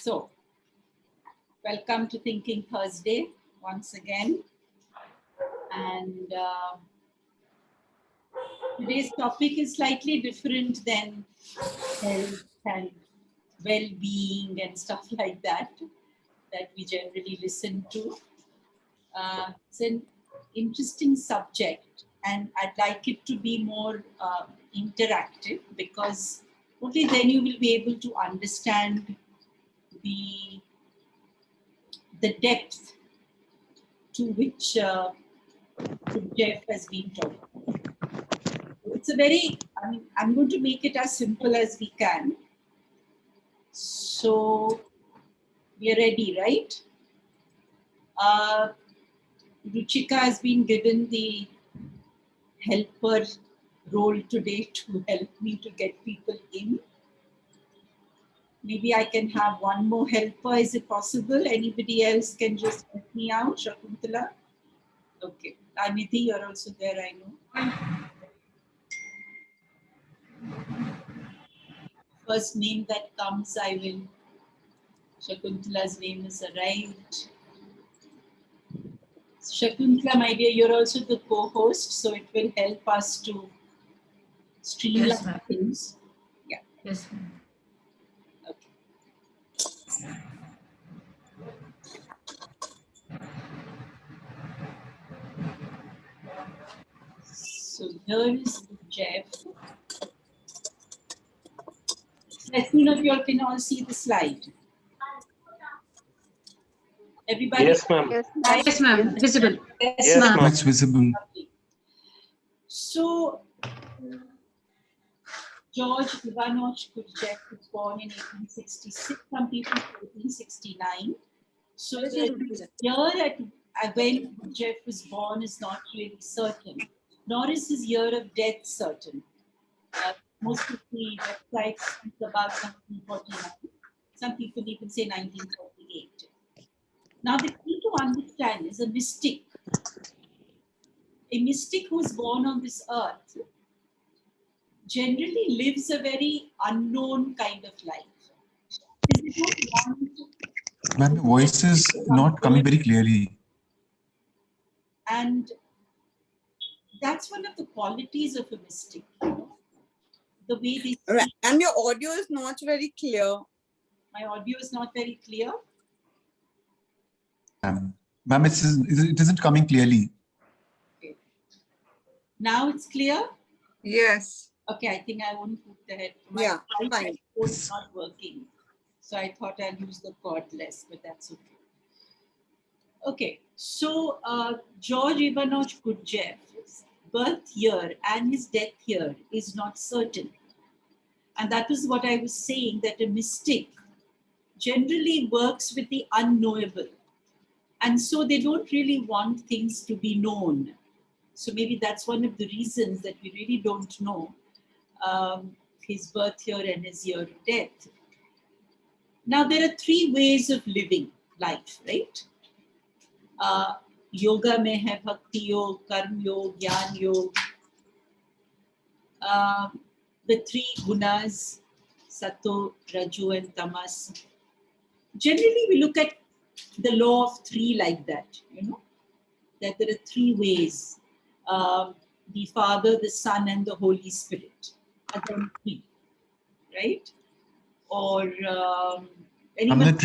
So, welcome to Thinking Thursday once again. And today's topic is slightly different than health and well-being and stuff like that we generally listen to. It's an interesting subject, and I'd like it to be more interactive, because only then you will be able to understand the depth to which Gurdjieff has been talking. It's a very, I'm going to make it as simple as we can. So, we are ready, right? Ruchika has been given the helper role today to help me to get people in. Maybe I can have one more helper. Is it possible? Anybody else can just help me out? Shakuntala? Okay. Anidhi, you're also there, I know. First name that comes, I will. Shakuntala's name is arrived. Shakuntala, my dear, you're also the co-host, so it will help us to streamline things. Yeah. Yes, ma'am. Okay. So here is Jeff. Let me know if you all can all see the slide. Everybody? Yes, ma'am. Yes, ma'am. Visible. Yes, ma'am. It's visible. Okay. So, George Ivanovich Gurdjieff was born in 1866. Some people say 1869. So the year when Gurdjieff was born is not really certain, nor is his year of death certain. Most of the websites speak about 1949. Some people even say 1948. Now, the key to understand is a mystic who's born on this earth generally lives a very unknown kind of life. Ma'am, the voice is not coming very clearly. And that's one of the qualities of a mystic, you know? The way they speak. And your audio is not very clear. My audio is not very clear. Ma'am, it isn't coming clearly. Okay. Now it's clear? Yes. Okay, I think I won't put the head. Yeah, My fine. headphone is not working. So I thought I'll use the cordless, but that's okay. Okay, so George Ivanovich Gurdjieff's birth year and his death year is not certain. And that is what I was saying, that a mystic generally works with the unknowable. And so they don't really want things to be known. So maybe that's one of the reasons that we really don't know his birth year and his year of death. Now, there are three ways of living life, right? Yoga mein hai bhakti yoga, karma yoga, jnana yoga. The three gunas, sato, raju and tamas. Generally, we look at the law of three like that, you know, that there are three ways. The Father, the Son, and the Holy Spirit. Again, three, right? Or The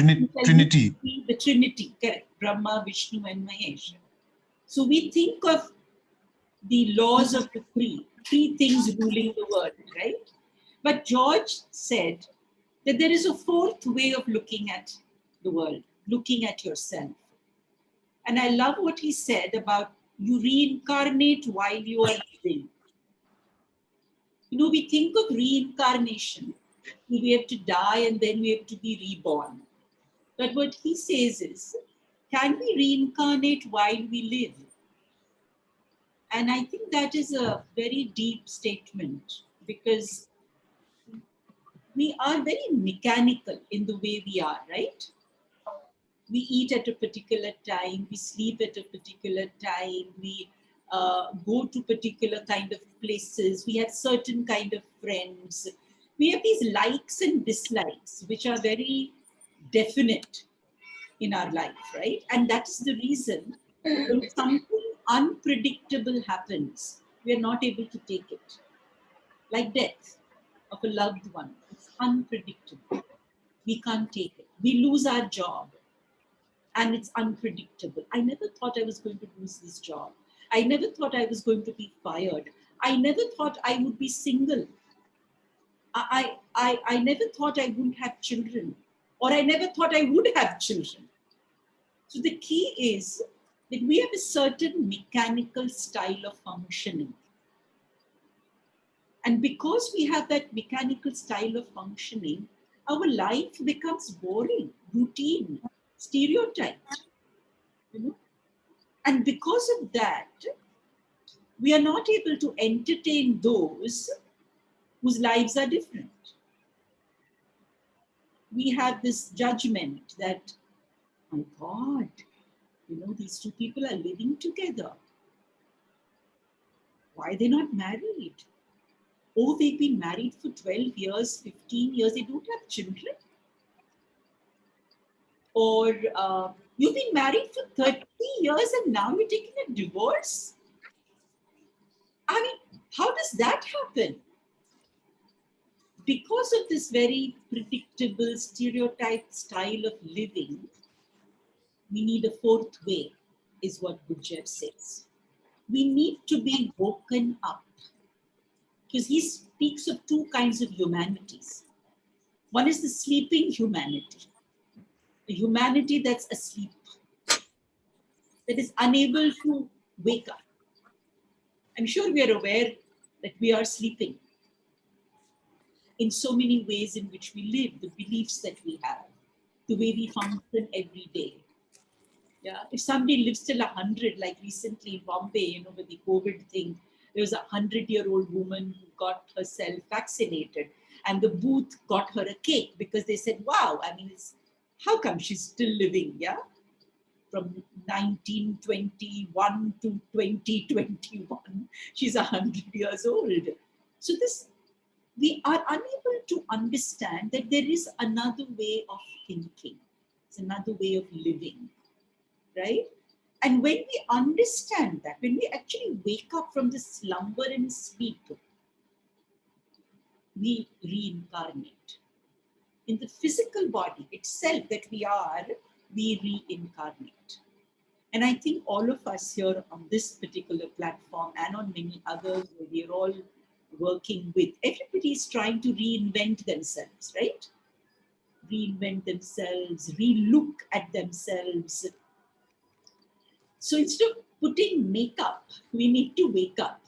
Trinity. The Trinity, correct. Brahma, Vishnu, and Mahesh. So we think of the laws of the three things ruling the world, right? But George said that there is a fourth way of looking at the world, looking at yourself. And I love what he said about you reincarnate while you are living. You know, we think of reincarnation. We have to die and then we have to be reborn. But what he says is, can we reincarnate while we live? And I think that is a very deep statement, because we are very mechanical in the way we are, right? We eat at a particular time, we sleep at a particular time, we go to particular kind of places, we have certain kind of friends. We have these likes and dislikes, which are very definite in our life, right? And that's the reason when something unpredictable happens, we are not able to take it. Like death of a loved one. It's unpredictable. We can't take it. We lose our job and it's unpredictable. I never thought I was going to lose this job. I never thought I was going to be fired. I never thought I would be single. I never thought I wouldn't have children, or I never thought I would have children. So the key is that we have a certain mechanical style of functioning. And because we have that mechanical style of functioning, our life becomes boring, routine, stereotyped. You know? And because of that, we are not able to entertain those whose lives are different. We have this judgment that, my God, these two people are living together. Why are they not married? Oh, they've been married for 12 years, 15 years, they don't have children. Or you've been married for 30 years and now you're taking a divorce? I mean, how does that happen? Because of this very predictable, stereotyped style of living, we need a fourth way, is what Gurdjieff says. We need to be woken up. Because he speaks of two kinds of humanities. One is the sleeping humanity, a humanity that's asleep, that is unable to wake up. I'm sure we are aware that we are sleeping in so many ways in which we live, the beliefs that we have, the way we function every day. Yeah, if somebody lives till 100, like recently in Bombay, with the COVID thing, there was a 100-year-old woman who got herself vaccinated, and the booth got her a cake because they said, wow, I mean, how come she's still living, yeah? From 1921 to 2021, she's 100 years old. So we are unable to understand that there is another way of thinking. It's another way of living, right? And when we understand that, when we actually wake up from the slumber and sleep, we reincarnate. In the physical body itself that we are, we reincarnate. And I think all of us here on this particular platform and on many others where we are all working with, everybody is trying to reinvent themselves, right? Reinvent themselves, relook at themselves. So instead of putting makeup, we need to wake up.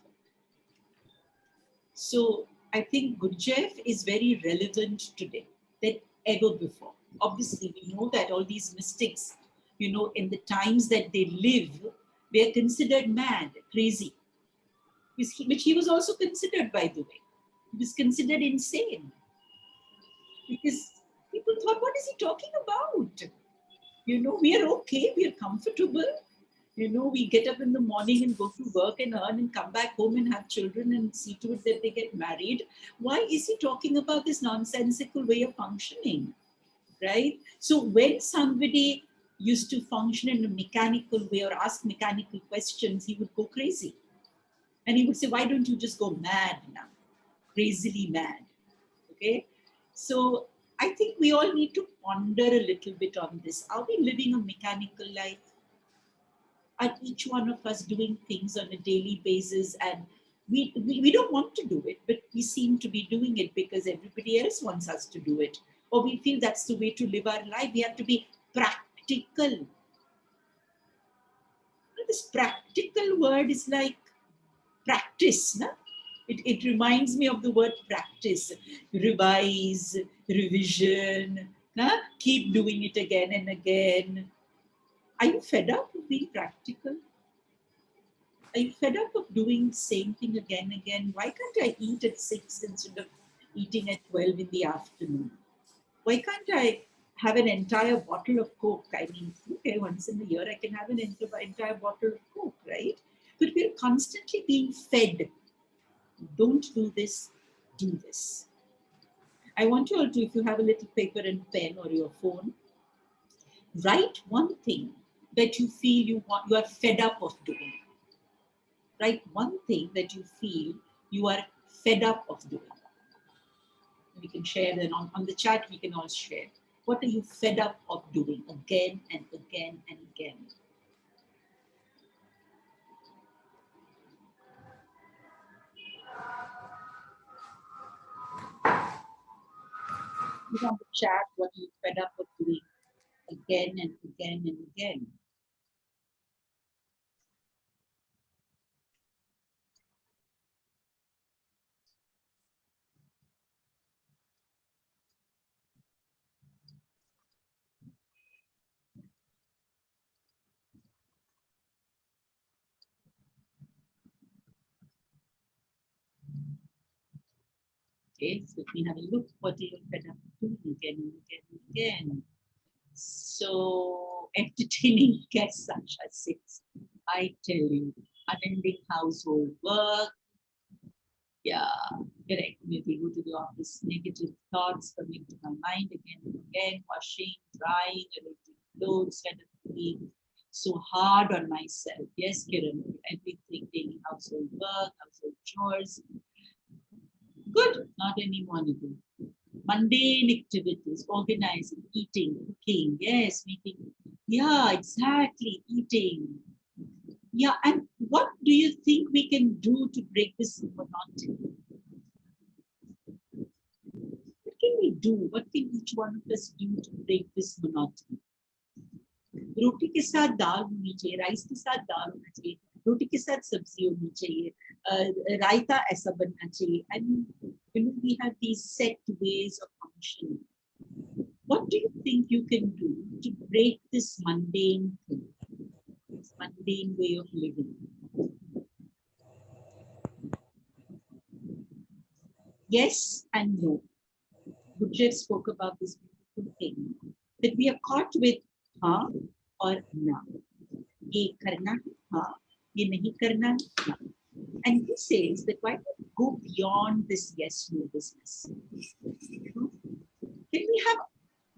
So I think Gurdjieff is very relevant today than ever before. Obviously, we know that all these mystics, in the times that they live, they are considered mad, crazy, which he was also considered, by the way. He was considered insane because people thought, what is he talking about? We are okay, we are comfortable. We get up in the morning and go to work and earn and come back home and have children and see to it that they get married. Why is he talking about this nonsensical way of functioning, right? So when somebody used to function in a mechanical way or ask mechanical questions, he would go crazy. And he would say, why don't you just go mad now? Crazily mad, okay? So I think we all need to ponder a little bit on this. Are we living a mechanical life? Are each one of us doing things on a daily basis, and we don't want to do it, but we seem to be doing it because everybody else wants us to do it, or we feel that's the way to live our life. We have to be practical. This practical word is like practice, no? It reminds me of the word practice, revise, revision, no? Keep doing it again and again. Are you fed up of being practical? Are you fed up of doing the same thing again and again? Why can't I eat at 6 instead of eating at 12 in the afternoon? Why can't I have an entire bottle of Coke? I mean, okay, once in a year I can have an entire bottle of Coke, right? But we're constantly being fed. Don't do this, do this. I want you all to, if you have a little paper and pen or your phone, Write one thing that you feel you are fed up of doing. Write one thing that you feel you are fed up of doing. We can share then on the chat, we can all share. What are you fed up of doing again and again and again? Put on the chat what are you fed up of doing again and again and again. Okay, so let me have a look. What are you fed up of doing again and again and again? So entertaining guests, Sasha says. I tell you, unending household work. Yeah, correct. Maybe go to the office, negative thoughts coming to my mind again and again, washing, drying, arranging clothes, kind of being so hard on myself. Yes, Kiran, everything, daily household work, household chores. Good, not anymore. Mundane activities, organizing, eating, cooking, yes, making, yeah, exactly, eating. Yeah, and what do you think we can do to break this monotony? What can we do? What can each one of us do to break this monotony? रोटी के साथ दाल होनी चाहिए, rice के साथ दाल होना चाहिए, रोटी के साथ सब्जी होनी चाहिए, रायता ऐसा बनना चाहिए. And we have these set ways of functioning. What do you think you can do to break this mundane thing, this mundane way of living? Yes and no. Gurdjieff spoke about this beautiful thing that we are caught with हाँ or ना. ये करना है हाँ, ये नहीं करना है ना. And he says that why not go beyond this yes no business? Can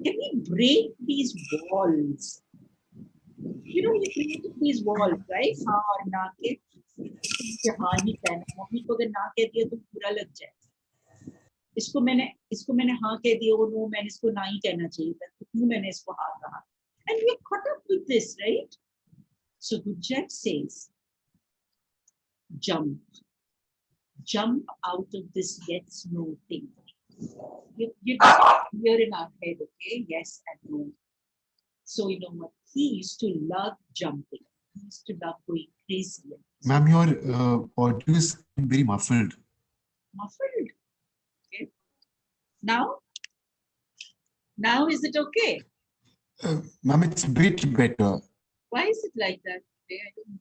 we break these walls? You know, we created these walls, right? हाँ और ना के हाँ ही कहना. मम्मी को अगर ना कह दिया तो बुरा लग जाए. इसको मैंने हाँ कह दिया, वो नो, मैंने इसको ना ही कहना चाहिए था, तो क्यों मैंने इसको हाँ कहा? And we are caught up with this, right? So Gurdjieff says, jump out of this yes no thing. You're here in our head, okay? Yes and no. So you know what? He used to love jumping. He used to love going crazy. Ma'am, your audio is very muffled. Muffled. Okay. Now is it okay? Ma'am, it's a bit better. Why is it like that today? I don't know.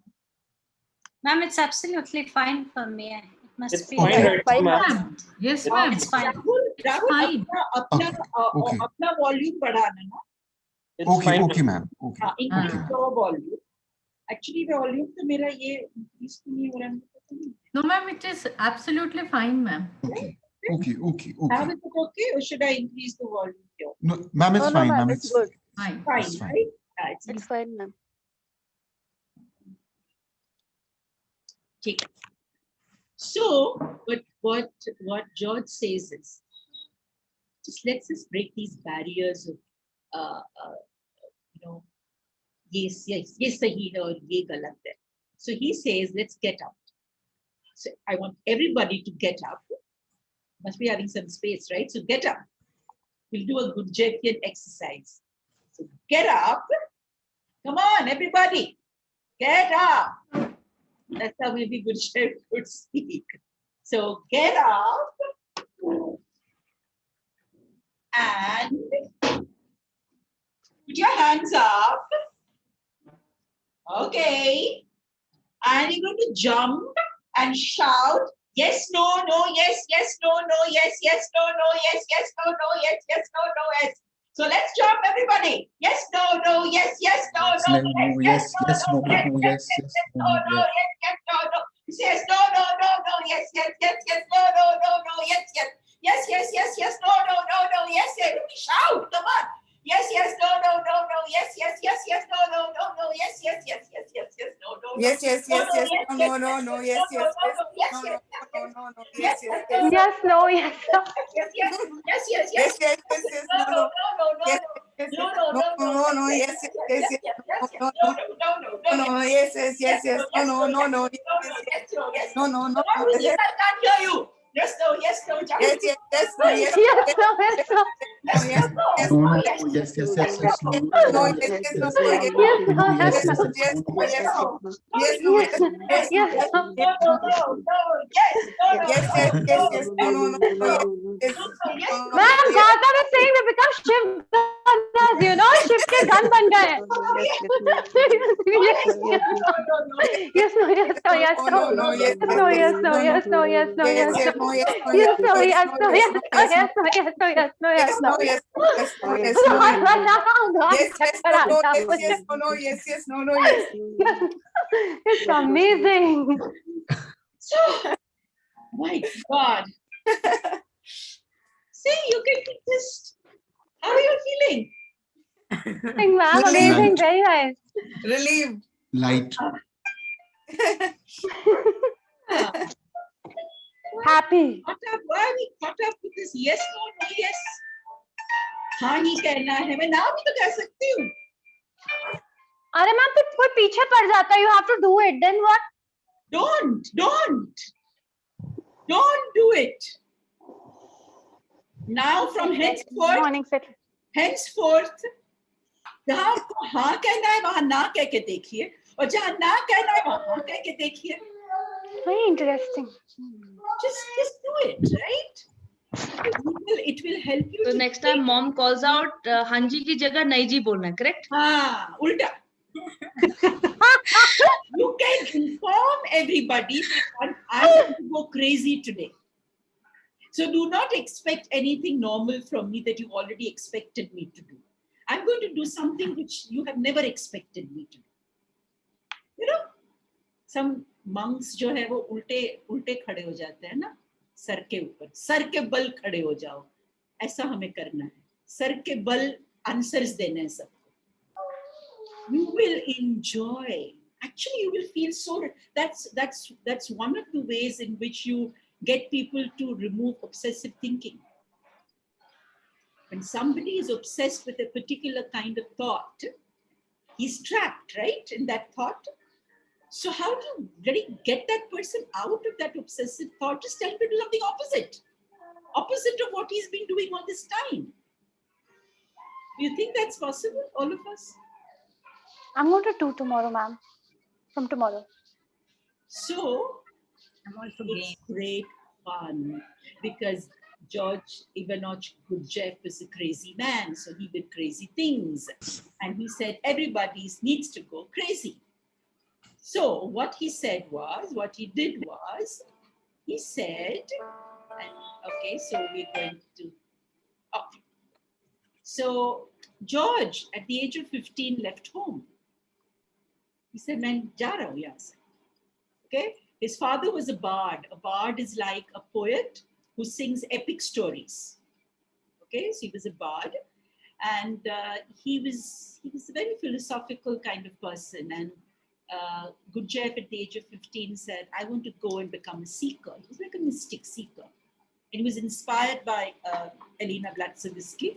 Ma'am, it's absolutely fine for me. It must It's be. fine, Fine, ma'am. Yes, ma'am. It's fine. Rahul, fine. Okay. अपना volume बढ़ाना ना. It's Okay, fine. okay, ma'am. Okay. हाँ, increase Okay, ma'am. your volume. Actually, volume तो मेरा ये increase तो नहीं हो रहा है. No, ma'am, it is absolutely fine, ma'am. Okay. Now Okay. is it okay, or should I increase the volume here? No, ma'am, it's Oh, No, fine. ma'am, Ma'am, it's good. Fine. Fine, It's fine. right? Yeah, It's fine, ma'am. okay. So, what George says is, just let's just break these barriers of, you know, yes, sahi hai aur ye galat hai. So he says, let's get up. So I want everybody to get up. Must be having some space, right? So get up. We'll do a Gurdjieffian exercise. So get up. Come on, everybody. Get up. That's how maybe Gurdjieff would speak. So get up and put your hands up. Okay. And you're going to jump and shout, yes, no, no, yes, no, no, yes, no, no, yes, no, no, yes, no, no, yes. So let's jump, everybody. Yes, no, no, yes, no, no, yes, no, no, yes, no, no, yes, no, no, yes, no, no, yes, no, no, yes, no, no, yes, everybody shout, come on. Yes, no, no, yes, yes, yes, no, no, no, no, yes, yes, yes, yes, yes, yes, no, no, no. Yes, yes, No, yes, no, yes. yes, No, yes, no, no, yes, no. yes, Yes, no, yes, no, yes. no, yes, No, yes, no, yes, no, no, no. yes, Yes, yes, yes, yes. Yes, no, yes, no. yes, yes, yes, yes, Yes, yes, yes, yes, yes. no, No, no, no. no, no, no, Yes, no. yes, No, yes. no, No, no, no, no, no, no. yes, Yes, yes, yes, yes, yes, yes, yes. yes, No, yes, no, no, no. no, no, no, No, no, no, yes, yes, yes, yes, yes, yes. no, No, yes, no, no, no, yes, no. no, Yes, no, yes. yes, no, yes, No, no. no, no, Come on, no. Vijay, Yes, I can't hear you. Yes, no, yes, no, yes, yes, yes. No, yes, Yes, yes, no, yes, yes. no. No, yes, no, yes, no, yes. No, oh, no, yes, no, yes, yes, yes, yes, Yes, yes, no, yes. no, No, no, yes, yes, yes. yes, No, yes, yes. Yes, no, no, no, yes, yes, Yes, no. yes, no, yes, yes, no, no, no, yes, yes, no. yes. Yes, no, Yes, yes, no, yes, no, yes, yes, no. yes, no, no. no, no, yes, no, no, Yes, no, yes, no, yes, yes. No, no, no, no. no, Yes, yes. no, no, yes, No, Ma'am, yes. Gautam is saying we become Shiv Ganas, you know, Shiv ke gun ban gaye. Yes, yes, no. Yes, no, yes, no, yes, No, no. no, no. Yes, yes, No, yes. yes, no, No, no. yes, no, yes, no, Yes, yes, yes. no. No, yes, no, yes, Yes, no, yes, yes, no, no, yes, yes, no, no, yes, no. yes, no, yes, no, yes, no, yes, Yes, no. no, yes, yes, no, yes, no, God, yes. God, Yes, yes, no, chakkar aa no, gaya yes, mujhe. yes, no, no, yes, yes, no, no, yes. Yes. It's amazing. my God. See, you can just, how are you feeling? Ma'am, Relieved, amazing, very nice. relieved. Light. Ah, Happy. why are we caught up with this yes, no, no, yes? हाँ ही कहना है मैं ना भी तो कह सकती हूँ अरे मैम फिर कोई पीछे पड़ जाता है, you have to do it, then what? don't do it now from Morning set. henceforth जहाँ आपको हाँ कहना है वहाँ ना कह के देखिए और जहाँ ना कहना है वहाँ हाँ कह के देखिए Very interesting. just do it, right? It will help you So to next time mom calls out hanji की जगह नहीं जी बोलना है, correct? हाँ उल्टा you can inform everybody that I'm going to go crazy today. So do not expect anything normal from me that you already expected me to do. I'm going to do something which you have never expected me to do. You know, some monks जो है वो उल्टे उल्टे खड़े हो जाते हैं ना सर के ऊपर सर के बल खड़े हो जाओ ऐसा हमें करना है सर के बल आंसर्स देने हैं सबको you will enjoy. Actually, you will feel so. That's one of the ways in which you get people to remove obsessive thinking. When somebody is obsessed with a particular kind of thought, he's trapped, right, in that thought. So how to really get that person out of that obsessive thought? Just tell him to do something opposite of what he's been doing all this time. Do you think that's possible, all of us? I'm going to do tomorrow, ma'am. From tomorrow. So I'm also it's great fun because George Ivanovich Gurdjieff is a crazy man, so he did crazy things. And he said everybody needs to go crazy. So what he did was, he said, okay, so we're going to, okay. So George, at the age of 15, left home. He said, "Man, ja raha hu yahan se." Okay. His father was a bard. A bard is like a poet who sings epic stories. Okay, so he was a bard, and he was a very philosophical kind of person. And Gurdjieff, at the age of 15, said, "I want to go and become a seeker." He was like a mystic seeker, and he was inspired by Elena Blavatsky.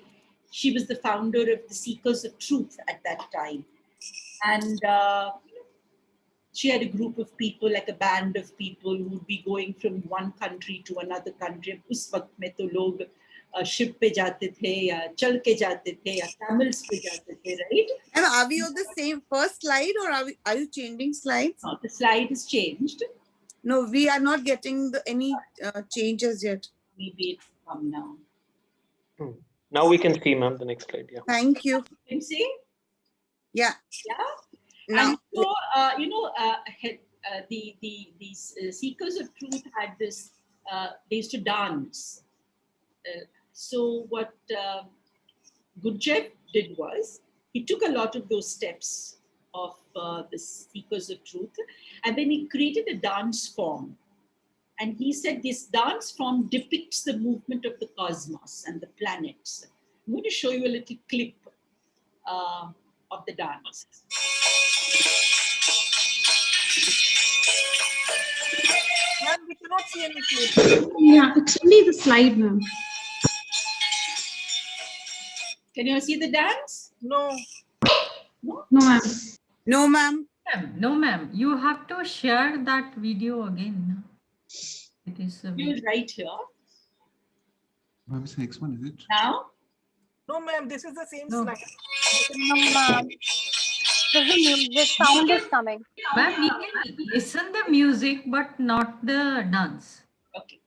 She was the founder of the Seekers of Truth at that time, and she had a group of people, like a band of people, who would be going from one country to another country. उस वक्त में तो लोग ship पे जाते थे या चल के जाते थे या camels पे जाते थे, right? And are we on the same first slide or are you changing slides? No, the slide has changed. No, we are not getting any changes yet. Maybe it will come now. Now we can see, ma'am, the next slide. Yeah. Thank you. Can you see? Yeah. Yeah. Now, And so, these Seekers of Truth had this. They used to dance. So what Gurdjieff did was, he took a lot of those steps of the Seekers of Truth, and then he created a dance form. And he said this dance form depicts the movement of the cosmos and the planets. I'm going to show you a little clip. of the dance. Ma'am, we cannot see any clip. Yeah, it's only the slide, ma'am. Can you see the dance? No. No? No, ma'am. No, ma'am. Ma'am, no, ma'am. You have to share that video again. It is a You right here. What is the next one? Is it? Now, No, ma'am. This is the same No. slide. The sound is coming. Ma'am, we can listen the music, but not the dance. okay.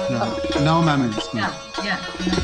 Yeah. Now, ma'am, it's going. Yeah, yeah.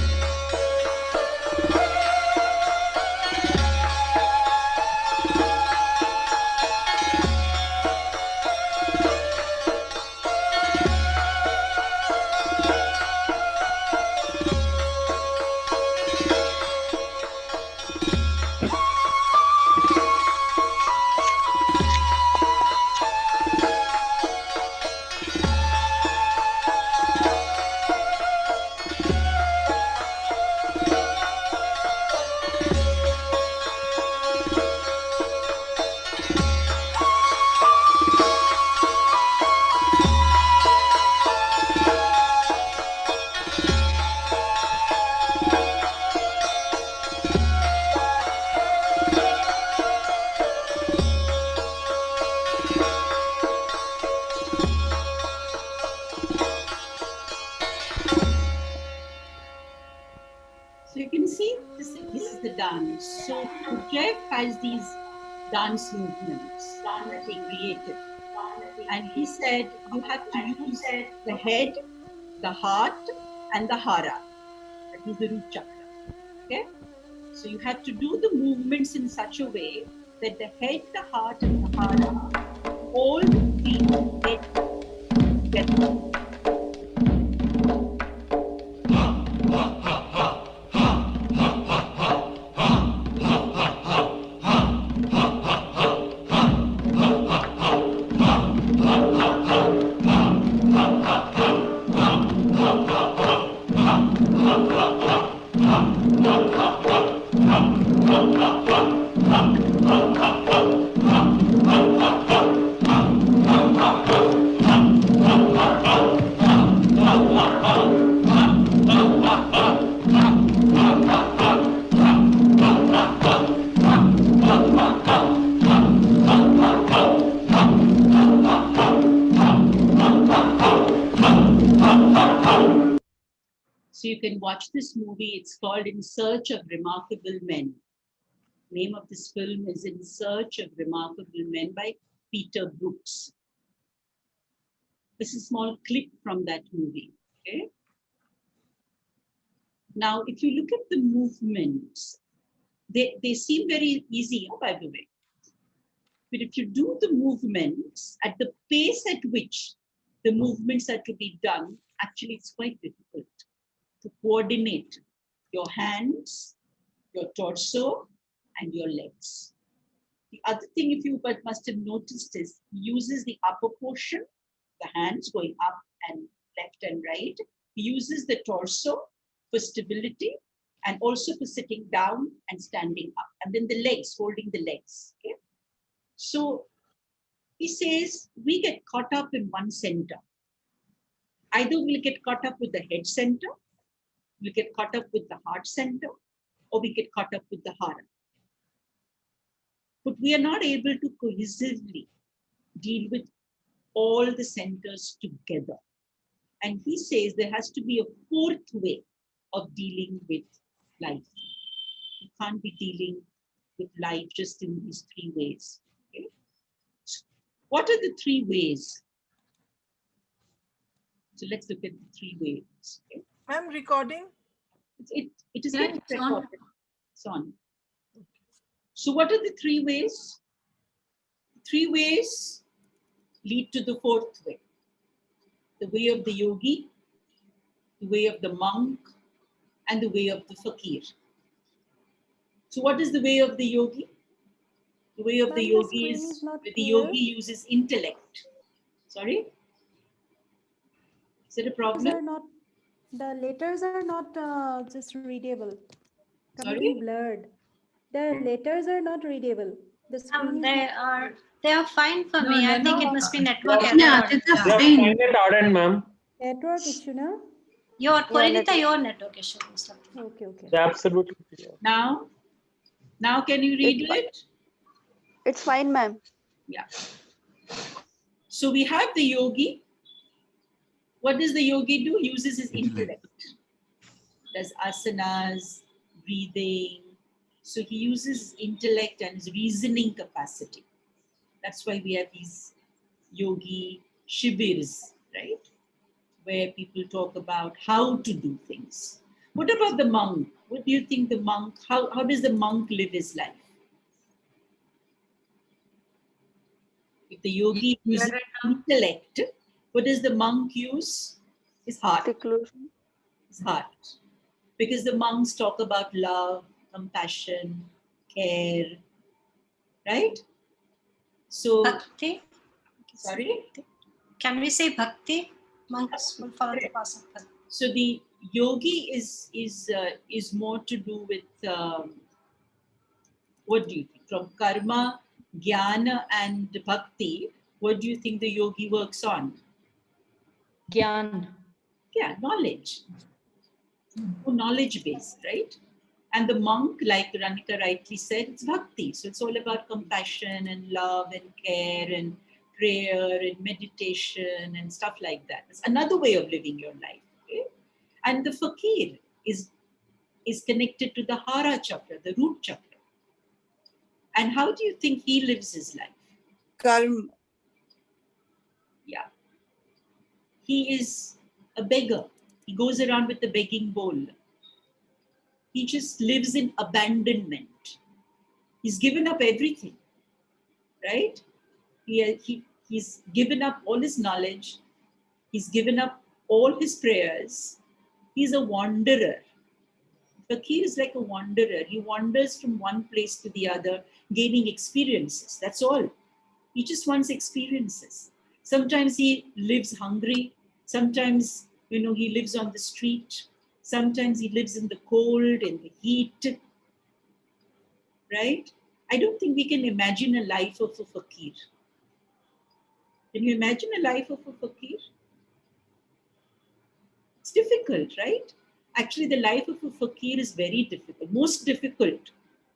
So you can see this is the dance. So Gurdjieff has these dance movements that he created. And he said you have to use the head, the heart, and the hara. That is the root chakra. Okay? So you have to do the movements in such a way that the head, the heart, and the hara all three get together. So you can watch this movie. It's called In Search of Remarkable Men. Name of this film is In Search of Remarkable Men by Peter Brooks. This is a small clip from that movie. Okay. Now, if you look at the movements, they seem very easy, by the way. But if you do the movements at the pace at which the movements are to be done, actually it's quite difficult to coordinate your hands, your torso, and your legs. The other thing, if you must have noticed, is he uses the upper portion, the hands going up and left and right. He uses the torso for stability and also for sitting down and standing up. And then the legs, holding the legs. Okay? So he says we get caught up in one center. Either we'll get caught up with the head center, we get caught up with the heart center, or we get caught up with the hara. But we are not able to cohesively deal with all the centers together. And he says there has to be a fourth way of dealing with life. You can't be dealing with life just in these three ways. Okay? So what are the three ways? So let's look at the three ways. Okay? Ma'am, recording? It is Yeah, getting it's on. recorded. It's on. So what are the three ways? Three ways lead to the fourth way. The way of the yogi, the way of the monk, and the way of the fakir. So what is the way of the yogi? The way of the yogi is where the yogi uses intellect. Sorry? Is it a problem? The letters are not just readable. Sorry? Coming blurred. The letters are not readable. The screen is They are fine for me. I think it must be network Yeah, error. it's a Yeah, fine. find it out, and ma'am. network issue, na? Your Korinita, your network issue. Okay, okay. It's absolutely clear. Now can you read it? It's fine, ma'am. Yeah. So we have the yogi. What does the yogi do? Uses his intellect. Does asanas, breathing. So he uses his intellect and his reasoning capacity. That's why we have these yogi shibirs, right? Where people talk about how to do things. What about the monk? What do you think the monk, how does the monk live his life? If the yogi uses intellect, what does the monk use? His heart. Seclusion. His heart. Because the monks talk about love, compassion, care, right? So, Bhakti. sorry? Can we say bhakti? Monks will follow the path of bhakti. So the yogi is more to do with what do you think? From karma, jnana, and bhakti, what do you think the yogi works on? Gyan. Yeah, knowledge. Knowledge based, right? And the monk, like Ranika rightly said, it's bhakti. So it's all about compassion and love and care and prayer and meditation and stuff like that. It's another way of living your life. Okay? And the fakir is connected to the hara chakra, the root chakra. And how do you think he lives his life? Karma. Yeah. He is a beggar. He goes around with the begging bowl. He just lives in abandonment. He's given up everything, right? He's given up all his knowledge. He's given up all his prayers. He's a wanderer. Fakir is like a wanderer. He wanders from one place to the other, gaining experiences. That's all. He just wants experiences. Sometimes he lives hungry. Sometimes, he lives on the street. Sometimes he lives in the cold, in the heat. Right? I don't think we can imagine a life of a fakir. Can you imagine a life of a fakir? It's difficult, right? Actually, the life of a fakir is very difficult, most difficult,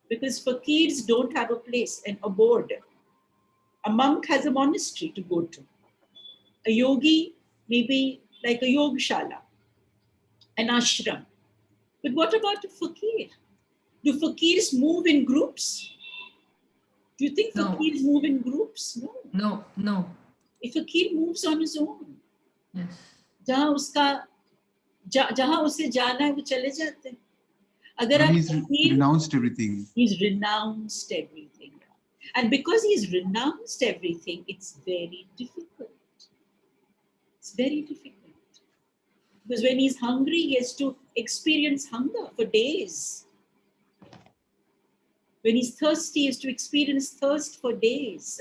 because fakirs don't have a place, an abode. A monk has a monastery to go to. A yogi maybe like a yogashala, an ashram. But what about a fakir? Do fakirs move in groups? Do you think fakirs move in groups? No. No. A fakir moves on his own. Yes. जहां उसे जाना है वो चले जाते हैं. अगर And आप he's renounced everything. He's renounced everything. And because he's renounced everything, it's very difficult. It's very difficult. Because when he's hungry, he has to experience hunger for days. When he's thirsty, he has to experience thirst for days.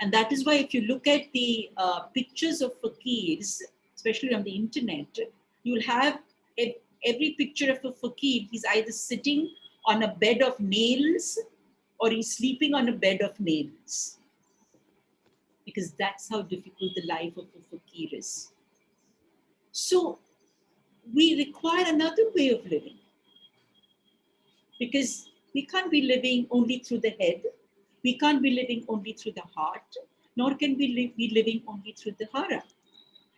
And that is why if you look at the pictures of fakirs, especially on the internet, you'll have every picture of a fakir. He's either sitting on a bed of nails or he's sleeping on a bed of nails. Because that's how difficult the life of a fakir is. So we require another way of living. Because we can't be living only through the head. We can't be living only through the heart, nor can we be living only through the hara.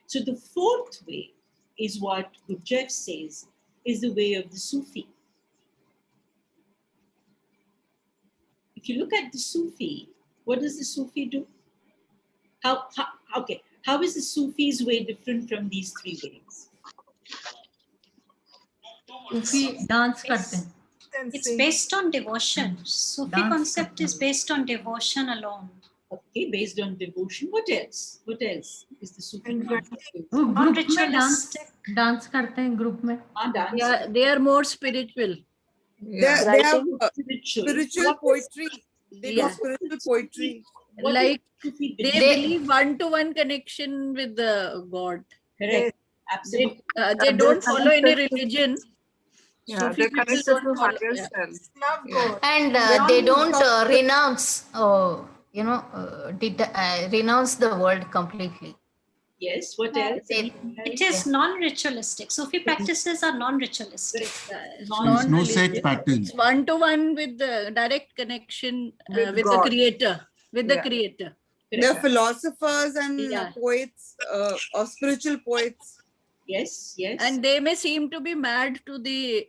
So the fourth way is what Gurdjieff says is the way of the Sufi. If you look at the Sufi, what does the Sufi do? How is the Sufi's way different from these three ways? Sufi dance karte hain. It's based on devotion. Sufi concept is based on devotion alone. Okay, based on devotion. What else? What else is the Sufi concept? वो group में dance करते हैं group में. Yeah, they are more spiritual. They have spiritual poetry. They do spiritual poetry. Like they believe one-to-one connection with the God. Correct. Absolutely. They don't follow any religion. Yeah, Sufi they're people connected don't to follow. higher Yeah. self. Love Yeah. God. And they don't renounce, renounce the world completely. Yes, what else? It is non-ritualistic. Sufi practices are non-ritualistic. It's There's no set non-religious. pattern. It's one-to-one with the direct connection with the God. Creator. With the Yeah. Creator. They're philosophers and Yeah. poets, or spiritual poets. Yes, yes. And they may seem to be mad to the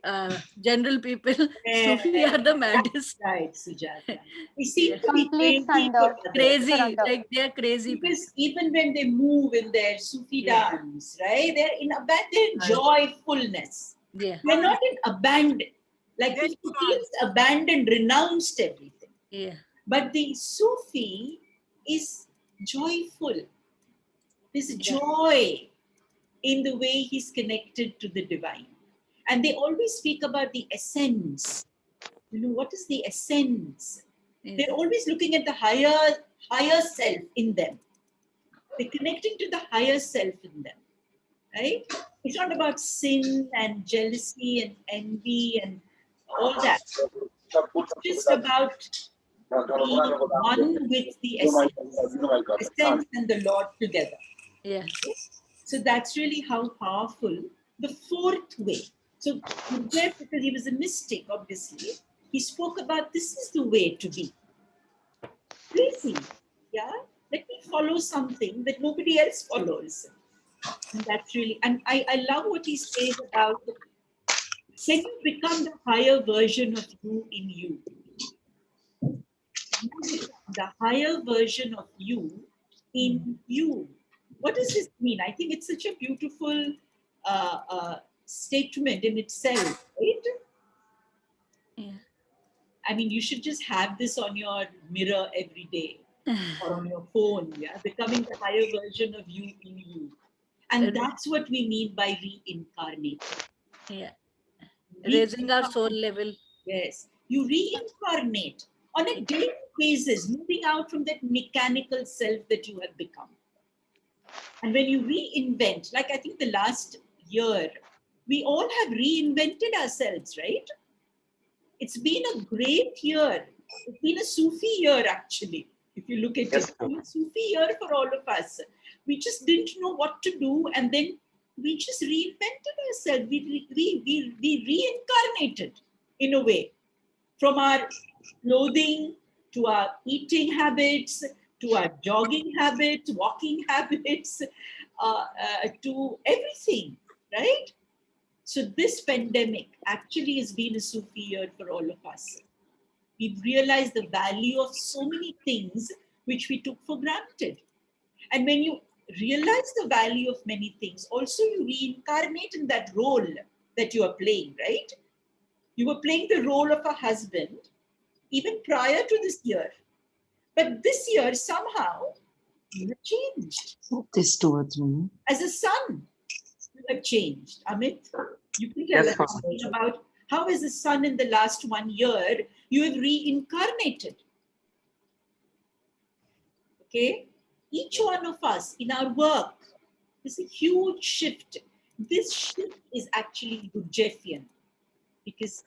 general people. Sufi are the maddest. Right, Sujata. They seem to Complete be crazy. surrender. Crazy, Surrender. like they're crazy people. Because even when they move in their Sufi Yeah. dance, right, they're in abandoned joyfulness. Yeah. They're not in abandon. Like the Sufis abandoned, renounced everything. Yeah. But the Sufi is joyful. There's joy in the way he's connected to the divine. And they always speak about the essence. You know, what is the essence? Yeah. They're always looking at the higher self in them. They're connecting to the higher self in them, right? It's not about sin and jealousy and envy and all that. It's just about being one with the essence and the Lord together. Yeah. So that's really how powerful the fourth way. So Gurdjieff, because he was a mystic, obviously, he spoke about this is the way to be. Crazy, yeah? Let me follow something that nobody else follows. And that's really, and I love what he says about when you become the higher version of you in you. The higher version of you in you. What does this mean? I think it's such a beautiful statement in itself, right? Yeah. I mean, you should just have this on your mirror every day or on your phone, yeah? Becoming the higher version of you in you. And that's what we mean by reincarnating. Yeah. Raising our soul level. Yes. You reincarnate on a daily basis, moving out from that mechanical self that you have become. And when you reinvent, like I think the last year, we all have reinvented ourselves, right? It's been a great year. It's been a Sufi year, actually. If you look at it, it's been a Sufi year for all of us. We just didn't know what to do, and then we just reinvented ourselves. We reincarnated in a way, from our clothing to our eating habits, to our jogging habits, walking habits, to everything, right? So this pandemic actually has been a Sufi year for all of us. We've realized the value of so many things which we took for granted. And when you realize the value of many things, also you reincarnate in that role that you are playing, right? You were playing the role of a husband even prior to this year. But this year, somehow, you have changed. This towards me. As a son, you have changed. Amit, you can tell Yes, us something about how as a son in the last 1 year, you have reincarnated. Okay? Each one of us in our work, there's a huge shift. This shift is actually Gurdjieffian, because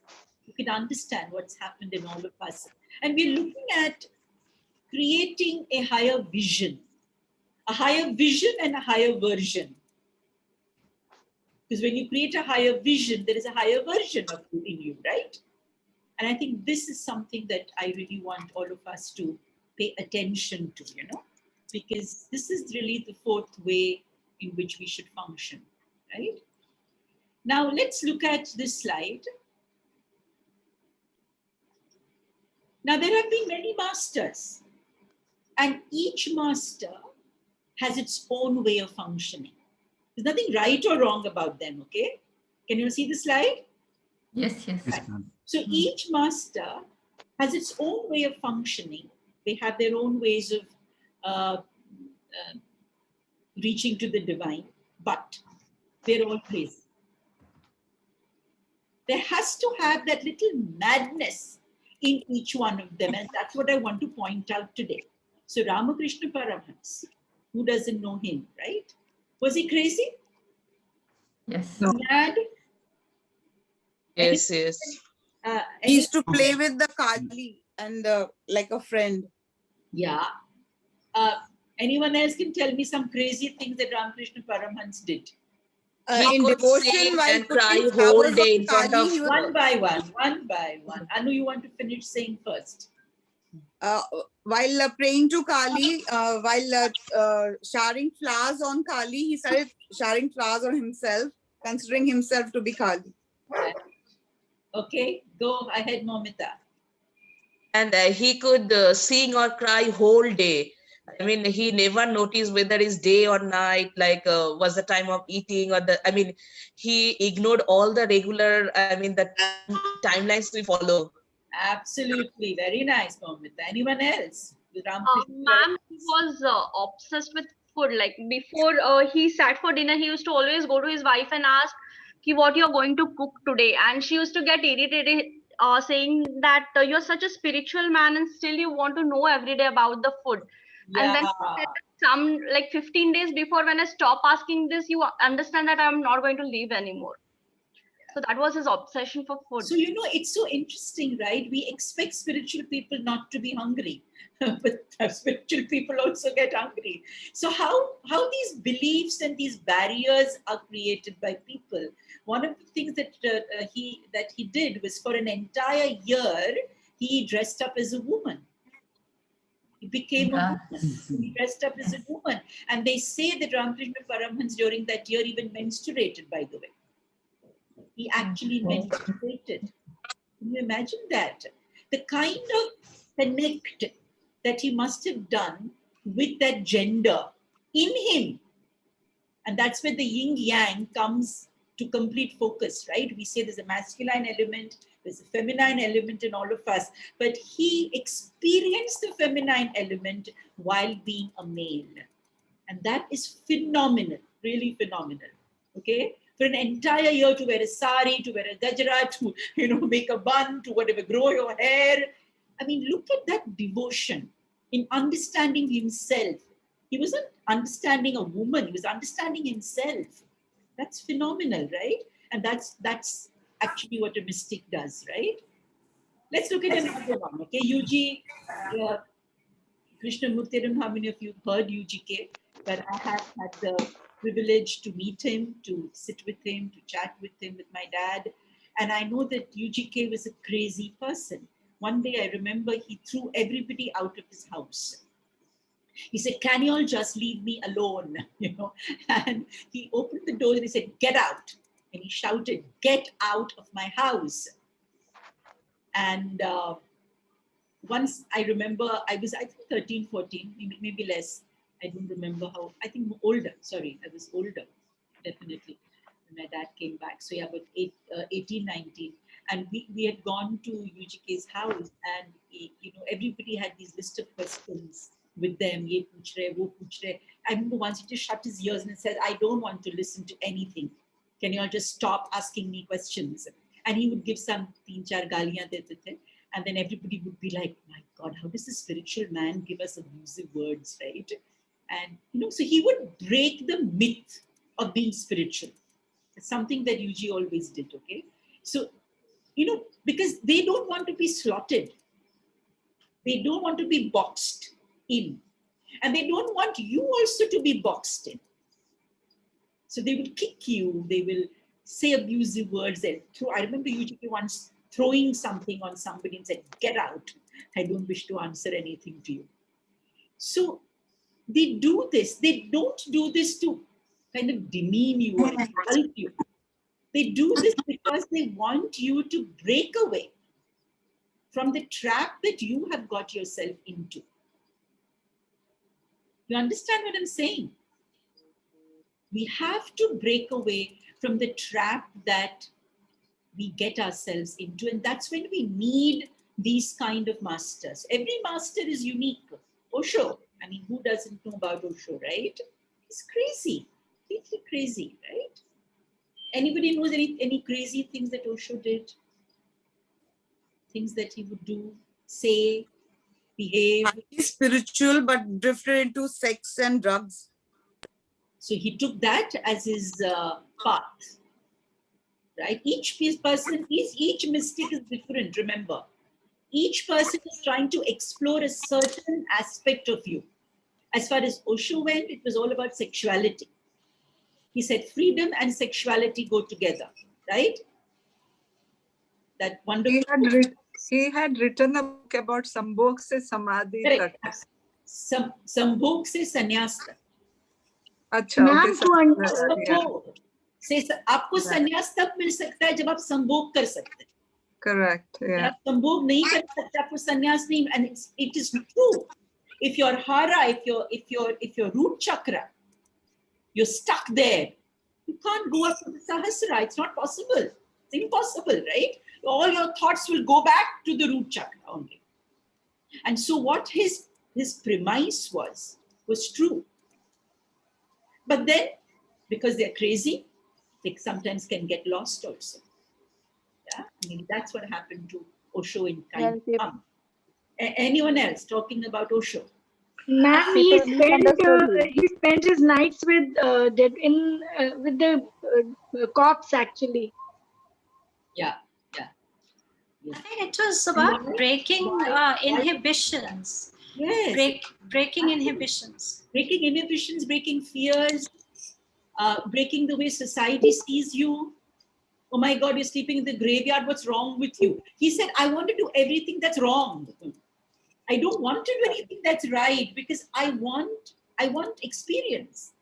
you can understand what's happened in all of us. And we're looking at creating a higher vision and a higher version. Because when you create a higher vision, there is a higher version of you in you, right? And I think this is something that I really want all of us to pay attention to, you know, because this is really the fourth way in which we should function, right? Now, let's look at this slide. Now, there have been many masters, and each master has its own way of functioning. There's nothing right or wrong about them, okay? Can you see the slide? Yes, yes. So each master has its own way of functioning. They have their own ways of reaching to the divine, but they're all crazy. There has to have that little madness in each one of them, and that's what I want to point out today. So Ramakrishna Paramahansa, who doesn't know him, right? Was he crazy? Yes. Mad? Yes, yes. He used to play with the Kali and like a friend. Yeah. Anyone else can tell me some crazy things that Ramakrishna Paramhans did? He In could devotion, sing while and cry putting whole flowers day on in front Kali, of. he was One by one. Anu, you want to finish saying first? while praying to Kali, while showering flowers on Kali, he started showering flowers on himself, considering himself to be Kali. Okay, go ahead, Momita. And he could sing or cry whole day. I mean, he never noticed whether it's day or night, like was the time of eating or the, I mean, he ignored all the regular, I mean, the timelines we follow. Absolutely, very nice, Momita. Anyone else? Ma'am, he was obsessed with food. Like before he sat for dinner, he used to always go to his wife and ask, "Ki, what you're going to cook today?" And she used to get irritated, saying that you're such a spiritual man and still you want to know every day about the food. And then she said that some like 15 days before, when I stop asking this, you understand that I'm not going to live anymore. So that was his obsession for food. So, you know, it's so interesting, right? We expect spiritual people not to be hungry, but spiritual people also get hungry. So how these beliefs and these barriers are created by people? One of the things that he did was, for an entire year, he dressed up as a woman. He became a woman. He dressed up as a woman. And they say that Ramakrishna Paramhans during that year even menstruated, by the way. He actually menstruated. Can you imagine that? The kind of connect that he must have done with that gender in him. And that's where the yin yang comes to complete focus, right? We say there's a masculine element, there's a feminine element in all of us, but he experienced the feminine element while being a male. And that is phenomenal, really phenomenal. Okay? For an entire year to wear a sari, to wear a gajra, to, you know, make a bun, to whatever, grow your hair. I mean, look at that devotion in understanding himself. He wasn't understanding a woman, he was understanding himself. That's phenomenal, right? And that's actually what a mystic does, right? Let's look at another one, okay? UG Krishnamurti, I don't know how many of you heard UGK, but I have had the privilege to meet him, to sit with him, to chat with him, with my dad. And I know that UGK was a crazy person. One day I remember he threw everybody out of his house. He said, "Can you all just leave me alone?" You know, and he opened the door and he said, "Get out." And he shouted, "Get out of my house." And once I remember, I was, I think 13, 14, maybe less. I don't remember how, I think older, sorry, I was older, definitely, when my dad came back. So yeah, about 18, 19. And we had gone to UGK's house, and you know, everybody had these list of questions with them. Ye puch rahe, wo puch rahe. I remember once he just shut his ears and said, "I don't want to listen to anything. Can you all just stop asking me questions?" And he would give some 3-4 gaaliyan dete the. And then everybody would be like, "My God, how does this spiritual man give us abusive words," right? And, you know, so he would break the myth of being spiritual. It's something that UG always did, okay? So, you know, because they don't want to be slotted. They don't want to be boxed in. And they don't want you also to be boxed in. So they will kick you, they will say abusive words. I remember UGK once throwing something on somebody and said, "Get out. I don't wish to answer anything to you." So they do this. They don't do this to kind of demean you or insult you. They do this because they want you to break away from the trap that you have got yourself into. You understand what I'm saying? We have to break away from the trap that we get ourselves into, and that's when we need these kind of masters. Every master is unique. Osho, I mean, who doesn't know about Osho, right? He's crazy, completely crazy, right? Anybody knows any crazy things that Osho did? Things that he would do, say, behave? He's spiritual, but drifted into sex and drugs. So he took that as his path, right? Each person, each mystic is different, remember. Each person is trying to explore a certain aspect of you. As far as Osho went, it was all about sexuality. He said freedom and sexuality go together, right? That wonderful. He had written a book about Sambhog se Samadhi tak. Sambhog se sannyas tak. अच्छा, आपको संन्यास तब मिल सकता है जब आप संभोग कर सकते हैं. Correct. Yeah. आप संभोग नहीं कर सकते, आपको संन्यास नहीं. And it is true. If your hara, if your root chakra, you're stuck there, you can't go up to the sahasrara. It's not possible. It's impossible, right? All your thoughts will go back to the root chakra only. And so what his premise was true. But then, because they're crazy, they sometimes can get lost also. Yeah, I mean, that's what happened to Osho in time to come. Anyone else talking about Osho? Ma'am, he spent his nights with the cops actually. Yeah. I think it was about breaking inhibitions. Yes. Breaking inhibitions. Breaking inhibitions, breaking fears, breaking the way society sees you. Oh my God, you're sleeping in the graveyard. What's wrong with you? He said, I want to do everything that's wrong. I don't want to do anything that's right because I want experience.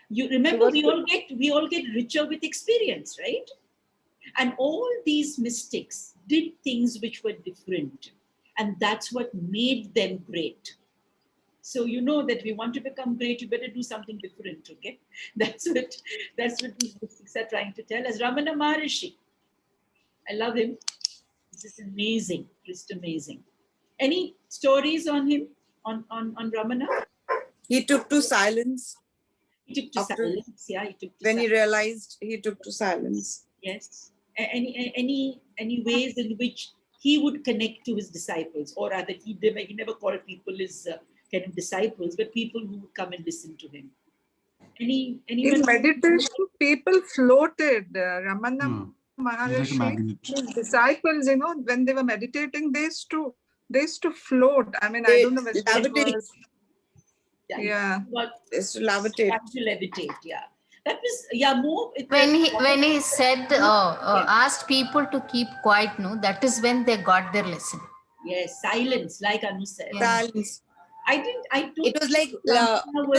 You remember, we all get richer with experience, right? And all these mystics did things which were different. And that's what made them great. So you know that if you want to become great, you better do something different, okay? That's what these mystics are trying to tell us. Ramana Maharishi, I love him. This is amazing, just amazing. Any stories on him, on Ramana? He took to silence. He took to silence, yeah. When he realized, he took to silence. Yes. Any ways in which he would connect to his disciples, or rather, he never called people his kind of disciples, but people who would come and listen to him. In meditation, people floated. Ramana Maharishi, his disciples, when they were meditating, they used to float. I mean, I don't know whether levitate. Yeah. They used to levitate. To levitate, yeah. That was, more. When he said, asked people to keep quiet, no, that is when they got their lesson. Yes, silence, like Anu said. Yeah. Silence. It was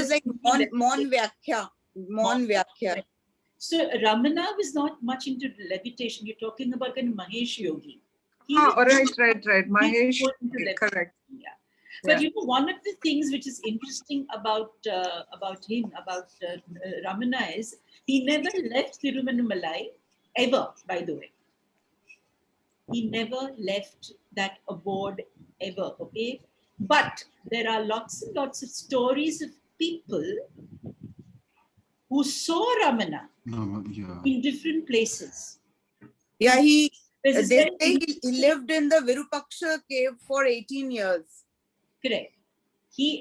like Mon Vyakhya. So Ramana was not much into levitation. You're talking about kind of Mahesh Yogi. Right. Mahesh, correct. Yeah. But one of the things which is interesting about Ramana is he never left Tiruvannamalai ever, by the way. He never left that abode ever, okay? But there are lots and lots of stories of people who saw Ramana in different places. Yeah, he lived in the Virupaksha cave for 18 years. Correct.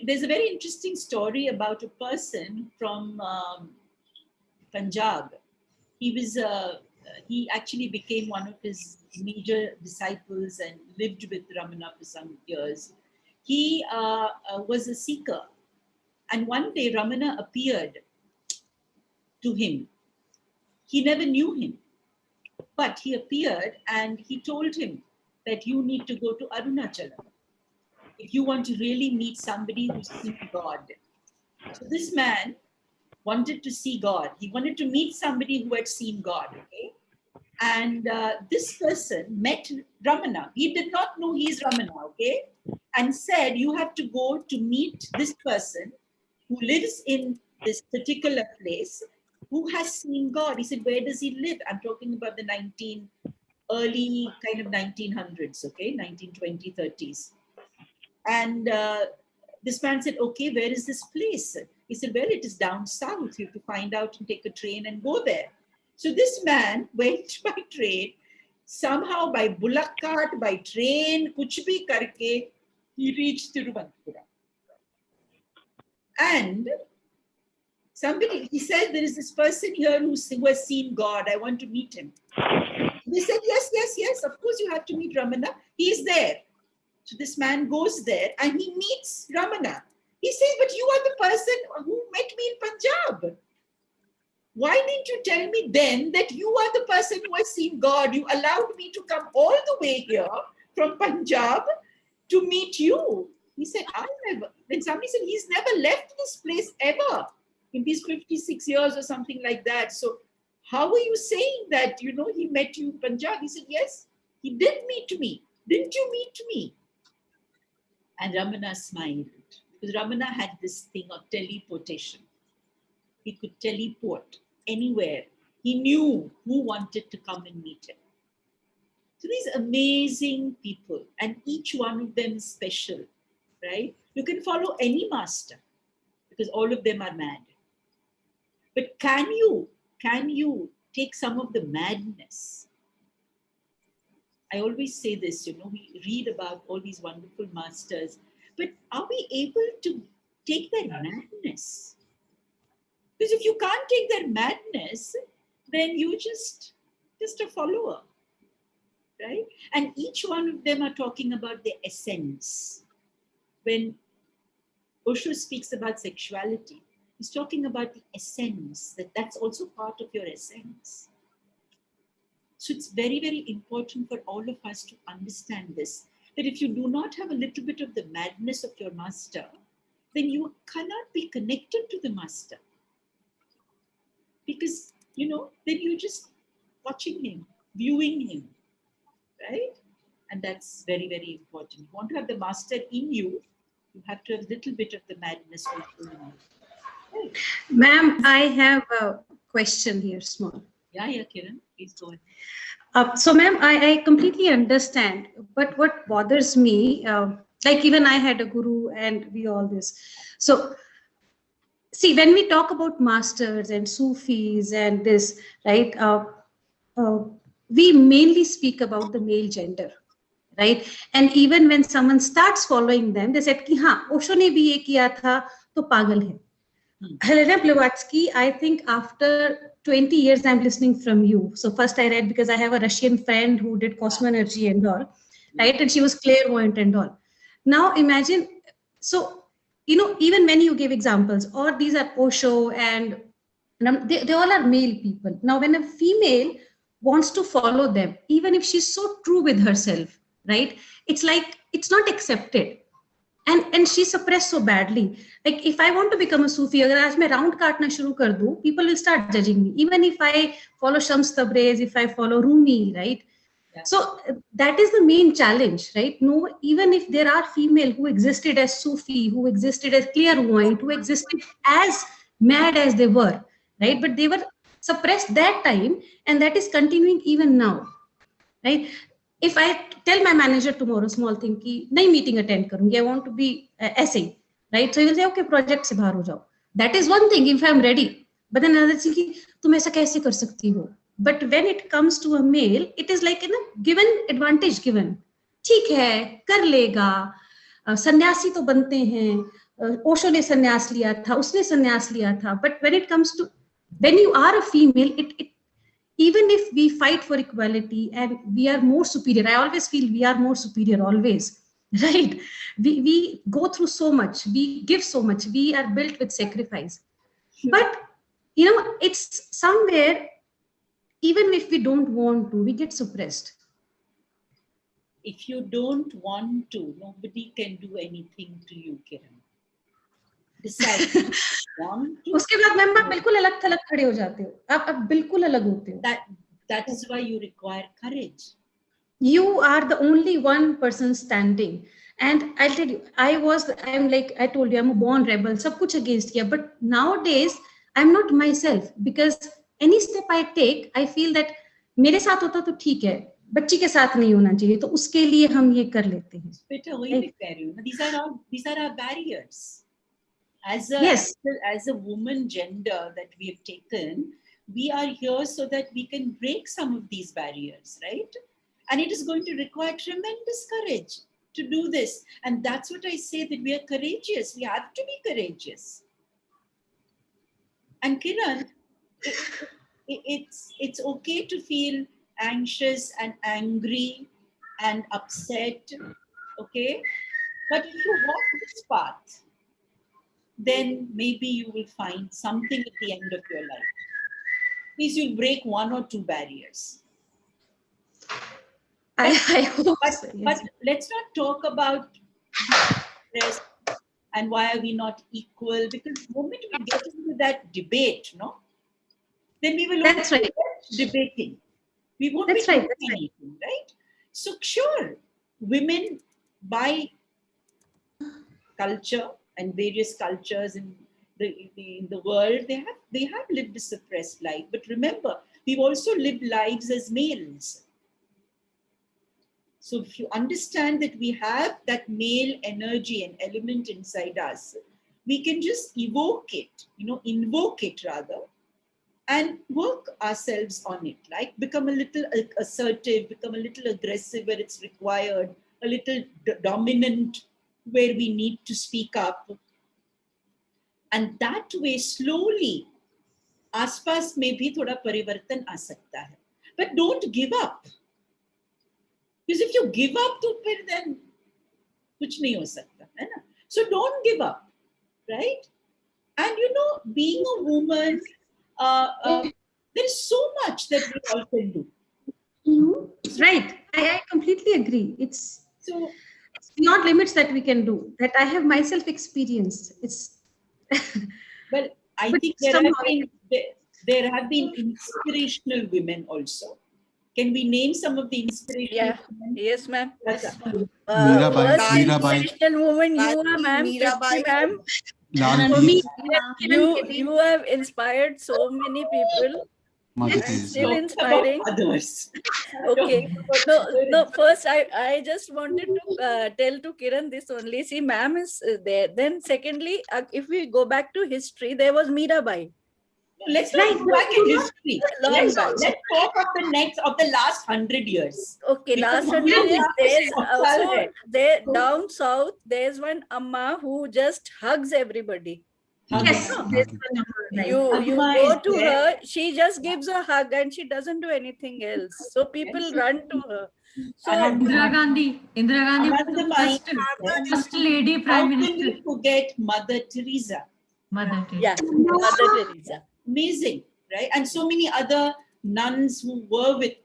There's a very interesting story about a person from Punjab. He actually became one of his major disciples and lived with Ramana for some years. He was a seeker, and one day Ramana appeared to him. He never knew him, but he appeared and he told him that you need to go to Arunachalam if you want to really meet somebody who's seen God. So this man wanted to see God. He wanted to meet somebody who had seen God, okay? And this person met Ramana. He did not know he's Ramana, okay? And said, you have to go to meet this person who lives in this particular place who has seen God. He said, where does he live? I'm talking about the early kind of 1900s, okay? 1920s, 30s. And this man said, okay, where is this place? He said, well, it is down south. You have to find out and take a train and go there. So this man went by train, somehow by bullock cart, by train, kuch bhi karke, he reached Tiruvananthapuram. And Somebody, he said, there is this person here who has seen God. I want to meet him. They said, yes, yes, yes. Of course you have to meet Ramana. He is there. So this man goes there and he meets Ramana. He says, but you are the person who met me in Punjab. Why didn't you tell me then that you are the person who has seen God? You allowed me to come all the way here from Punjab to meet you. He said, I never. Then somebody said, he's never left this place ever in these 56 years or something like that. So how are you saying that, you know, he met you in Punjab? He said, yes, he did meet me. Didn't you meet me? And Ramana smiled, because Ramana had this thing of teleportation. He could teleport anywhere. He knew who wanted to come and meet him. So these amazing people, and each one of them is special, right? You can follow any master because all of them are mad. But can you take some of the madness? I always say this, you know, we read about all these wonderful masters, but are we able to take their madness? Because if you can't take their madness, then you're just a follower, right? And each one of them are talking about their essence. When Osho speaks about sexuality, he's talking about the essence, that's also part of your essence. So it's very, very important for all of us to understand this, that if you do not have a little bit of the madness of your master, then you cannot be connected to the master. Because, you know, then you're just watching him, viewing him, right? And that's very, very important. You want to have the master in you, you have to have a little bit of the madness also in you. Right? Ma'am, I have a question here, small. Yeah, Kiran, please go ahead. So, ma'am, I completely understand, but what bothers me, like even I had a guru and we all this. So, see, when we talk about masters and Sufis and this, right, we mainly speak about the male gender, right? And even when someone starts following them, they said, ki, हाँ, Osho ने भी ये किया था, तो पागल है. Helena Blavatsky, I think after 20 years, I'm listening from you. So first I read because I have a Russian friend who did cosmoenergy and all, right? And she was clairvoyant and all. Now imagine, so, you know, even when you give examples, or these are Osho and they all are male people. Now, when a female wants to follow them, even if she's so true with herself, right? It's like, it's not accepted. And she suppressed so badly. Like if I want to become a Sufi, agar aaj main round kaatna shuru kar do, people will start judging me. Even if I follow Shams Tabriz, if I follow Rumi, right? Yeah. So that is the main challenge, right? No, even if there are female who existed as Sufi, who existed as clairvoyant, who existed as mad as they were, right? But they were suppressed that time, and that is continuing even now, right? If I tell my manager tomorrow, small thing, ki nahi meeting attend karungi, I want to be essay, right? So he will say, okay, project se bahar ho jao. That is one thing if I'm ready. But then another thing, ki tum aisa kaise kar sakti ho? But when it comes to a male, it is like, you know, given advantage given. ठीक है, कर लेगा. सन्यासी तो बनते हैं. ओशो ने सन्यास लिया था, उसने सन्यास लिया था. But when it comes to, when you are a female, even if we fight for equality and we are more superior, I always feel we are more superior always, right? We go through so much, we give so much, we are built with sacrifice. Sure. But, you know, it's somewhere, even if we don't want to, we get suppressed. If you don't want to, nobody can do anything to you, Kiran. Decide. उसके बाद ma'am आप बिल्कुल अलग थलग खड़े हो जाते हो. आप बिल्कुल अलग होते हो. That is why you require courage. You are the only one person standing. And I'll tell you, I'm like, I told you, I'm a born rebel, सब कुछ against किया. But nowadays, I'm not myself, because any step I take, I feel that मेरे साथ होता तो ठीक है, बच्ची के साथ नहीं होना चाहिए, तो उसके लिए हम ये कर लेते हैं. बेटा वही मैं कह रही हूँ. These are our barriers. As a woman gender that we have taken, we are here so that we can break some of these barriers, right? And it is going to require tremendous courage to do this. And that's what I say, that we are courageous. We have to be courageous. And Kiran, it's okay to feel anxious and angry and upset, okay? But if you walk this path, then maybe you will find something at the end of your life. Please, you'll break one or two barriers. I hope but, so, yes. but let's not talk about stress and why are we not equal, because the moment we get into that debate, no, then we will That's only right. be debating. We won't That's be right, doing that's right. anything, right? So sure, women by culture and various cultures in the world, they have lived a suppressed life. But remember, we've also lived lives as males. So if you understand that we have that male energy and element inside us, we can just evoke it, invoke it rather, and work ourselves on it, like become a little assertive, become a little aggressive where it's required, a little dominant where we need to speak up. And that way, slowly, आसपास में भी थोड़ा परिवर्तन आ सकता है. But don't give up. Because if you give up, तो फिर then कुछ नहीं हो सकता, है ना? So don't give up, right? And being a woman, there is so much that we all can do. Right. I completely agree. It's beyond limits that we can do. That I have myself experienced. It's well, I think there have been inspirational women also. Can we name some of the inspirational women? Yes, ma'am. Mirabai, First Mirabai. inspirational woman, you are, ma'am. Mirabai. Ma'am. Lal For me, Ji, you have inspired so many people. Mother And Teresa. still inspiring. Others. Okay. No. First, I just wanted to tell to Kiran this only. See, ma'am is there. Then, secondly, if we go back to history, there was Mirabai. Let's not go back in history. Let's talk of the last 100 years. Okay, last 100 years. There's also there down south. There's one Amma who just hugs everybody. Yes. You go to her, she just gives a hug and she doesn't do anything else. So people run to her. So Indira Gandhi was the first lady prime minister. How can we forget Mother Teresa? Mother Teresa. Yeah, Mother Teresa. Amazing, right? And so many other nuns who were with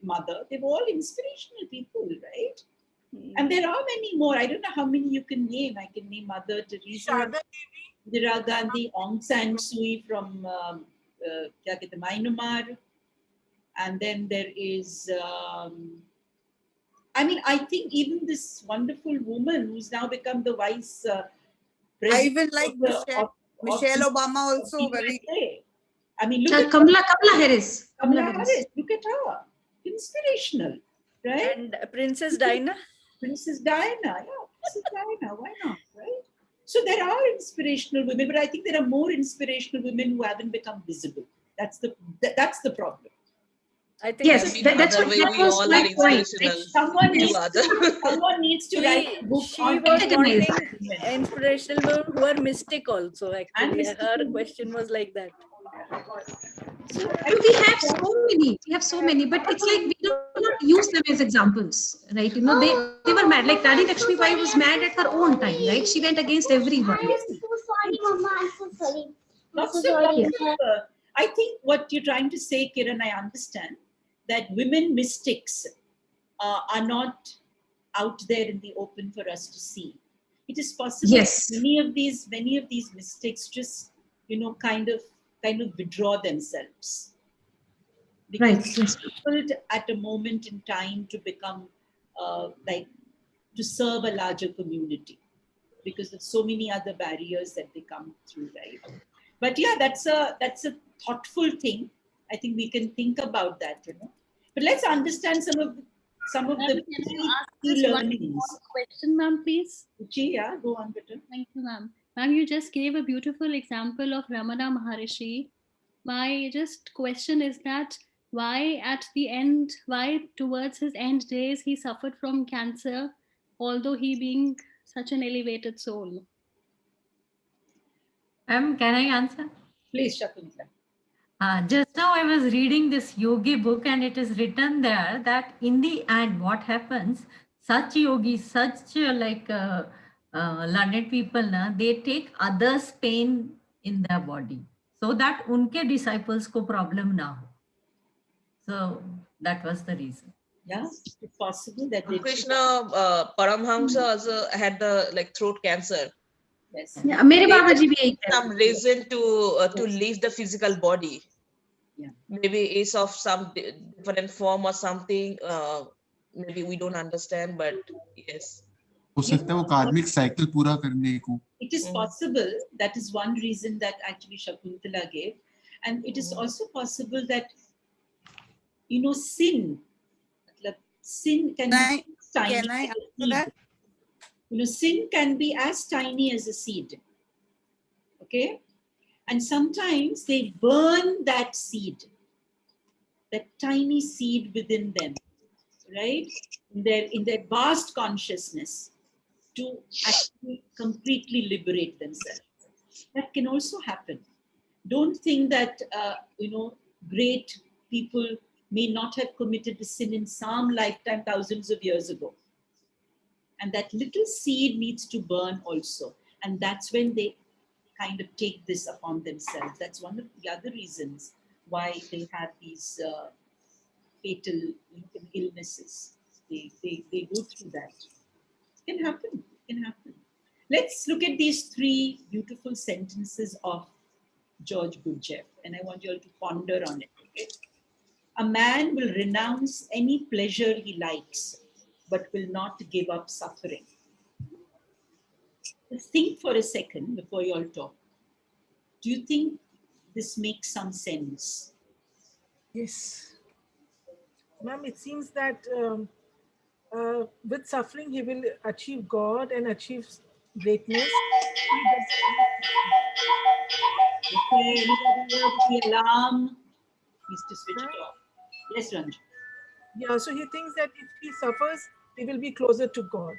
Mother, they were all inspirational people, right? And there are many more. I don't know how many you can name. I can name Mother Teresa, Indira Gandhi, Aung San Suu Kyi from Myanmar. And then there is, I think even this wonderful woman who's now become the vice I president. even like Michelle Obama also very. Look at Kamala Harris. Kamala Harris. Look at her. Inspirational, right? And Princess Diana. Princess Diana, yeah. Princess Diana, why not, right? So there are inspirational women, but I think there are more inspirational women who haven't become visible. That's the problem. I think that's what we all are inspirational. Someone needs to write a book She on was wanting inspirational women who are mystic also, actually. Her question was like that. We have so many, but it's like we do not use them as examples, right? They were mad. Like Rani Lakshmi Bai was mad at her own time, right? She went against everyone. I think what you're trying to say, Kiran, I understand that women mystics are not out there in the open for us to see. It is possible many of these mystics just kind of withdraw themselves. Because people at a moment in time to become to serve a larger community because of so many other barriers that they come through, right? But yeah, that's a thoughtful thing. I think we can think about that, But let's understand some of the key learnings. One question, ma'am, please. Yeah, go on, better. Thank you, ma'am. Ma'am, you just gave a beautiful example of Ramana Maharishi. My just question is that why towards his end days, he suffered from cancer, although he being such an elevated soul? Can I answer? Please, Shakuntala. Just now I was reading this yogi book, and it is written there that in the end, what happens, such yogis, such learned people, they take others' pain in their body so that unke disciples ko problem na ho. So that was the reason. Yeah, it's possible that they Krishna Paramhamsa also had the throat cancer. Yes. Yeah, मेरे बाबा जी भी यही Some reason to leave the physical body. Yeah. Maybe it's of some different form or something. Maybe we don't understand, but yes. हो सकता है वो कार्मिक cycle पूरा करने को. It is possible. That is one reason that actually Shakuntala gave. And it is also possible that, sin can be tiny Can I as a answer seed. that? Sin can be as tiny as a seed. Okay? And sometimes they burn that seed, that tiny seed within them, right? In their vast consciousness, to actually completely liberate themselves. That can also happen. Don't think that, great people may not have committed a sin in some lifetime thousands of years ago. And that little seed needs to burn also. And that's when they kind of take this upon themselves. That's one of the other reasons why they have these fatal illnesses. They go through that. It can happen. It can happen. Let's look at these three beautiful sentences of George Gurdjieff, and I want you all to ponder on it. Okay? A man will renounce any pleasure he likes, but will not give up suffering. Let's think for a second before you all talk. Do you think this makes some sense? Yes. Ma'am, it seems that with suffering, he will achieve God and achieve greatness. Okay, anybody heard the alarm? Needs to switch it off. Yes, Ranjan. Yeah, so he thinks that if he suffers, he will be closer to God.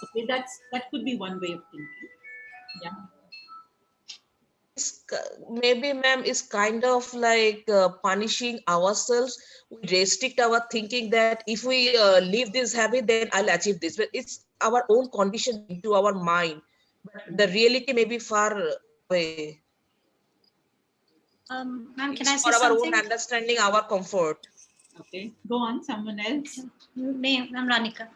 Okay, that could be one way of thinking. Yeah. Maybe, ma'am, is kind of like punishing ourselves. We restrict our thinking that if we leave this habit, then I'll achieve this. But it's our own condition into our mind. But the reality may be far away. Ma'am, can It's I say for our something? own understanding, our comfort. Okay, go on, someone else. Ma'am Ranika.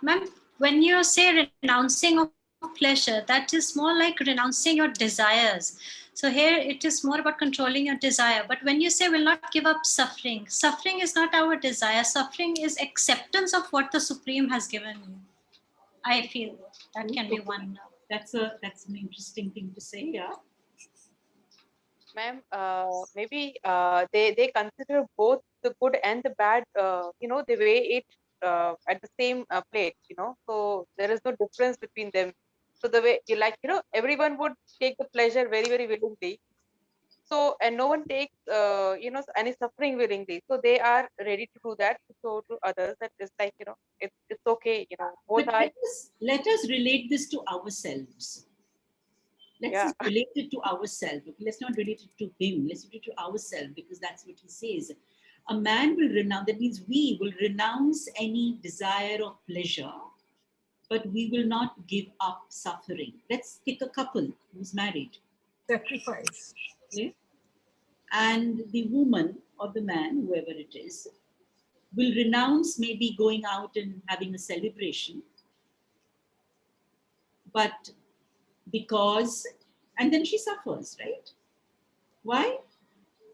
Ma'am, when you say renouncing of pleasure, that is more like renouncing your desires. So here it is more about controlling your desire. But when you say will not give up suffering, suffering is not our desire. Suffering is acceptance of what the Supreme has given you. I feel that can be one. That's an interesting thing to say, yeah. Ma'am, maybe they consider both the good and the bad, they weigh it at the same plate, so there is no difference between them. So the way everyone would take the pleasure very, very willingly. So, and no one takes, any suffering willingly. So they are ready to do that. So to others, that is like, it's okay, both But are. let us relate this to ourselves. Let's Yeah. just relate it to ourselves. Okay? Let's not relate it to him. Let's relate it to ourselves, because that's what he says. A man will renounce, that means we will renounce any desire of pleasure, but we will not give up suffering. Let's take a couple who's married. Sacrifice. Okay? And the woman or the man, whoever it is, will renounce maybe going out and having a celebration, but because, and then she suffers, right? Why?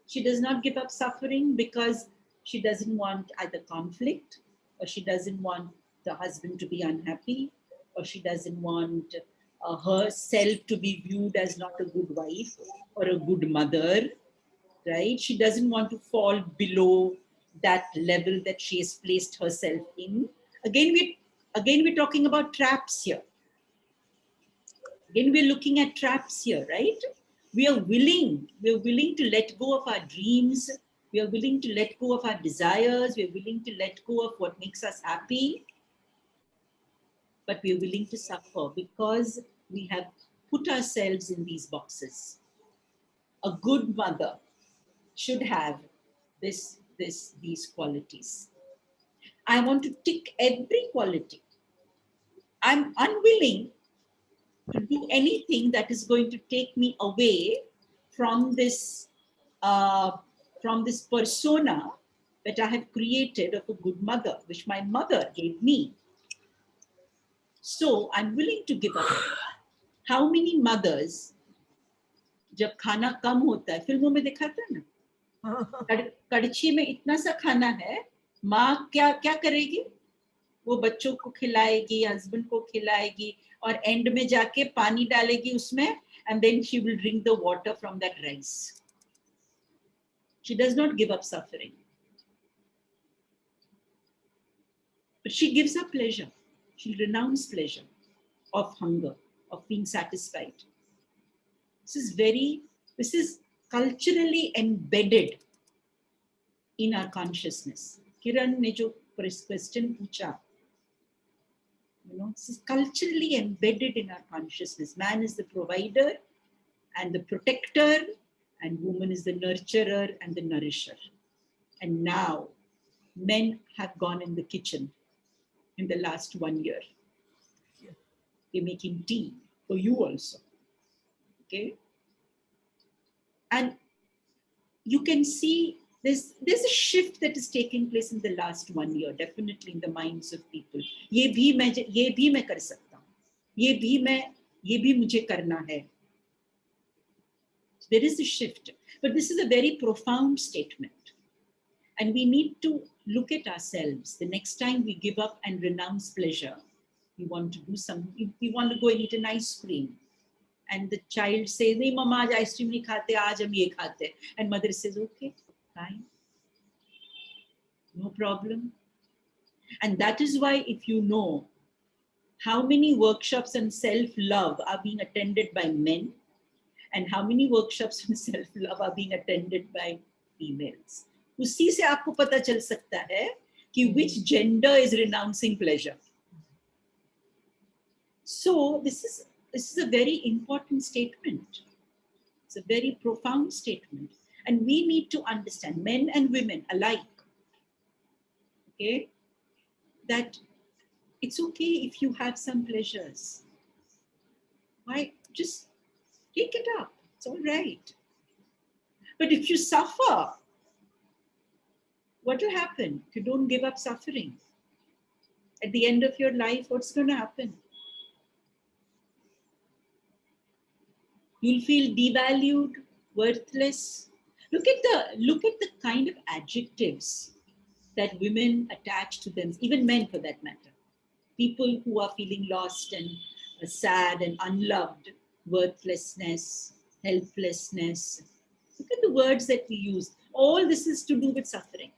She does not give up suffering because she doesn't want either conflict, or she doesn't want the husband to be unhappy, or she doesn't want herself to be viewed as not a good wife or a good mother, right? She doesn't want to fall below that level that she has placed herself in. Again, we're talking about traps here. Again, we're looking at traps here, right? We are willing to let go of our dreams. We are willing to let go of our desires. We are willing to let go of what makes us happy. But we are willing to suffer because we have put ourselves in these boxes. a good mother should have these qualities. I want to tick every quality. I'm unwilling to do anything that is going to take me away from this persona that I have created of a good mother, which my mother gave me. So I'm willing to give up. How many mothers, जब खाना कम होता है, फिल्मों में दिखाता है ना, कड़छी में इतना सा खाना है, माँ क्या क्या करेगी? वो बच्चों को खिलाएगी, हस्बैंड को खिलाएगी, और एंड में जाके पानी डालेगी उसमें, and then she will drink the water from that rice. She does not give up suffering, but she gives up pleasure. She'll renounce pleasure of hunger, of being satisfied. This is culturally embedded in our consciousness. Kiran ne jo question pucha, this is culturally embedded in our consciousness. Man is the provider and the protector, and woman is the nurturer and the nourisher. And now men have gone in the kitchen in the last 1 year. They're making tea for you also. Okay? And you can see there's a shift that is taking place in the last 1 year, definitely in the minds of people. ये भी मैं कर सकता हूँ, ये भी मुझे करना है. There is a shift, but this is a very profound statement. And we need to look at ourselves. The next time we give up and renounce pleasure, we want to do something, we want to go and eat an ice cream. And the child says, "Nahi, mama, aaj ice cream nahi khate, aaj hum ye khate." And mother says, "Okay, fine. No problem." And that is why, if you know how many workshops on self-love are being attended by men, and how many workshops on self-love are being attended by females, उसी से आपको पता चल सकता है कि which gender is renouncing pleasure. So this is a very important statement. It's a very profound statement, and we need to understand, men and women alike, okay, that it's okay if you have some pleasures. Why? Just take it up. It's all right. But if you suffer, what will happen if you don't give up suffering? At the end of your life, what's going to happen? You'll feel devalued, worthless. Look at the kind of adjectives that women attach to them, even men for that matter. People who are feeling lost and sad and unloved, worthlessness, helplessness. Look at the words that we use. All this is to do with suffering.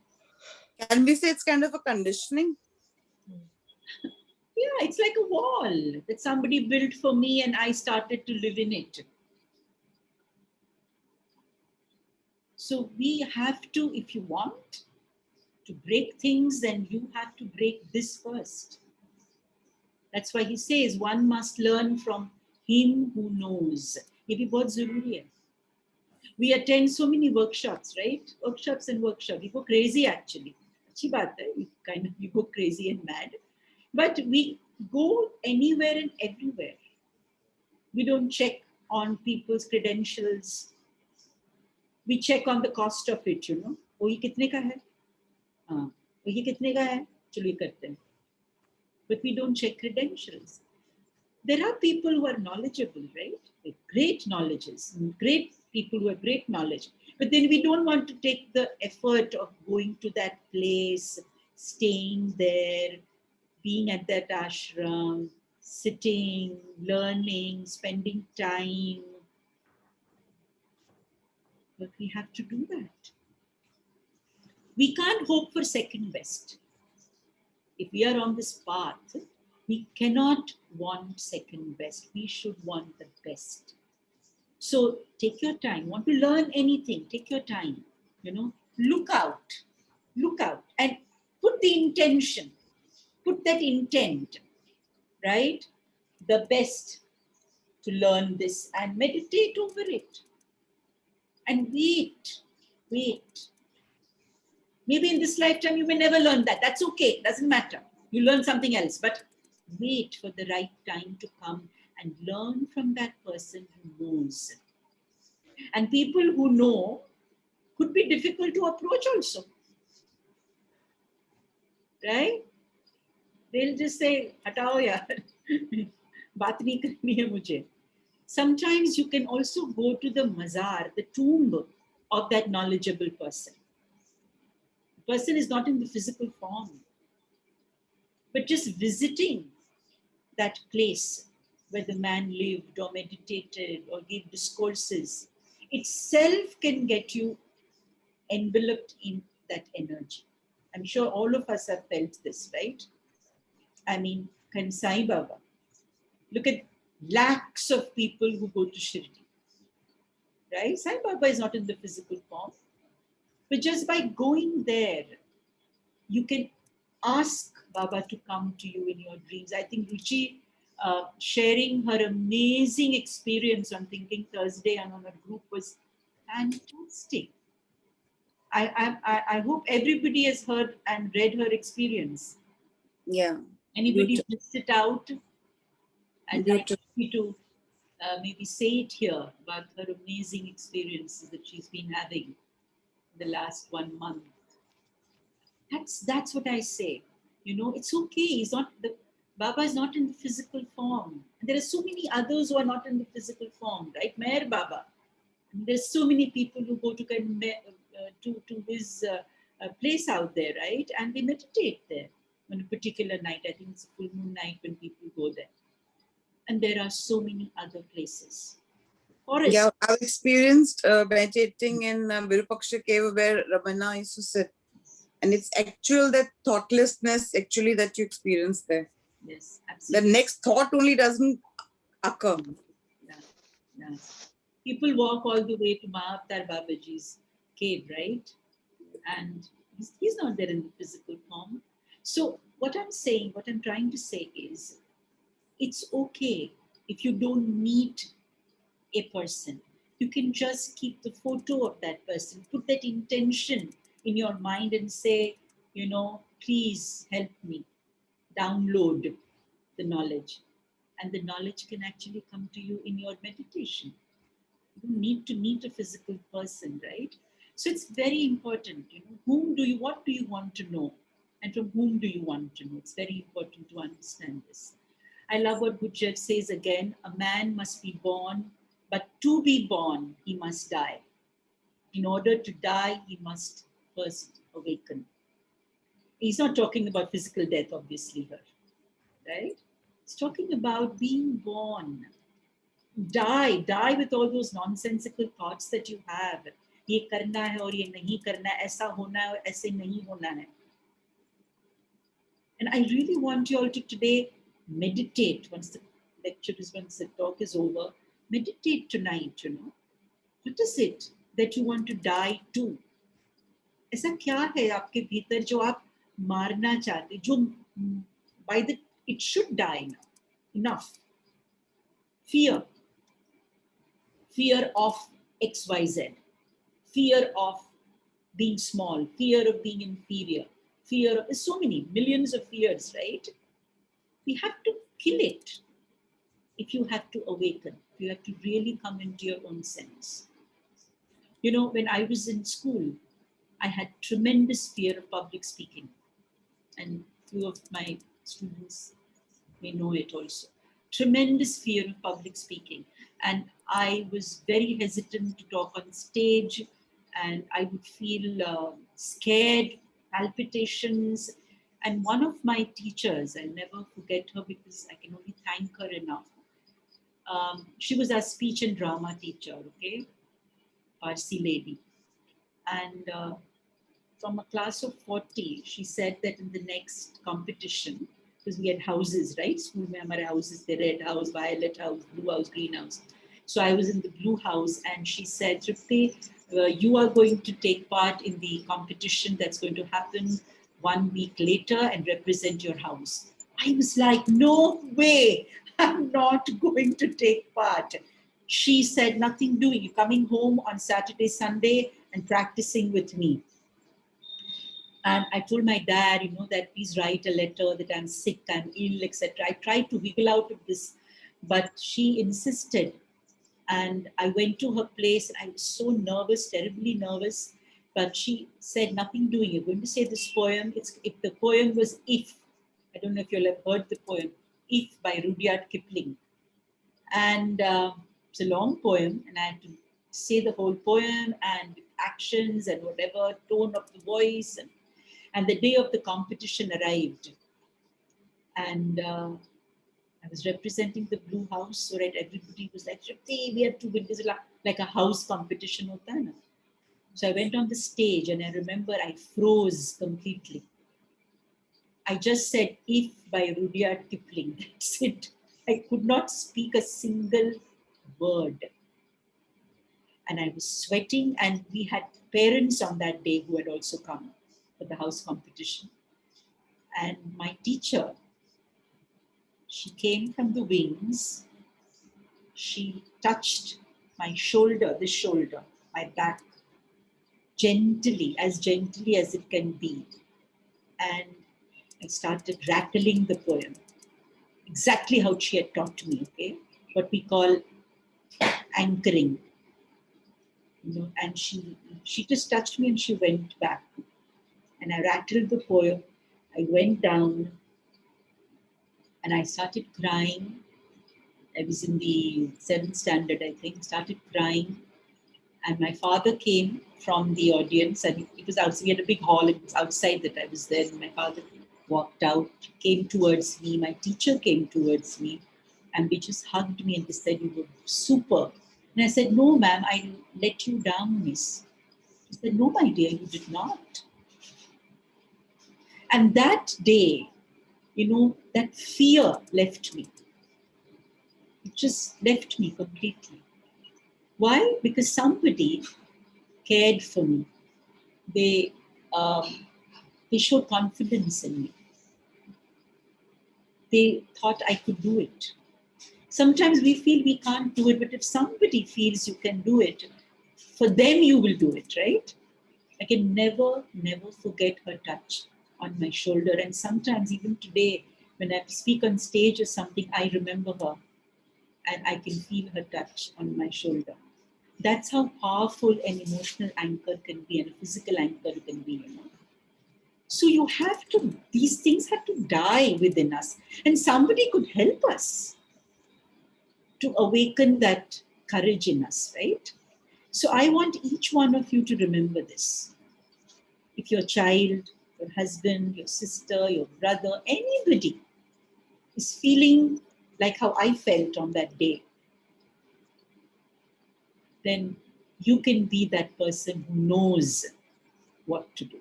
Can we say it's kind of a conditioning? Yeah, it's like a wall that somebody built for me and I started to live in it. So we have to, if you want to break things, then you have to break this first. That's why he says one must learn from him who knows. ये भी बहुत ज़रूरी है. We attend so many workshops, right? Workshops and workshops. We go crazy actually. अच्छी बात है. We go crazy and mad. But we go anywhere and everywhere. We don't check on people's credentials. We check on the cost of it, you know. वो ये कितने का है? हाँ, वो ये कितने का है? चलो ये करते हैं. But we don't check credentials. There are people who are knowledgeable, right? With great knowledges, great people who have great knowledge. But then we don't want to take the effort of going to that place, staying there, being at that ashram, sitting, learning, spending time. But we have to do that. We can't hope for second best. If we are on this path, we cannot want second best. We should want the best. So take your time. Want to learn anything, take your time. You know, look out, and put the intention, put that intent, right? The best to learn this and meditate over it. And wait. Maybe in this lifetime you may never learn that. That's okay. Doesn't matter. You learn something else. But wait for the right time to come and learn from that person who knows. And people who know could be difficult to approach also. Right? They'll just say, hatao yaar. Baat nahi karni hai mujhe. Sometimes you can also go to the mazar, the tomb of that knowledgeable person. The person is not in the physical form, but just visiting that place where the man lived or meditated or gave discourses itself can get you enveloped in that energy. I'm sure all of us have felt this, right? I mean, can Sai Baba, look at lakhs of people who go to Shirdi, right? Sai Baba is not in the physical form, but just by going there, you can ask Baba to come to you in your dreams. I think Ruchi sharing her amazing experience on Thinking Thursday and on her group was fantastic. I hope everybody has heard and read her experience. Yeah. Anybody missed it out? I'd like you to maybe say it here about her amazing experiences that she's been having the last 1 month. That's what I say. You know, it's okay. He's not Baba is not in the physical form. And there are so many others who are not in the physical form, right? Meher Baba. And there's so many people who go to his place out there, right? And they meditate there on a particular night. I think it's a full moon night when people go there. And there are so many other places. Forest. Yeah, I've experienced meditating in Virupaksha cave where Ramana used to sit. And it's actual that thoughtlessness actually that you experience there. Yes, absolutely. The next thought only doesn't occur. Yeah. People walk all the way to Mahavatar Babaji's cave, right? And he's not there in the physical form. So what I'm trying to say is, it's okay if you don't meet a person. You can just keep the photo of that person, put that intention in your mind and say, you know, please help me download the knowledge. And the knowledge can actually come to you in your meditation. You don't need to meet a physical person, right? So it's very important, you know, what do you want to know? And from whom do you want to know? It's very important to understand this. I love what Gurdjieff says again, a man must be born, but to be born, he must die. In order to die, he must first awaken. He's not talking about physical death, obviously, here, right? He's talking about being born. Die with all those nonsensical thoughts that you have. ये करना है और ये नहीं करना है, ऐसा होना है और ऐसे नहीं होना है. And I really want you all to today meditate once the talk is over. Meditate tonight, you know. What is it that you want to die to? ऐसा क्या है आपके भीतर जो आप मारना चाहते, जो it should die now. Enough. Fear of XYZ, fear of being small, fear of being inferior, there's so many, millions of fears, right? We have to kill it if you have to awaken, if you have to really come into your own sense. You know, when I was in school, I had tremendous fear of public speaking. And few of my students may know it also. Tremendous fear of public speaking. And I was very hesitant to talk on stage, and I would feel scared, palpitations. And one of my teachers, I'll never forget her because I can only thank her enough. She was our speech and drama teacher, okay? Parsi lady. And from a class of 40, she said that in the next competition, because we had houses, right? School mein hamare houses, the red house, violet house, blue house, green house. So I was in the blue house, and she said, Trupti, you are going to take part in the competition that's going to happen 1 week later and represent your house. I was like, no way, I'm not going to take part. she said, nothing doing. You're coming home on Saturday, Sunday and practicing with me. And I told my dad, that please write a letter that I'm sick, I'm ill, etc. I tried to wiggle out of this, but she insisted. And I went to her place and I was so nervous, terribly nervous. But she said, nothing doing. You're going to say this poem. The poem was If. I don't know if you'll have heard the poem, If by Rudyard Kipling. And it's a long poem, and I had to say the whole poem and actions and whatever, tone of the voice. And the day of the competition arrived. And I was representing the Blue House, so right, everybody was like, Trupti, we have to win this, like a house competition. Hota hai na? So I went on the stage and I remember I froze completely. I just said, If by Rudyard Kipling. That's it. I could not speak a single word. And I was sweating, and we had parents on that day who had also come for the house competition. And my teacher, she came from the wings. She touched my shoulder, this shoulder, my back, gently as it can be. And I started rattling the poem, exactly how she had taught me, okay? What we call anchoring. And she just touched me and she went back. And I rattled the poem. I went down and I started crying. I was in the 7th standard, I think, started crying. And my father came from the audience, and it was outside. We had a big hall, it was outside that I was there. And my father walked out, came towards me. My teacher came towards me, and they just hugged me and they said, you were super. And I said, no, ma'am, I let you down, miss. She said, no, my dear, you did not. And that day, that fear left me. It just left me completely. Why? Because somebody cared for me. They showed confidence in me. They thought I could do it. Sometimes we feel we can't do it, but if somebody feels you can do it, for them you will do it, right? I can never forget her touch on my shoulder. And sometimes even today, when I speak on stage or something, I remember her and I can feel her touch on my shoulder. That's how powerful an emotional anchor can be and a physical anchor can be, So these things have to die within us. And somebody could help us to awaken that courage in us, right? So I want each one of you to remember this. If your child, your husband, your sister, your brother, anybody is feeling like how I felt on that day, then you can be that person who knows what to do.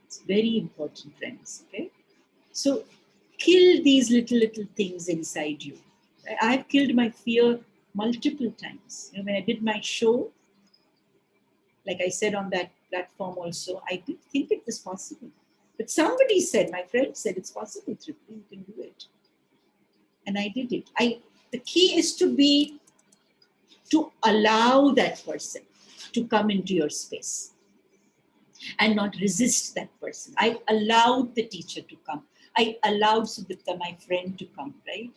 It's very important, friends, okay? So kill these little things inside you. I've killed my fear multiple times. When I did my show, like I said on that platform also, I didn't think it was possible. But somebody said, my friend said, it's possible, Trupti, you can do it. And I did it. The key is to allow that person to come into your space and not resist that person. I allowed the teacher to come. I allowed Sudipta, my friend, to come, right?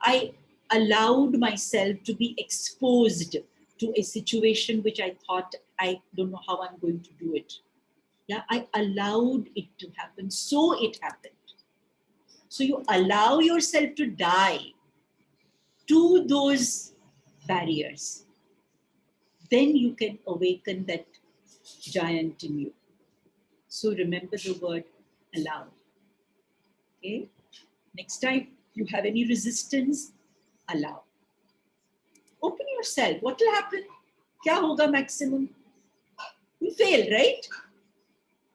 I allowed myself to be exposed to a situation which I thought, I don't know how I'm going to do it. Yeah, I allowed it to happen, so it happened. So you allow yourself to die to those barriers. Then you can awaken that giant in you. So remember the word allow. Okay? Next time you have any resistance, allow. Open yourself. What will happen? Kya hoga maximum? You fail, right?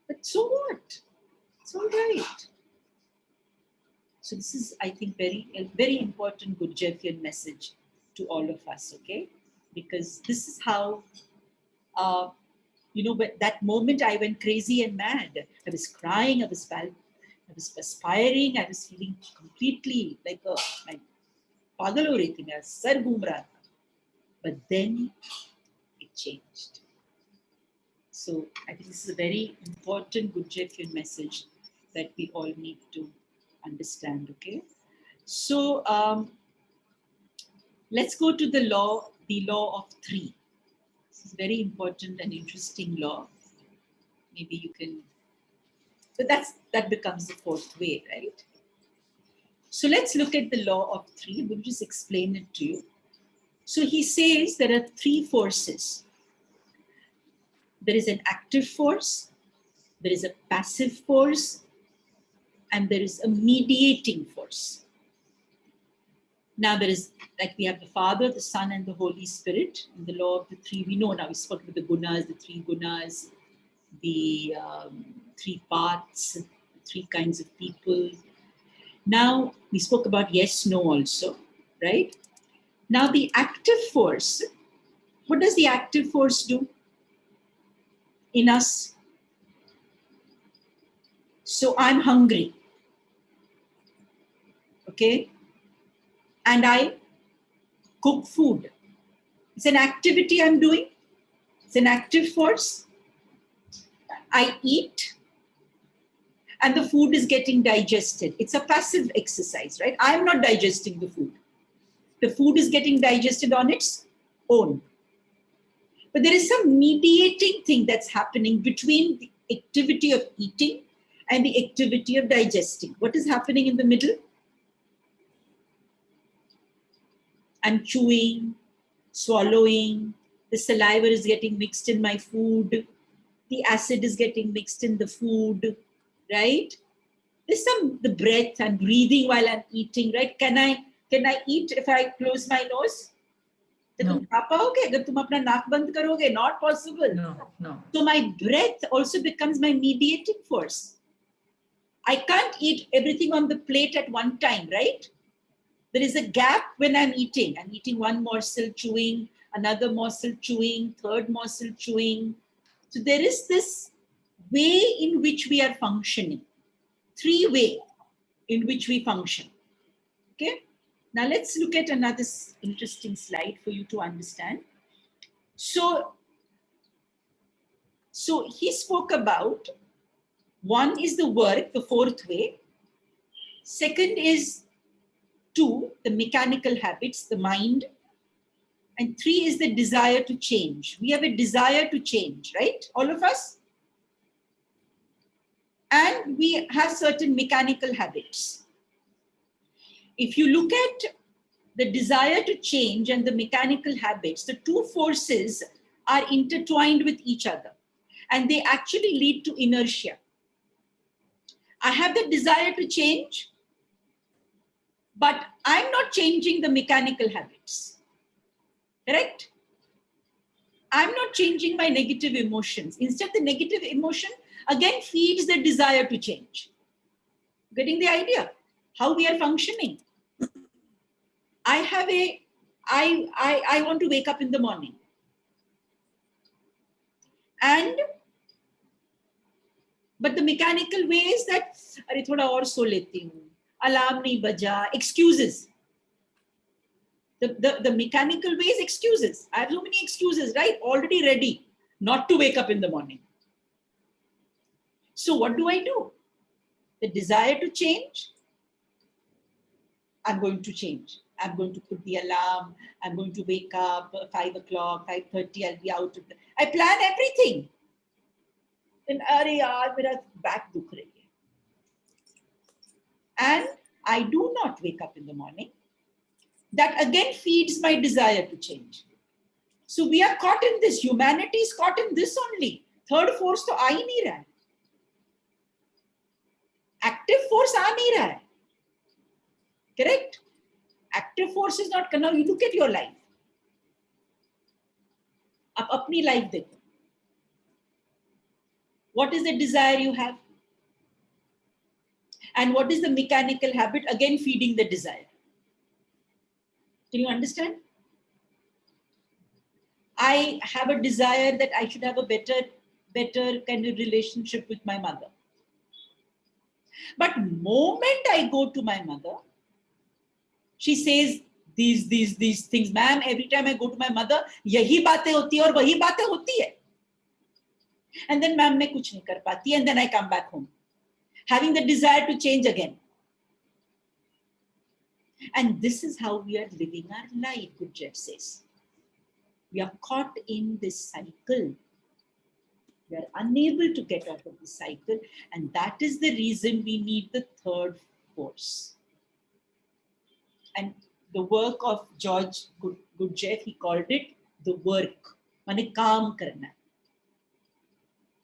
But so what? It's all right. So this is, I think, a very important Gurdjieffian message to all of us, okay? Because this is how, but that moment I went crazy and mad. I was crying, I was perspiring, I was feeling completely like pagal ho rahi thi, mera sar ghoom raha tha. But then it changed. So I think this is a very important Gurdjieffian message that we all need to understand, okay? So let's go to the law of three. This is a very important and interesting law. Maybe you can, but that becomes the fourth way, right? So let's look at the law of three. We'll just explain it to you. So he says there are three forces. There is an active force, there is a passive force, and there is a mediating force. Now there is, like we have the Father, the Son, and the Holy Spirit. In the law of the three, we know now, we spoke about the gunas, the three gunas, the three paths, the three kinds of people. Now we spoke about yes, no also, right? Now the active force, what does the active force do in us? So I'm hungry, okay? And I cook food. It's an activity I'm doing. It's an active force. I eat and the food is getting digested. It's a passive exercise, right? I'm not digesting the food. The food is getting digested on its own. But there is some mediating thing that's happening between the activity of eating and the activity of digesting. What is happening in the middle? I'm chewing, swallowing, the saliva is getting mixed in my food, the acid is getting mixed in the food, right? There's the breath, I'm breathing while I'm eating, right? Can I eat if I close my nose? No. Not possible. No. So my breath also becomes my mediating force. I can't eat everything on the plate at one time, right? There is a gap when I'm eating. I'm eating one morsel, chewing, another morsel, chewing, third morsel, chewing. So there is this way in which we are functioning. Three way in which we function. Okay? Now let's look at another interesting slide for you to understand. So he spoke about, one is the work, the fourth way. Second is two, the mechanical habits, the mind. And three is the desire to change. We have a desire to change, right? All of us. And we have certain mechanical habits. If you look at the desire to change and the mechanical habits, the two forces are intertwined with each other. And they actually lead to inertia. I have the desire to change, but I'm not changing the mechanical habits. Correct? I'm not changing my negative emotions. Instead, the negative emotion again feeds the desire to change. Getting the idea? How we are functioning. I want to wake up in the morning. But the mechanical way is that, अरे थोड़ा और सो लेती हूँ, alarm नहीं बजा, excuses. The mechanical way is excuses. I have so many excuses, right? Already ready not to wake up in the morning. So what do? The desire to change, I'm going to change. I'm going to put the alarm. I'm going to wake up 5 o'clock, 5:30, I'll be out of I plan everything. Then, अरे यार, मेरा back दुख रही है. And I do not wake up in the morning. That again feeds my desire to change. So we are caught in this. Humanity is caught in this only. Third force तो आ ही नहीं रहा है. Active force आ नहीं रहा है. Correct? Active force is not. Now you look at your life. आप अपनी life देखो. What is the desire you have? And what is the mechanical habit? Again feeding the desire. Can you understand? I have a desire that I should have a better kind of relationship with my mother. But moment I go to my mother, she says these things. Ma'am, every time I go to my mother, yahi baatein hoti hai aur wahi baatein hoti hai. And then ma'am मैं कुछ नहीं कर पाती, and then I come back home, having the desire to change again. And this is how we are living our life, Gurdjieff says. We are caught in this cycle. We are unable to get out of the cycle, and that is the reason we need the third force. And the work of George Gurdjieff, he called it the work. माने काम करना.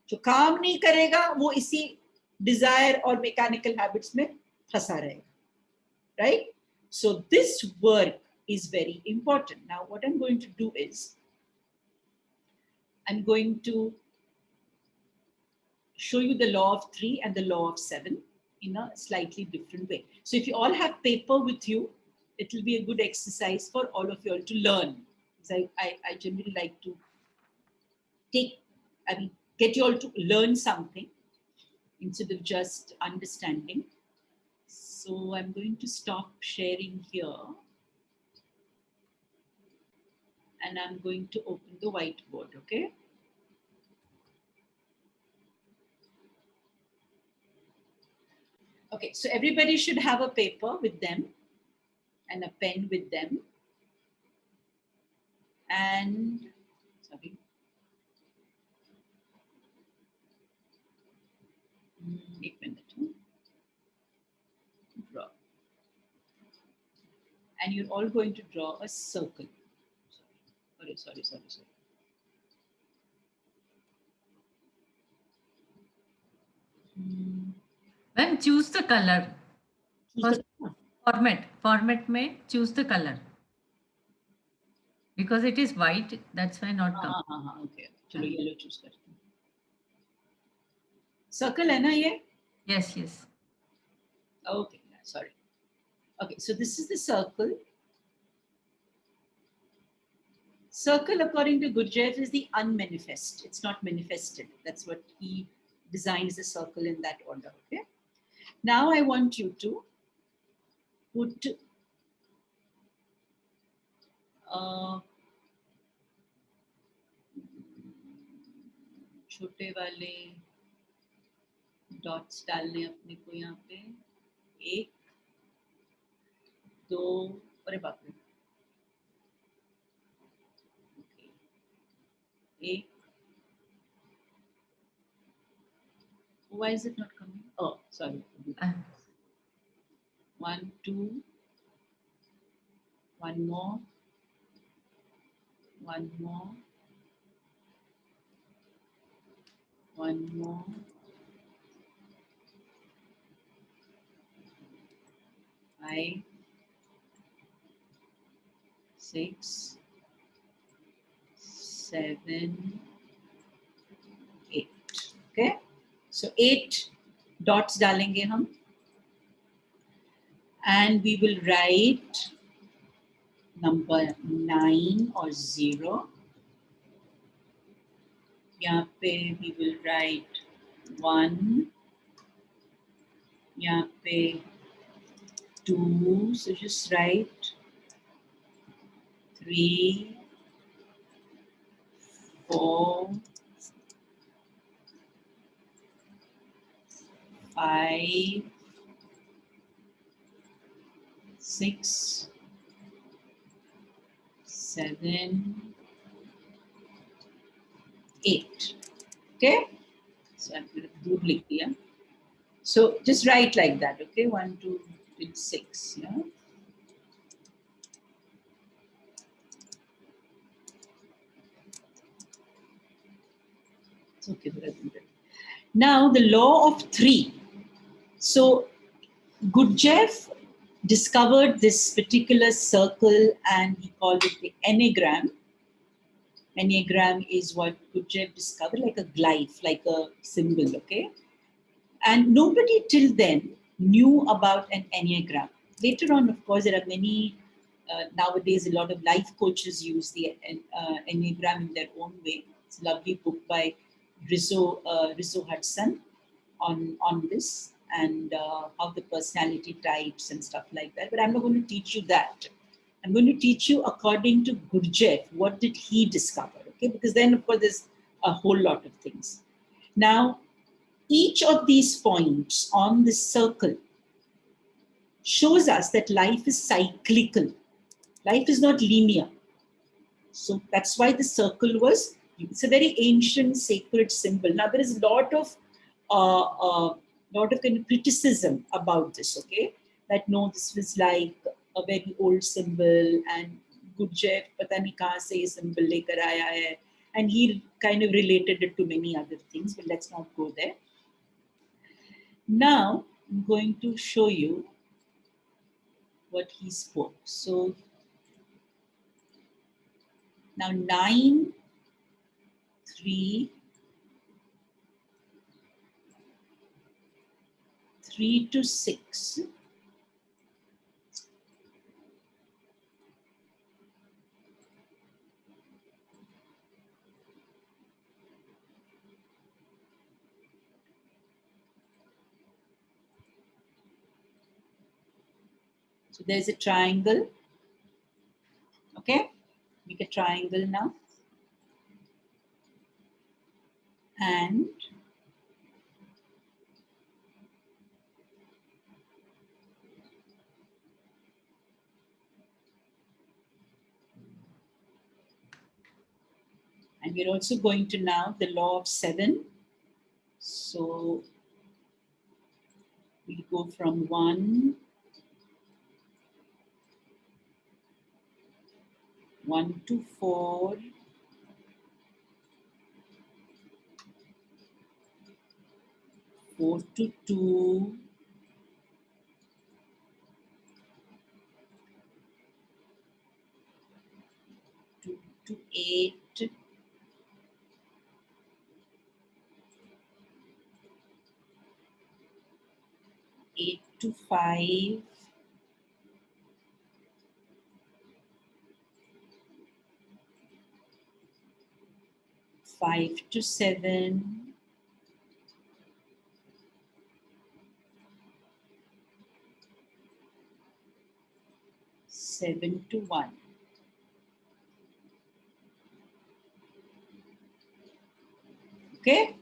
जो काम नहीं करेगा वो इसी desire और mechanical habits में फंसा रहेगा. Right? So this work is very important. Now what I'm going to do is, I'm going to show you the law of 3 and the law of 7 in a slightly different way. So if you all have paper with you, it will be a good exercise for all of you all to learn. Because I generally like to get you all to learn something instead of just understanding. So I'm going to stop sharing here. And I'm going to open the whiteboard, okay? Okay, so everybody should have a paper with them and a pen with them. And, sorry. Wait a minute. Draw. And you're all going to draw a circle. Sorry. Then choose the color. First, format may choose the color. Because it is white, that's why not come. Okay. Chalo yellow choose karte hain. Circle hai na ye? Yes, yes. Okay, sorry. Okay, so this is the circle. Circle, according to Gurdjieff, is the unmanifest. It's not manifested. That's what he designs the circle in that order. Okay. Now I want you to put छोटे वाले dots डालने अपने को यहाँ पे 1 2 अरे बाप रे 1 why is it not coming? Oh, sorry. 1 2 1 more 1 more 1 more 5 6 7 8. Okay, so 8 dots डालेंगे हम, and we will write number 9 or 0. यहाँ पे we will write 1. यहाँ पे 2. So just write 3, 4, 5, 6, 7, 8. Okay, so I'm going to do लिख दिया. So just write like that. Okay, 1 2 till 6. Yeah. It's okay. Now the law of 3. So Gurdjieff discovered this particular circle and he called it the enneagram. Enneagram is what Gurdjieff discovered, like a glyph, like a symbol, okay? And nobody till then knew about an enneagram. Later on, of course, there are many, nowadays, a lot of life coaches use the enneagram in their own way. It's a lovely book by Rizzo Hudson on this and how the personality types and stuff like that. But I'm not going to teach you that. I'm going to teach you according to Gurdjieff, what did he discover, okay? Because then, of course, there's a whole lot of things. Now, each of these points on this circle shows us that life is cyclical. Life is not linear. So that's why the circle was, it's a very ancient sacred symbol. Now there is a lot of kind of criticism about this, okay? That no, this was like a very old symbol and Gurdjieff pata nahi kahan se ye symbol lekar aaya hai. And he kind of related it to many other things, but let's not go there. Now I'm going to show you what he spoke. So now 9, 3, 3 to 6. So there's a triangle. Okay, make a triangle now. And we're also going to now the law of 7. So we'll go from 1 to 4, 4 to 2, 2 to 8, 8 to 5, 5 to 7, 7 to 1. Okay?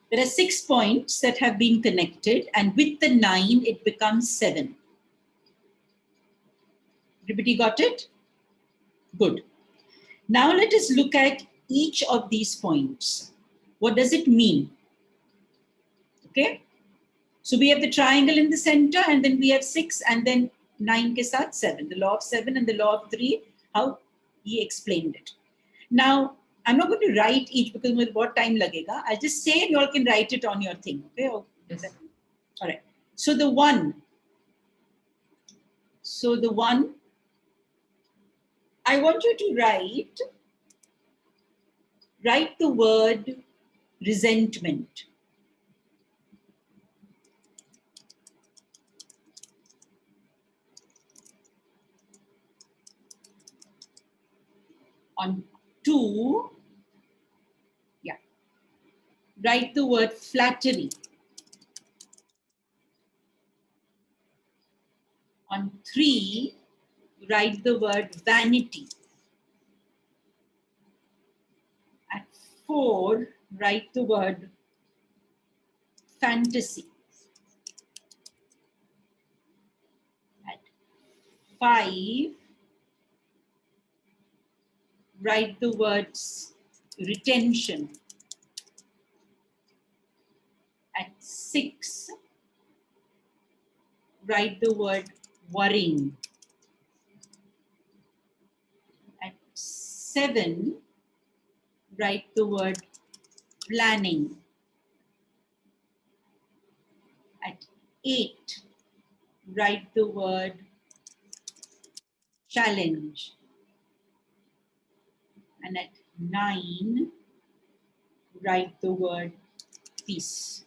There are 6 points that have been connected, and with the 9, it becomes 7. Everybody got it? Good. Now let us look at each of these points. What does it mean? Okay? So we have the triangle in the center, and then we have 6, and then 9 ke saath 7. The law of 7 and the law of 3, how he explained it. Now, I'm not going to write each because with what time lagega. I'll just say and you all can write it on your thing. Okay? Yes. All right. So the 1. So the 1, I want you to write the word resentment. On 2, yeah, write the word flattery. On 3, write the word vanity. At 4, write the word fantasy. At 5, write the words retention. At 6, write the word worrying. At 7, write the word planning. At 8, write the word challenge. And at 9, write the word peace.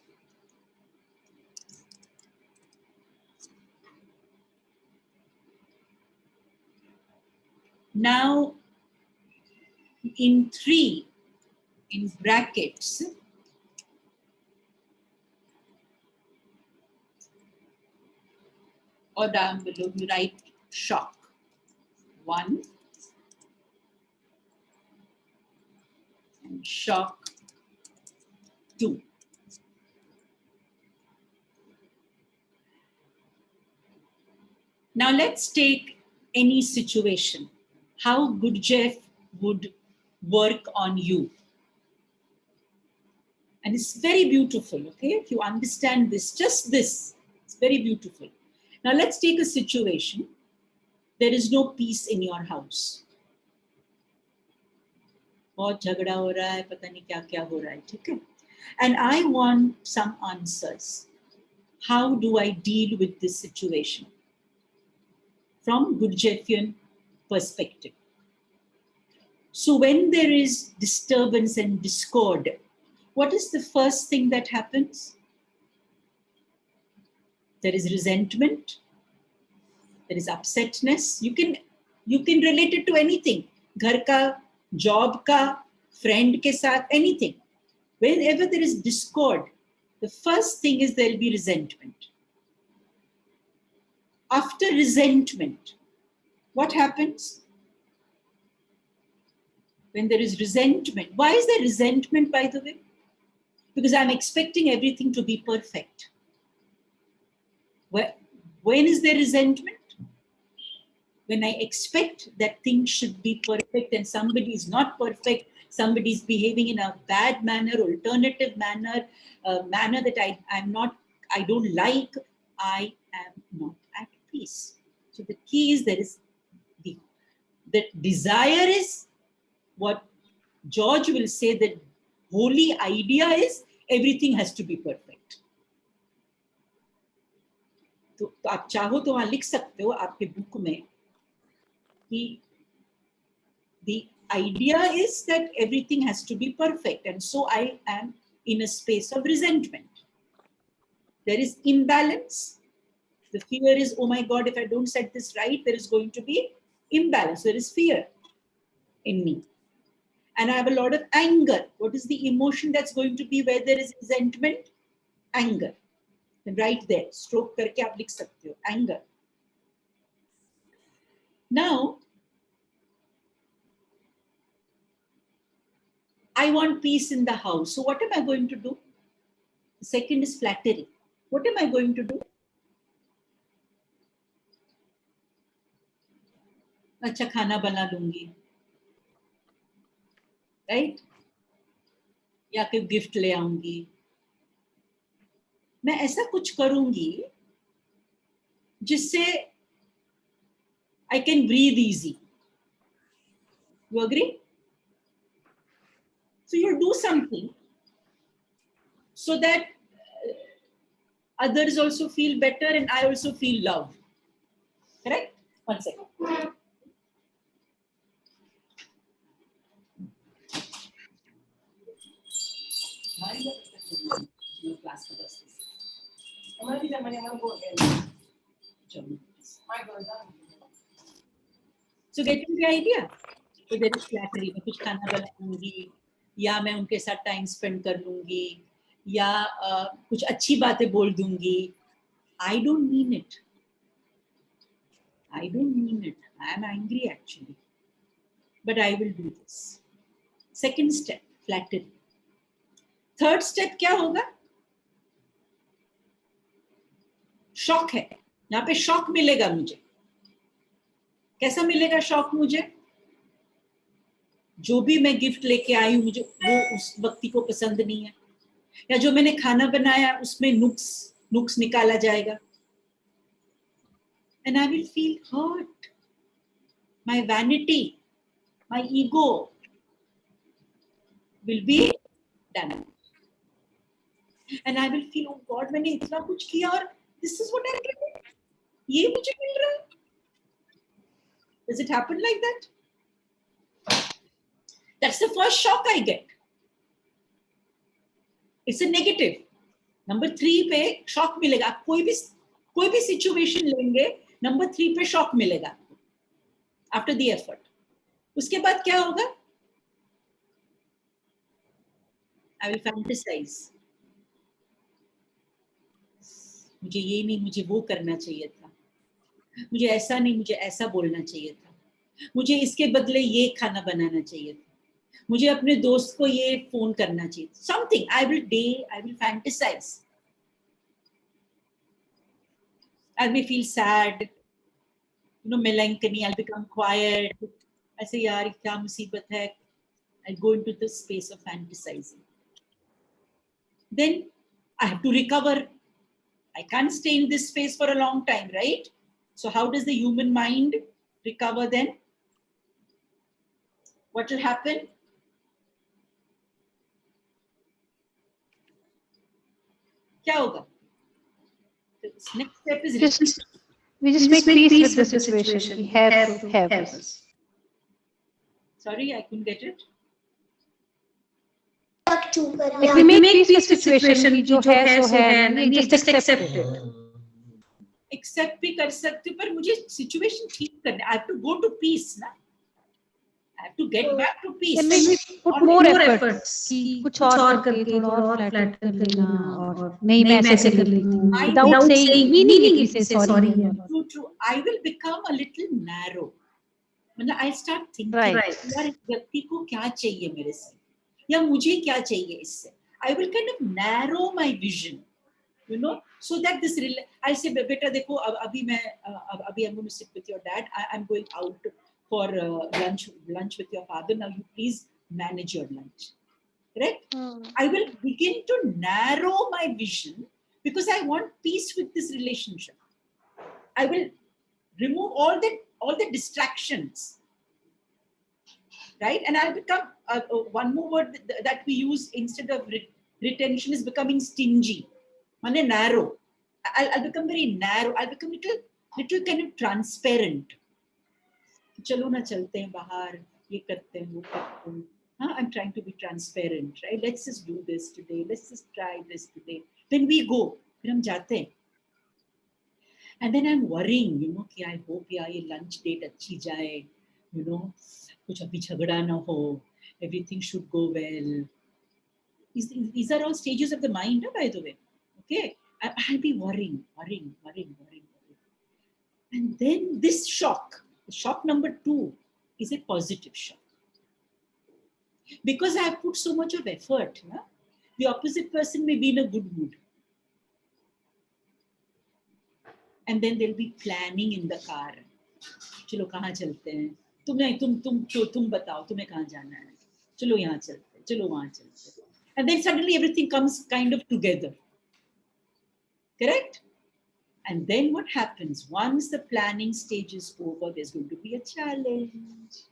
Now, in 3, in brackets, or down below, you write shock. 1 and shock 2. Now let's take any situation. How Gurdjieff would work on you. And it's very beautiful, okay? If you understand this, just this, it's very beautiful. Now let's take a situation. There is no peace in your house. बहुत झगड़ा हो रहा है, पता नहीं क्या क्या हो रहा है, ठीक है? And I want some answers. How do I deal with this situation? From Gurdjieffian perspective. So when there is disturbance and discord, what is the first thing that happens? There is resentment. There is upsetness. You can relate it to anything. Ghar ka, job ka, friend ke saath, anything. Whenever there is discord, the first thing is there will be resentment. After resentment, what happens? When there is resentment, why is there resentment, by the way? Because I'm expecting everything to be perfect. When is there resentment? When I expect that things should be perfect and somebody is not perfect, somebody is behaving in a bad manner, alternative manner, manner that I don't like, I am not at peace. So the key is there is the desire is what George will say, that holy idea is everything has to be perfect. तो आप चाहो तो वहां लिख सकते हो आपके book में कि the idea is that everything has to be perfect, and so I am in a space of resentment. There is imbalance. The fear is, oh my God, if I don't set this right, there is going to be imbalance. There is fear in me. And I have a lot of anger. What is the emotion that's going to be where there is resentment? Anger. And right there, stroke karke aap likh sakte ho, anger. Now, I want peace in the house. So what am I going to do? The second is flattery. What am I going to do? अच्छा खाना बना लूंगी, right? या कोई gift ले आऊंगी. मैं ऐसा कुछ करूंगी जिससे I can breathe easy. You agree? So you do something so that others also feel better and I also feel love. Correct? One second. So getting the idea. So there is flattery. मैं कुछ खाना बनाऊंगी, या मैं उनके साथ time spend कर लूंगी, या कुछ अच्छी बातें बोल दूंगी. I don't mean it. I don't mean it. I am angry actually. But I will do this. Second step, flattery. Third step क्या होगा? शॉक है. यहाँ पे शॉक मिलेगा मुझे. कैसा मिलेगा शॉक मुझे? जो भी मैं गिफ्ट लेके आई हूँ मुझे वो उस व्यक्ति को पसंद नहीं है, या जो मैंने खाना बनाया उसमें नुक्स निकाला जाएगा. And I will feel hurt. My vanity, my ego will be damaged. And I will feel, oh God, मैंने इतना कुछ किया और this is what I get. ये मुझे मिल रहा है. Does it happen like that? That's the first shock I get. It's a negative. Number 3 पे shock मिलेगा. आप कोई भी situation लेंगे, number 3 पे shock मिलेगा आपको. After the effort. उसके बाद क्या होगा? I will fantasize. मुझे ये नहीं, मुझे वो करना चाहिए था. मुझे ऐसा नहीं, मुझे ऐसा बोलना चाहिए था, मुझे इसके बदले ये खाना बनाना चाहिए था, मुझे अपने दोस्त को ये फोन करना चाहिए, something I will fantasize. I may feel sad, melancholy, I'll become quiet. ऐसे यार क्या मुसीबत है, I'll go into the space of fantasizing. Then I have to recover. I can't stay in this space for a long time, right? So how does the human mind recover then? What will happen? क्या होगा? The next step is we just make peace with the situation. We have to have this. Sorry, I couldn't get it. Like we make peace with the situation. We जो है सो है, and we just accept it. Accept भी कर सकते हो, पर मुझे situation ठीक करना है. I have to go to peace, ना? I have to get back to peace. Then we put more efforts. कि कुछ और करके थोड़ा और flat कर लेना और नहीं मैं ऐसे कर लेती हूँ. Without saying meaning it, we say sorry. True. I will become a little narrow. मतलब I start thinking, यार इस व्यक्ति को क्या चाहिए मेरे से, या मुझे क्या चाहिए इससे. I will kind of narrow my vision, so that this. I'll say, बेटा देखो अभी I'm going to sit with your dad. I'm going out for lunch with your father. Now you please manage your lunch. Correct? I will begin to narrow my vision because I want peace with this relationship. I will remove all the distractions, right? And I'll become one more word that we use instead of retention is becoming stingy. Mane narrow. I'll become very narrow. I'll become little kind of transparent. चलो ना चलते हैं बाहर, ये करते हैं वो करते हैं. I'm trying to be transparent, right? Let's just do this today. Let's just try this today. Then we go. फिर हम जाते हैं. And then I'm worrying, कि I hope यार ये lunch date अच्छी जाए, कुछ अभी झगड़ा ना हो, everything should go well. These are all stages of the mind, by the way. Okay, I'll be worrying. And then this shock, shock number 2, is a positive shock. Because I have put so much of effort, the opposite person may be in a good mood. And then they'll be planning in the car. चलो कहाँ चलते हैं? तुम बताओ तुम्हें कहाँ जाना है? चलो यहाँ चलते हैं, चलो वहाँ चलते हैं. And then suddenly everything comes kind of together. Correct? And then what happens? Once the planning stage is over, there's going to be a challenge.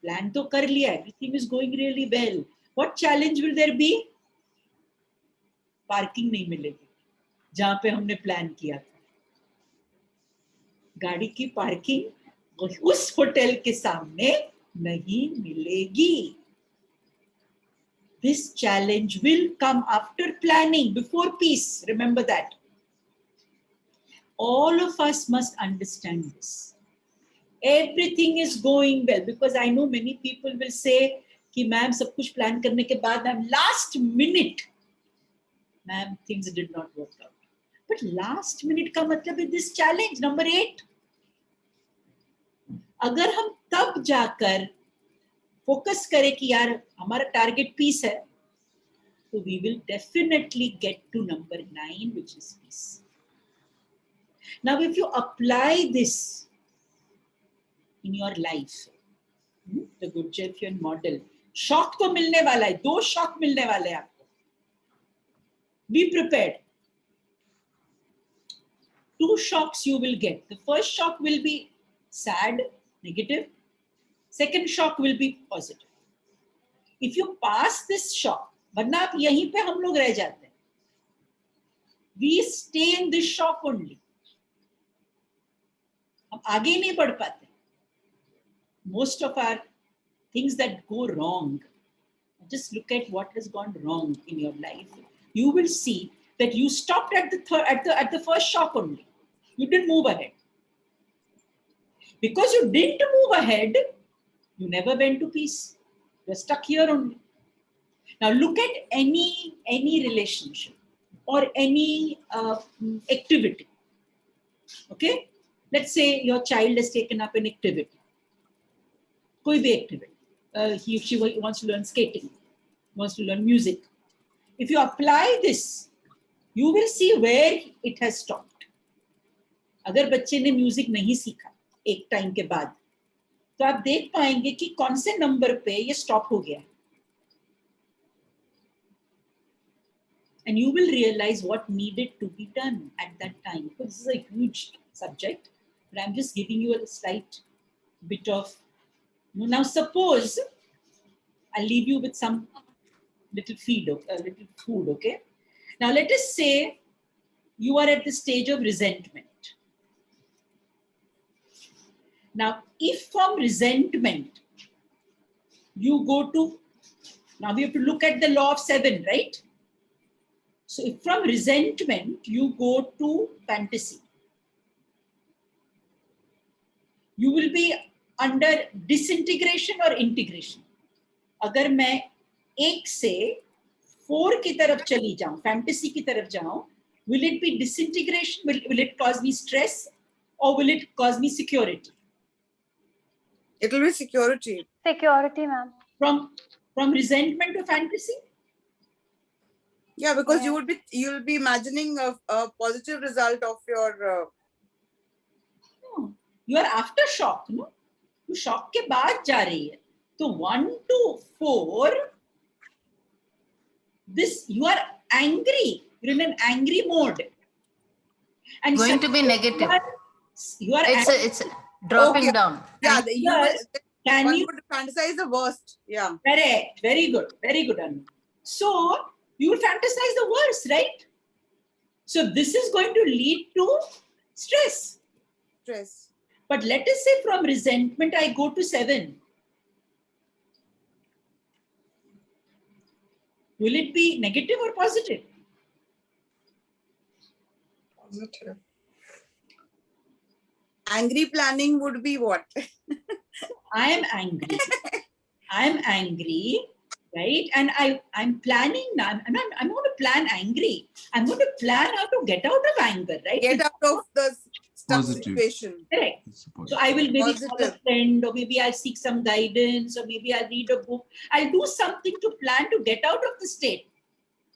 Plan to kar liya, everything is going really well. What challenge will there be? Parking नहीं मिलेगी जहाँ पे हमने plan किया था. गाड़ी की parking उस होटल के सामने नहीं मिलेगी. This challenge will come after planning, before peace. Remember that. All of us must understand this. Everything is going well, because I know many people will say कि मैम सब कुछ प्लान करने के बाद ma'am last minute, ma'am things did not work out. But last minute का मतलब है this challenge number 8. अगर हम तब जाकर फोकस करें कि यार हमारा टारगेट पीस है, तो we will definitely get to number 9, which is peace. Now, if you apply this in your life, the Gurdjieffian model, shock तो मिलने वाला है, 2 shock मिलने वाले हैं आपको. Be prepared. 2 shocks you will get. The first shock will be sad, negative. Second shock will be positive. If you pass this shock, वरना आप यहीं पे हम लोग रह जाते हैं. We stay in this shock only. हम आगे नहीं बढ़ पाते. Most of our things that go wrong, just look at what has gone wrong in your life. You will see that you stopped at the first shock only. You didn't move ahead. Because you didn't move ahead, you never went to peace. You're stuck here only. Now look at any relationship or any activity. Okay? Let's say your child has taken up an activity. Koi bhi activity. She wants to learn skating, wants to learn music. If you apply this, you will see where it has stopped. अगर बच्चे ने music नहीं सीखा एक time के बाद, तो आप देख पाएंगे कि कौन से नंबर पे ये स्टॉप हो गया. And you will realize what needed to be done at that time. Because this is a huge subject, but I'm just giving you a slight bit of. Now, suppose I'll leave you with some little little food, okay? Now, let us say you are at the stage of resentment. Now, if from resentment you go to, now we have to look at the law of 7, right? So if from resentment you go to fantasy, you will be under disintegration or integration. अगर मैं 1 से 4 की तरफ चली जाऊं, fantasy की तरफ जाऊं, will it be disintegration? Will it cause me stress, or will it cause me security? It will be security. Security, ma'am. From resentment to fantasy? Yeah, because you will be imagining a positive result of your. No, you are after shock, no? You shock के बाद जा रही है. So 1 to 4, this you are angry. You're in an angry mode. And Going to be negative. You are it's dropping down. Yeah, can one you would fantasize the worst? Yeah. Correct. Very good. Very good, Anu. So you will fantasize the worst, right? So this is going to lead to stress. Stress. But let us say from resentment I go to 7. Will it be negative or positive? Positive. Angry planning would be what? I am angry. I am angry, right? And I'm planning now. I'm going to plan angry. I'm going to plan how to get out of anger, right? Get out of the stuck situation. Correct. So I will maybe call a friend, or maybe I'll seek some guidance, or maybe I'll read a book. I'll do something to plan to get out of the state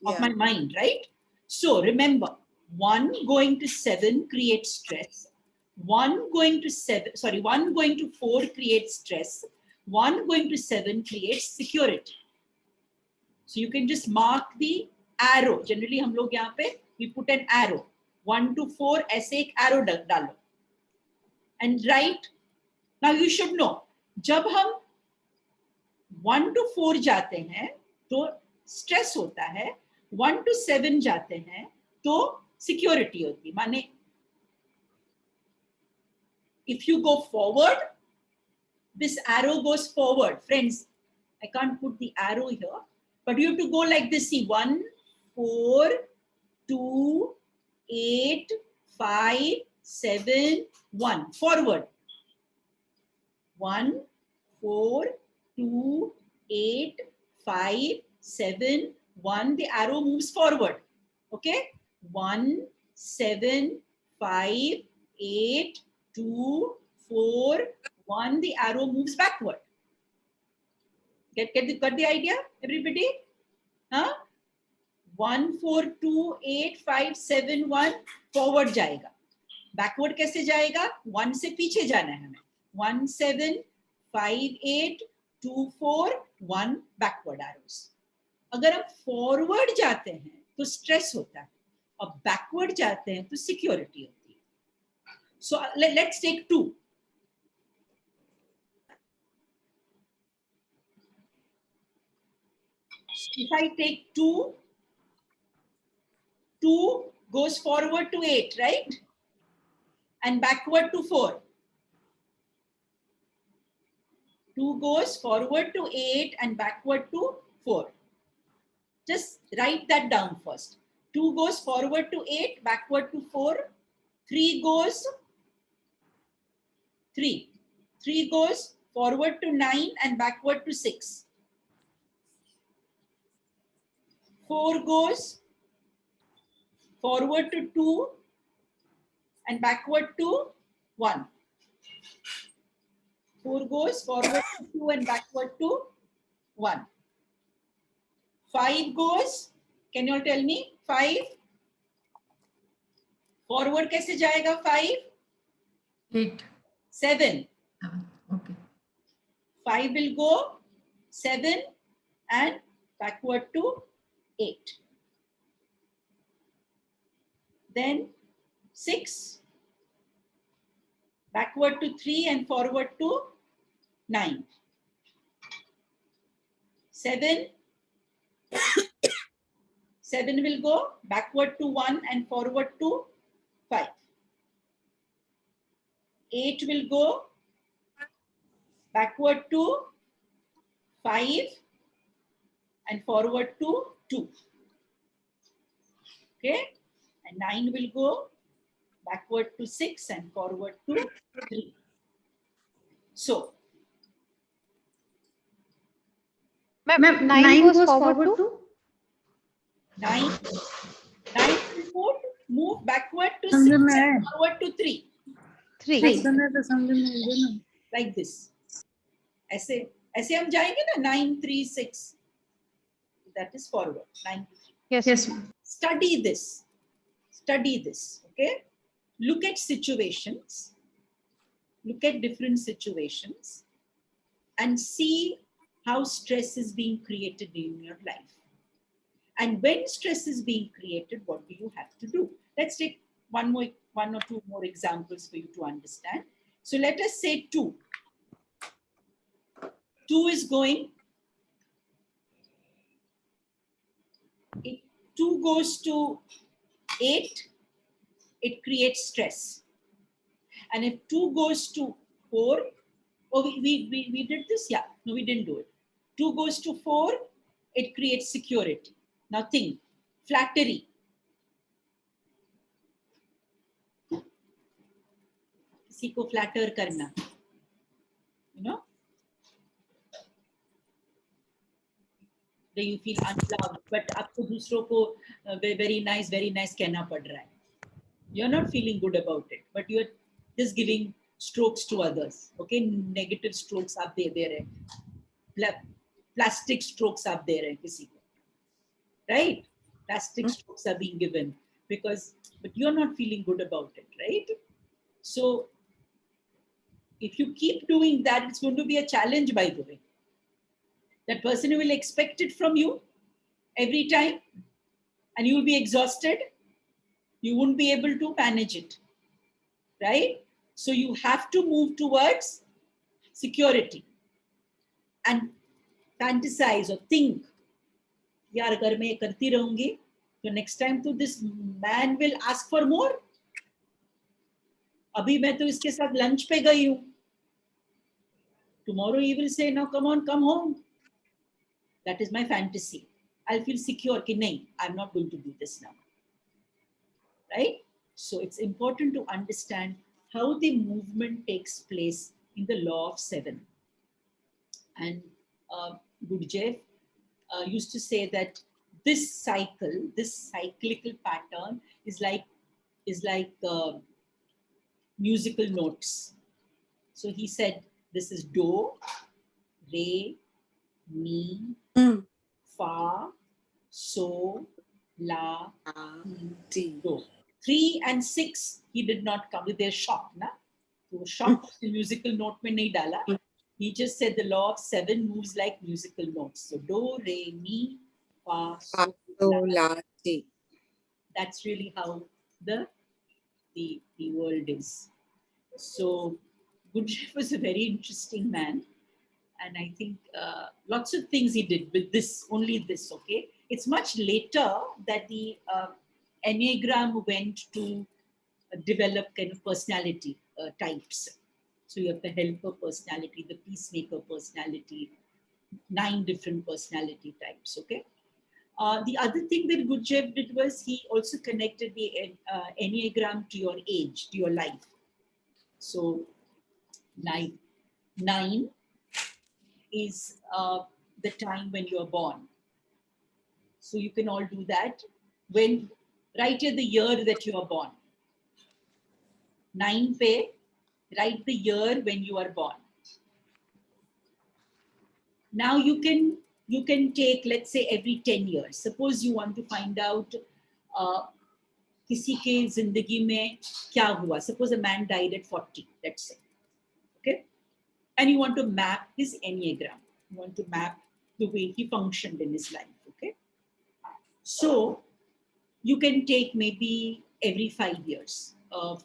of my mind, right? So remember, 1 going to 7 creates stress. 1 going to 4 creates stress. 1 going to 7 creates security. So you can just mark the arrow. Generally, हम लोग यहाँ पे we put an arrow. 1 to 4 ऐसे एक arrow डालो. And write. Now you should know. जब हम 1 to 4 जाते हैं, तो stress होता है. 1 to 7 जाते हैं, तो security होती है. माने if you go forward, this arrow goes forward. Friends, I can't put the arrow here, but you have to go like this. See, 1, 4, 2, 8, 5, 7, 1. Forward. 1, 4, 2, 8, 5, 7, 1. The arrow moves forward. Okay? 1, 7, 5, 8, 2, 4, 1. The arrow moves backward. Got the idea, everybody? Huh? 1, 4, 2, 8, 5, 7, 1. Forward जाएगा. Backward कैसे जाएगा? 1 से पीछे जाना है हमें. 1, 7, 5, 8, 2, 4, 1. Backward arrows. अगर हम forward जाते हैं तो stress होता है. और backward जाते हैं तो security होती है. So let's take 2. If I take 2, 2 goes forward to 8, right? And backward to 4. 2 goes forward to 8 and backward to 4. Just write that down first. 2 goes forward to 8, backward to 4. 3 goes 3. 3 goes forward to 9 and backward to 6. 4 goes forward to 2 and backward to 1. 4 goes forward to 2 and backward to 1. 5 goes, can you all tell me? 5. Forward कैसे जाएगा 5? 8. 7. Okay. 5 will go 7 and backward to 8. Then 6. Backward to 3 and forward to 9. 7. 7 will go backward to 1 and forward to 5. 8 will go backward to 5 and forward to 2. Okay? And 9 will go backward to 6 and forward to 3. So, Ma'am, 9 goes forward to? 9 will move backward to 6 and forward to 3. 3. Like this. ऐसे ऐसे हम जाएंगे ना 9 3 6. That is forward. 9 3. Yes. Study this. Study this. Okay. Look at situations. Look at different situations and see how stress is being created in your life. And when stress is being created, what do you have to do? Let's take one or two more examples for you to understand. So let us say 2. 2 is going. If 2 goes to 8, it creates stress. And if 2 goes to 4, oh, we did this? Yeah. No, we didn't do it. 2 goes to 4, it creates security. Now think, flattery. किसी को flatter करना. You know? You feel unloved, but आपको दूसरों को very nice कहना पड़ रहा है. You're not feeling good about it, but you're just giving strokes to others. Okay, negative strokes आप दे रहे हैं. Plastic strokes आप दे रहे हैं किसी को. Right? Plastic strokes are being given but you're not feeling good about it, right? So if you keep doing that, it's going to be a challenge, by the way. That person will expect it from you every time and you will be exhausted. You won't be able to manage it, right? So you have to move towards security and fantasize or think, यार अगर मैं करती रहूंगी तो next time तो this man will ask for more. अभी मैं तो इसके साथ lunch पे गई हूँ. Tomorrow he will say, now come on, come home. That is my fantasy. I'll feel secure कि नहीं, I'm not going to do this now. Right? So it's important to understand how the movement takes place in the law of 7. And Gurdjieff used to say that this cyclical pattern is like musical notes. So he said, this is do, re, mi, fa, so, la, ti, do. 3 and 6 he did not come with their shock, na? So shock the musical note mein nahi dala. He just said the law of 7 moves like musical notes. So do, re, mi, fa, so, la, ti. That's really how the world is. So Gurdjieff was a very interesting man. And I think lots of things he did with this, only this, okay? It's much later that the enneagram went to develop kind of personality types. So you have the helper personality, the peacemaker personality, 9 different personality types, okay? The other thing that Gurdjieff did was he also connected the enneagram to your age, to your life. So 9 is the time when you are born. So you can all do that when right at the year that you are born. 9 pe Write the year when you are born. Now you can take, let's say, every 10 years. Suppose you want to find out किसी के जिंदगी में क्या हुआ. Suppose a man died at 40, let's say. Okay? And you want to map his enneagram. You want to map the way he functioned in his life. Okay? So you can take maybe every 5 years. 5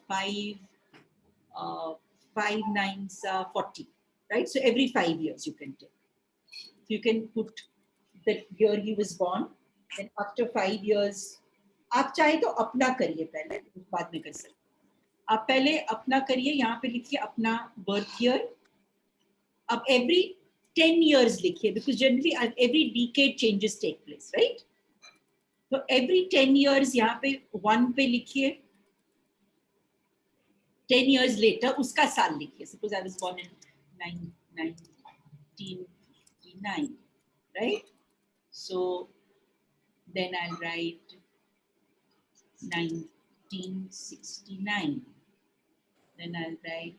nines 40, right? So every 5 years you can take. You can put the year he was born, and after 5 years, आप चाहे तो अपना करिए पहले, बाद में कर सकते. आप पहले अपना करिए, यहाँ पे लिखिए अपना birth year. अब every 10 years लिखिए, because generally every decade changes take place, right? So every 10 years यहाँ पे 1 पे लिखिए. 10 years later, उसका साल लिखिए. Suppose I was born in 1959, right? So then I'll write 1969. Then I'll write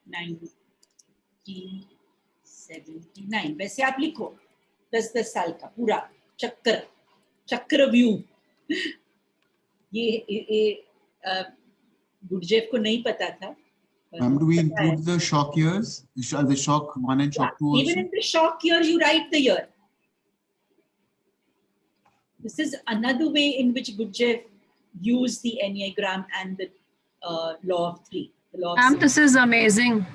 1979. वैसे आप लिखो 10 साल का पूरा चक्रव्यूह. ये गुरजेफ को नहीं पता था. Do we include the shock years? The shock 1 and shock 2 also? Even in the shock year, you write the year. This is another way in which Gurdjieff used the enneagram and the law of 3. The law of This is amazing.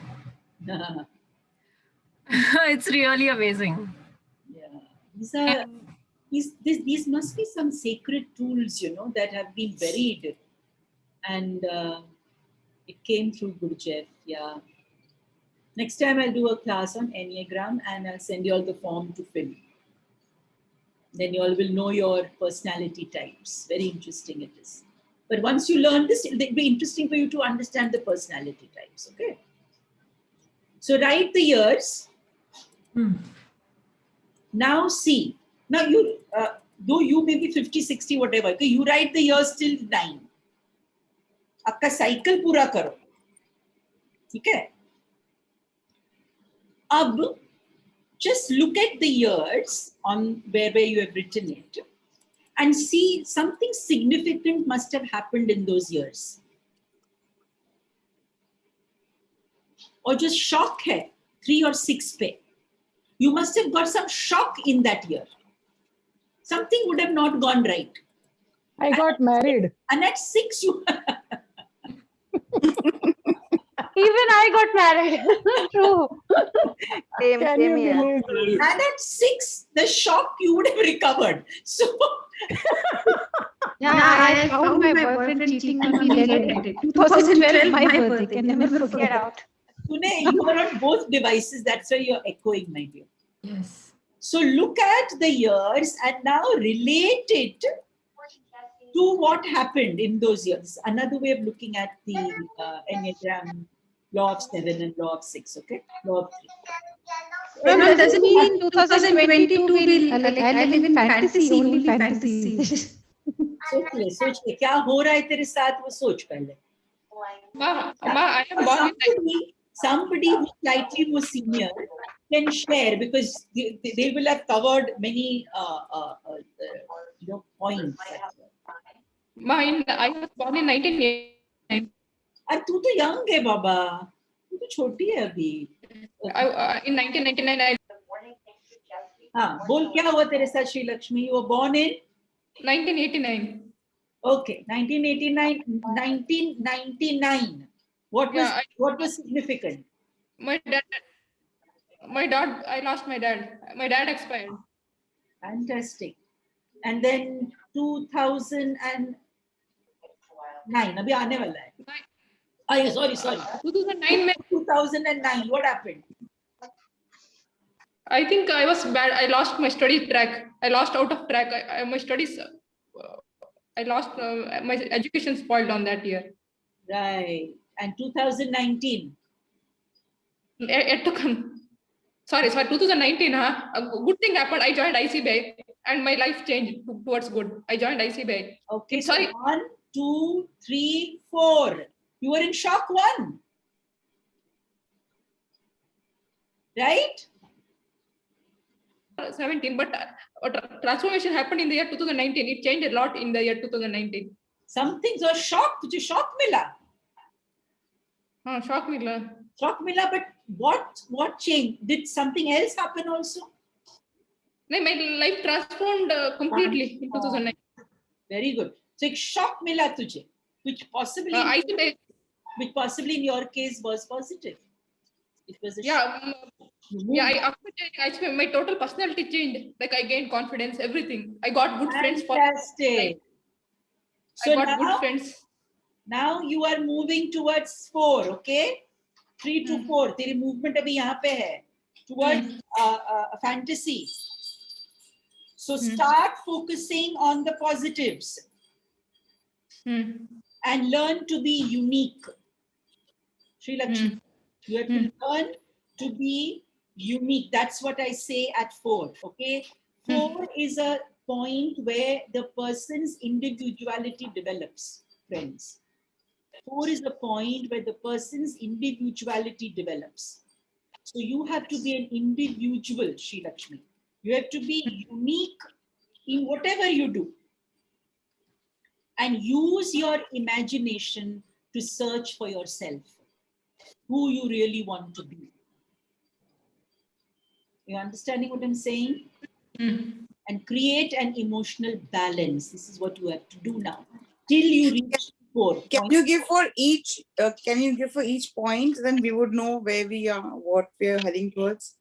It's really amazing. Yeah. These must be some sacred tools, that have been buried. And it came through Gurdjieff, yeah. Next time I'll do a class on enneagram and I'll send you all the form to fill. Then you all will know your personality types. Very interesting it is. But once you learn this, it'll be interesting for you to understand the personality types, okay? So write the years. Now see. Now you, though you may be 50, 60, whatever, okay, you write the years till 9. आपका cycle पूरा करो, ठीक है? अब just look at the years on where you have written it and see something significant must have happened in those years. Or just shock hai 3 or 6 pe. You must have got some shock in that year. Something would have not gone right. I got married. And at 6 you Even I got married. True. Same here. And at 6, the shock you would have recovered. So I found my boyfriend cheating on me later. 2012, my birthday. Can never forget. Get out. Sune, you are on both devices. That's why you're echoing, my dear. Yes. So look at the years and now relate it to what happened in those years. Another way of looking at the enneagram, law of 7 and law of 6. Okay, law of 3. No, it doesn't mean 2022 will I live in fantasy, only fantasy. सोच ले क्या हो रहा है तेरे साथ वो सोच पहले. Somebody who slightly more senior can share because they will have covered many points. Mine, I was born in 1989. अरे तू तो young है बाबा, तू तो छोटी है अभी. In 1999 हाँ, बोल क्या हुआ तेरे साथ Shri Lakshmi? You were born in 1989. Okay, 1999. What was significant? My dad, I lost my dad. My dad expired. Fantastic. And then 2009. अभी आने वाला है. Sorry. 2009. What happened? I think I was bad. I lost my study track. I lost out of track. My studies. I lost my education spoiled on that year. Right. And 2019. It took. Sorry. 2019. A good thing happened. I joined ICBI and my life changed towards good. I joined ICBI. Okay. Sorry. 1, 2, 3, 4. You were in shock 1. Right? 17, but transformation happened in the year 2019. It changed a lot in the year 2019. Some things are shock. तुझे shock मिला. Shock मिला. Shock मिला, but what changed? Did something else happen also? No, my life transformed completely in 2009. Very good. So एक shock मिला तुझे, which possibly in your case was positive. It was a shock. Actually, my total personality changed. Like I gained confidence, everything. I got good friends. Fantastic. So I got good friends. Now you are moving towards 4, okay? 3 to 4. तेरी movement अभी यहाँ पे है towards a fantasy. So start focusing on the positives and learn to be unique. Sri Lakshmi, you have to learn to be unique. That's what I say at 4, okay? 4 is a point where the person's individuality develops, friends. 4 is the point where the person's individuality develops. So you have to be an individual, Sri Lakshmi. You have to be unique in whatever you do. And use your imagination to search for yourself, who you really want to be. You understanding what I'm saying? And create an emotional balance. This is what you have to do now. Till you reach 4. Can you give for each? Can you give for each point? Then we would know where we are, what we are heading towards.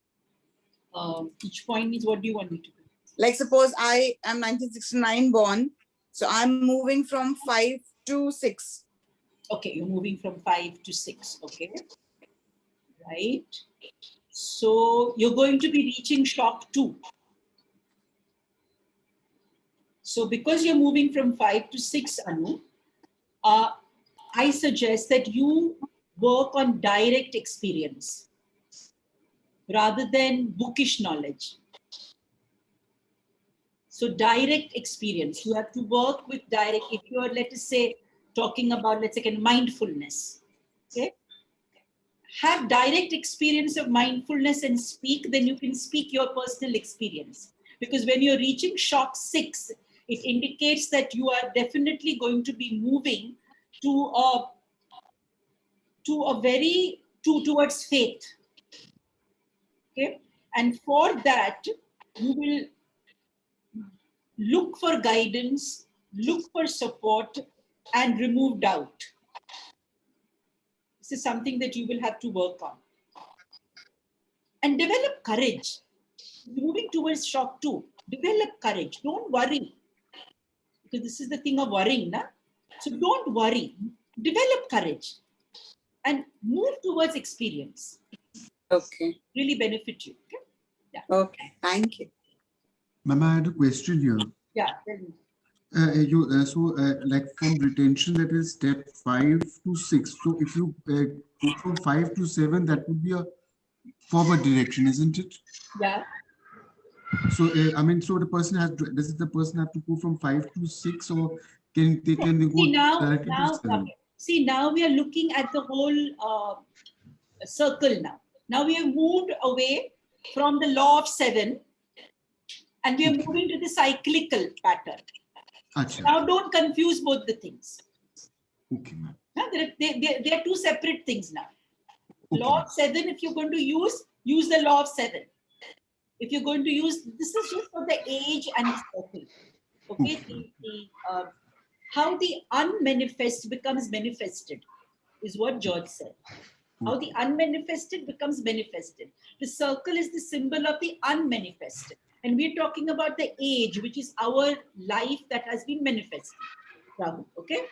Each point means what do you want me to do? Like suppose I am 1969 born, so I'm moving from 5 to 6. Okay, you're moving from 5 to 6. Okay, right. So you're going to be reaching shock 2. So because you're moving from 5 to 6, Anu, I suggest that you work on direct experience rather than bookish knowledge. So direct experience, you have to work with direct, if you're, let us say, talking about, let's say, mindfulness, okay? Have direct experience of mindfulness and speak, then you can speak your personal experience. Because when you're reaching shock 6, it indicates that you are definitely going to be moving towards faith. Okay, and for that you will look for guidance, look for support, and remove doubt. This is something that you will have to work on. And develop courage. Moving towards shock 2, develop courage. Don't worry. Because this is the thing of worrying, na? So don't worry. Develop courage. And move towards experience. Okay. Really benefit you. Okay? Yeah. Okay. Thank you. Mama, I had a question here. Yeah. Tell me. Like from retention, that is step 5 to 6. So if you go from 5 to 7, that would be a forward direction, isn't it? Yeah. So so the person does the person have to go from 5 to 6, or can they go directly to 7? See, now we are looking at the whole circle now. Now we have moved away from the law of 7 and we are moving to the cyclical pattern. Achha. Now don't confuse both the things. Okay, ma'am. They are two separate things now. Okay. Law of 7, if you're going to use the law of 7. If you're going to use, this is just for the age and the circle. Okay, how the unmanifest becomes manifested is what George said. How the unmanifested becomes manifested. The circle is the symbol of the unmanifested. And we're talking about the age, which is our life that has been manifested. Rahul, okay?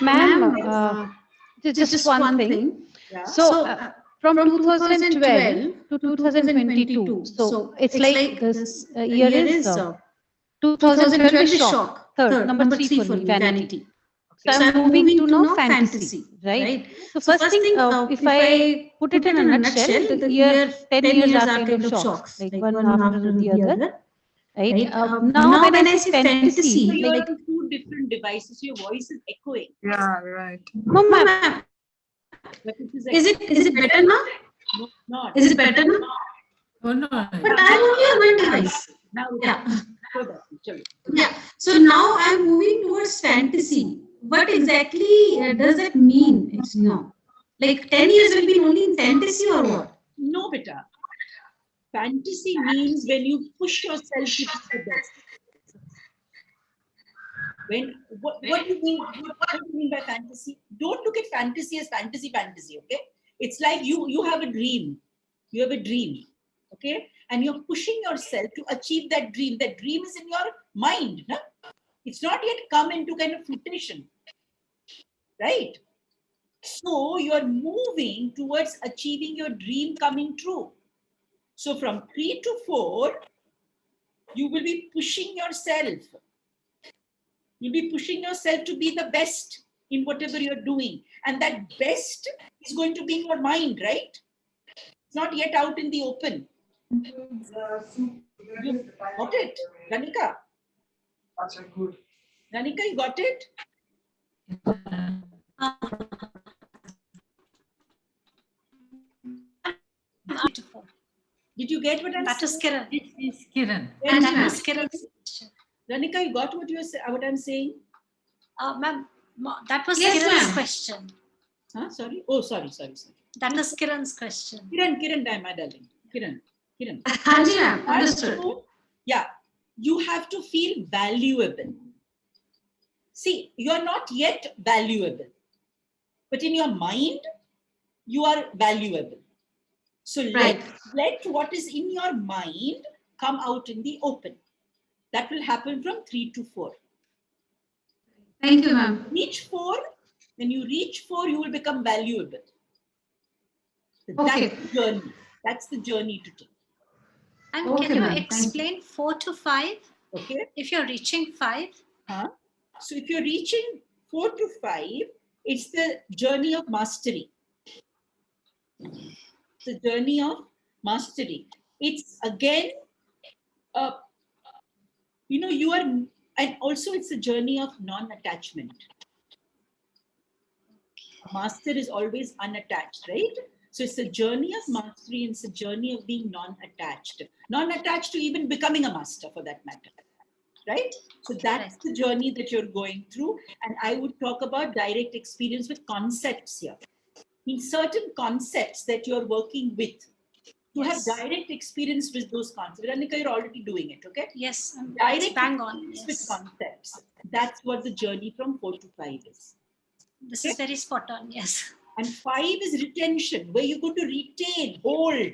Ma'am, just one thing. Yeah. So, from 2012 to 2022, so it's like this year is 2012 is shock, third, number 3 for me, vanity. So I'm moving to now fantasy, right? So first thing, if I put it in a nutshell, the year 10 years are kind of shocks, like one after the other, right? Now when I say fantasy, so you're like on 2 two different devices. Your voice is echoing. Yeah, right. Mama, But it is it better now? No, not. Is it better now? Oh, no. But I'm only on one device. Now, Yeah. go back. Yeah. So now I'm moving towards fantasy. What exactly does that mean? It's no. Like 10 years will be only in fantasy or what? No, beta. Fantasy means when you push yourself to be the best. What do you mean? What do you mean by fantasy? Don't look at fantasy as fantasy, okay? It's like you have a dream. You have a dream, okay? And you're pushing yourself to achieve that dream. That dream is in your mind, no? It's not yet come into kind of fruition, right? So you're moving towards achieving your dream coming true. So from 3 to 4, you will be pushing yourself. You'll be pushing yourself to be the best in whatever you're doing. And that best is going to be in your mind, right? It's not yet out in the open. You got it, Ranika? Ranika, you got it? Beautiful. Did you get what I'm saying? That is Kiran. It's Kiran. And that was Kiran. Ranika, you got what I'm saying? Ma'am, that was Yes, Kiran's ma'am. question. Huh? Sorry? Oh, sorry. That was Kiran's question. Kiran, my darling. Kiran. Hanji, ma'am. Understood. Yeah, you have to feel valuable. See, you are not yet valuable, but in your mind, you are valuable. So let what is in your mind come out in the open. That will happen from 3 to 4. Thank you, ma'am. Reach 4. When you reach 4, you will become valuable. Okay. That's the journey. That's the journey to take. And Okay, can you ma'am. explain 4 to 5? Okay. If you're reaching 5? So if you're reaching 4 to 5, it's the journey of mastery. The journey of mastery. It's again, you are, and also it's a journey of non-attachment. A master is always unattached, right? So it's a journey of mastery and it's a journey of being non-attached. Non-attached to even becoming a master for that matter, right? So that's the journey that you're going through. And I would talk about direct experience with concepts here. In certain concepts that you're working with, to have direct experience with those concepts. Ranika, you're already doing it, okay? Yes, direct bang on. experience with concepts. That's what the journey from 4 to 5 is. This is very spot on, yes. And 5 is retention, where you're going to retain, hold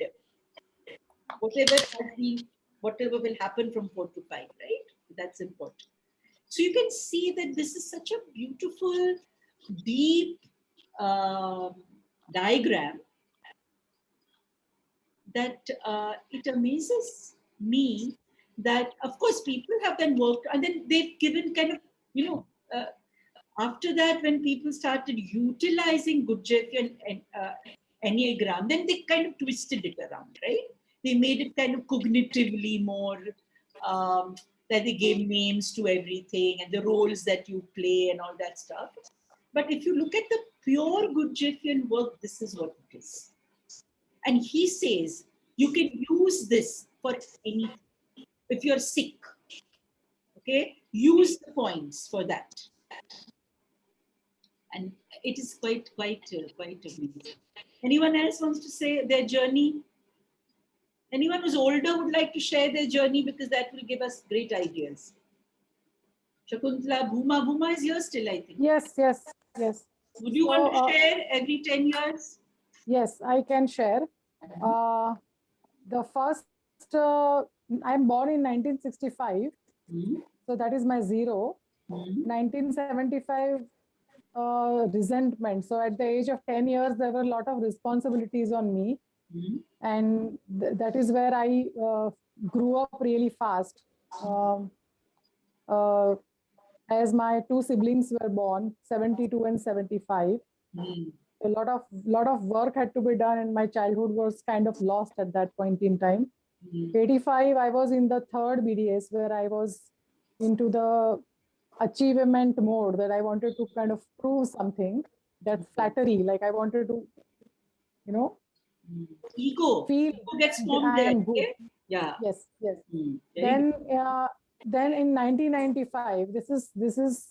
whatever will happen from 4 to 5, right? That's important. So you can see that this is such a beautiful, deep diagram that it amazes me that, of course, people have then worked and then they've given kind of, after that, when people started utilizing Gurdjieff and enneagram, then they kind of twisted it around, right? They made it kind of cognitively more, that they gave names to everything and the roles that you play and all that stuff. But if you look at the pure Gurdjieffian work, this is what it is. And he says, you can use this for anything. If you're sick, okay, use the points for that. And it is quite amazing. Anyone else wants to say their journey? Anyone who's older would like to share their journey, because that will give us great ideas. Shakuntala, Bhuma is here still, I think. Yes. Would you want to share every 10 years? Yes, I can share. The first, I'm born in 1965. So that is my 0. 1975, resentment. So at the age of 10 years, there were a lot of responsibilities on me. And that is where I grew up really fast. As my 2 siblings were born, 72 and 75. A lot of work had to be done, and my childhood was kind of lost at that point in time. 85, I was in the 3rd BDS, where I was into the achievement mode, that I wanted to kind of prove something, that flattery, like I wanted to, you know, ego gets formed I there. am good. Okay? Yeah. Yes, yes. Very Then in 1995, this is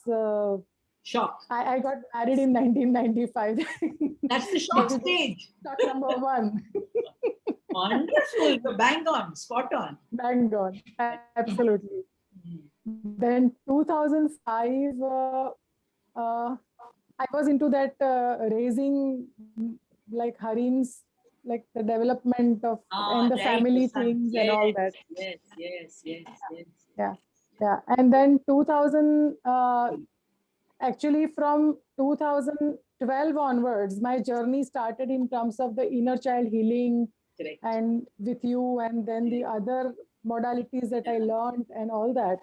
shock. I got married in 1995. That's the shock stage. Shock number one. Wonderful. You're bang on, spot on. Bang on. Absolutely. Then 2005, I was into that raising like harems, like the development of and the family things and all that. Yes. Yeah. And then 2000, actually from 2012 onwards, my journey started in terms of the inner child healing. Correct. And with you, and then the other modalities that I learned and all that.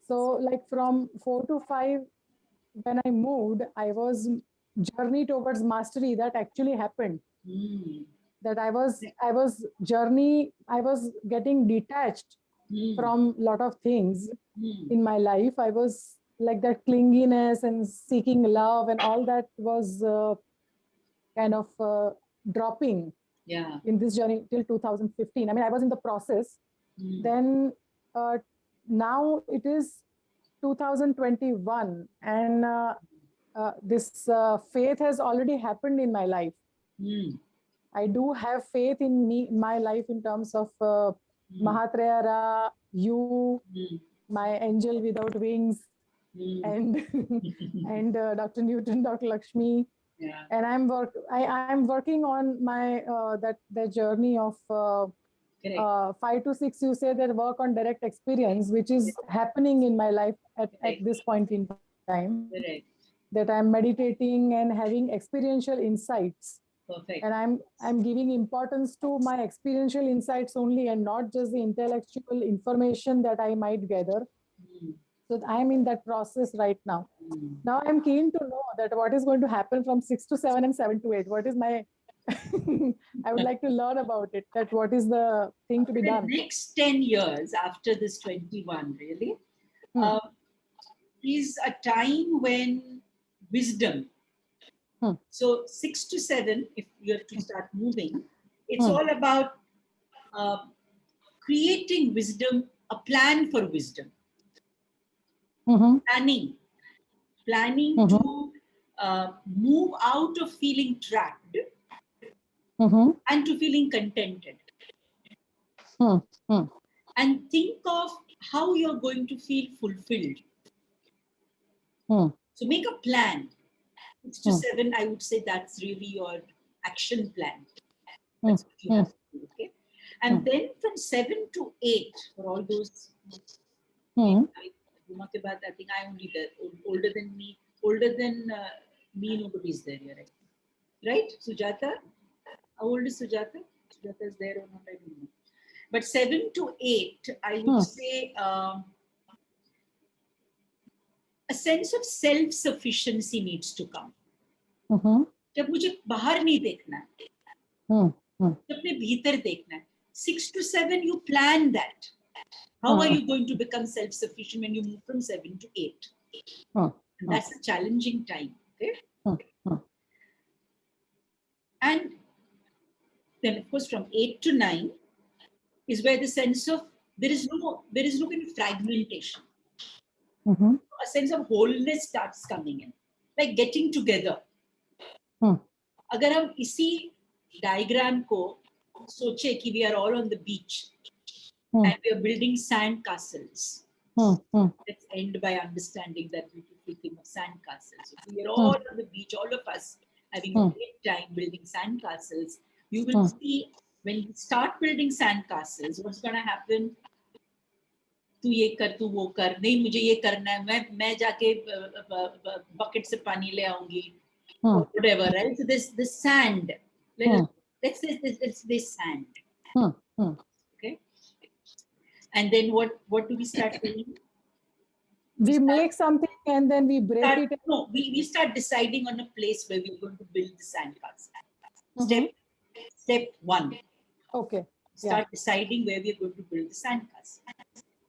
So like from 4 to 5, when I moved, I was journey towards mastery. That actually happened. That I was getting detached from lot of things in my life. I was like that clinginess and seeking love and all that was kind of dropping in this journey till 2015. I mean, I was in the process. Then now it is 2021, and this faith has already happened in my life. I do have faith in my life in terms of Mahatreya Ra, you, my angel without wings, and and Dr. Newton, Dr. Lakshmi. Yeah. And I'm working on my that journey of 5 to 6. You say that work on direct experience, which is happening in my life at this point in time. Correct. That I'm meditating and having experiential insights. Perfect. And I'm giving importance to my experiential insights only, and not just the intellectual information that I might gather. So I'm in that process right now. Now I'm keen to know that what is going to happen from 6 to 7 and 7 to 8. What is my I would like to learn about it. That what is the thing to be done? The next 10 years after this 21, really, is a time when wisdom. So 6 to 7, if you have to start moving, it's all about creating wisdom, a plan for wisdom. Planning to move out of feeling trapped and to feeling contented. And think of how you're going to feel fulfilled. So make a plan. 6 to 7, I would say that's really your action plan. That's what you have to do, okay? And then from 7 to 8, for all those, I think I only there, older than me, nobody's there, right? Right, Sujata? How old is Sujata? Sujata is there or not, I don't know. But 7 to 8, I would say a sense of self-sufficiency needs to come. जब मुझे बाहर नहीं देखना है, अपने भीतर देखना है. 6 to 7, you plan that. How are you going to become self-sufficient when you move from 7 to 8? And that's a challenging time. Okay? And then, of course, from 8 to 9 is where the sense of there is no kind of fragmentation. A sense of wholeness starts coming in, like getting together. अगर हम इसी diagram को सोचे कि we are all on the beach and we are building sand castles. Let's end by understanding that beautiful thing of sand castles. So we are all on the beach, all of us having a great time building sand castles. You will see when you start building sand castles, what's going to happen? तू ये कर, तू वो कर, नहीं मुझे ये करना है, मैं जाके bucket से पानी ले आऊंगी. Whatever, right? So this sand. Let's say this sand. Okay. And then what do we start doing? We make something and then we break it. No, we start deciding on a place where we're going to build the sandcastle. Step 1. Okay. Start deciding where we're going to build the sandcastle.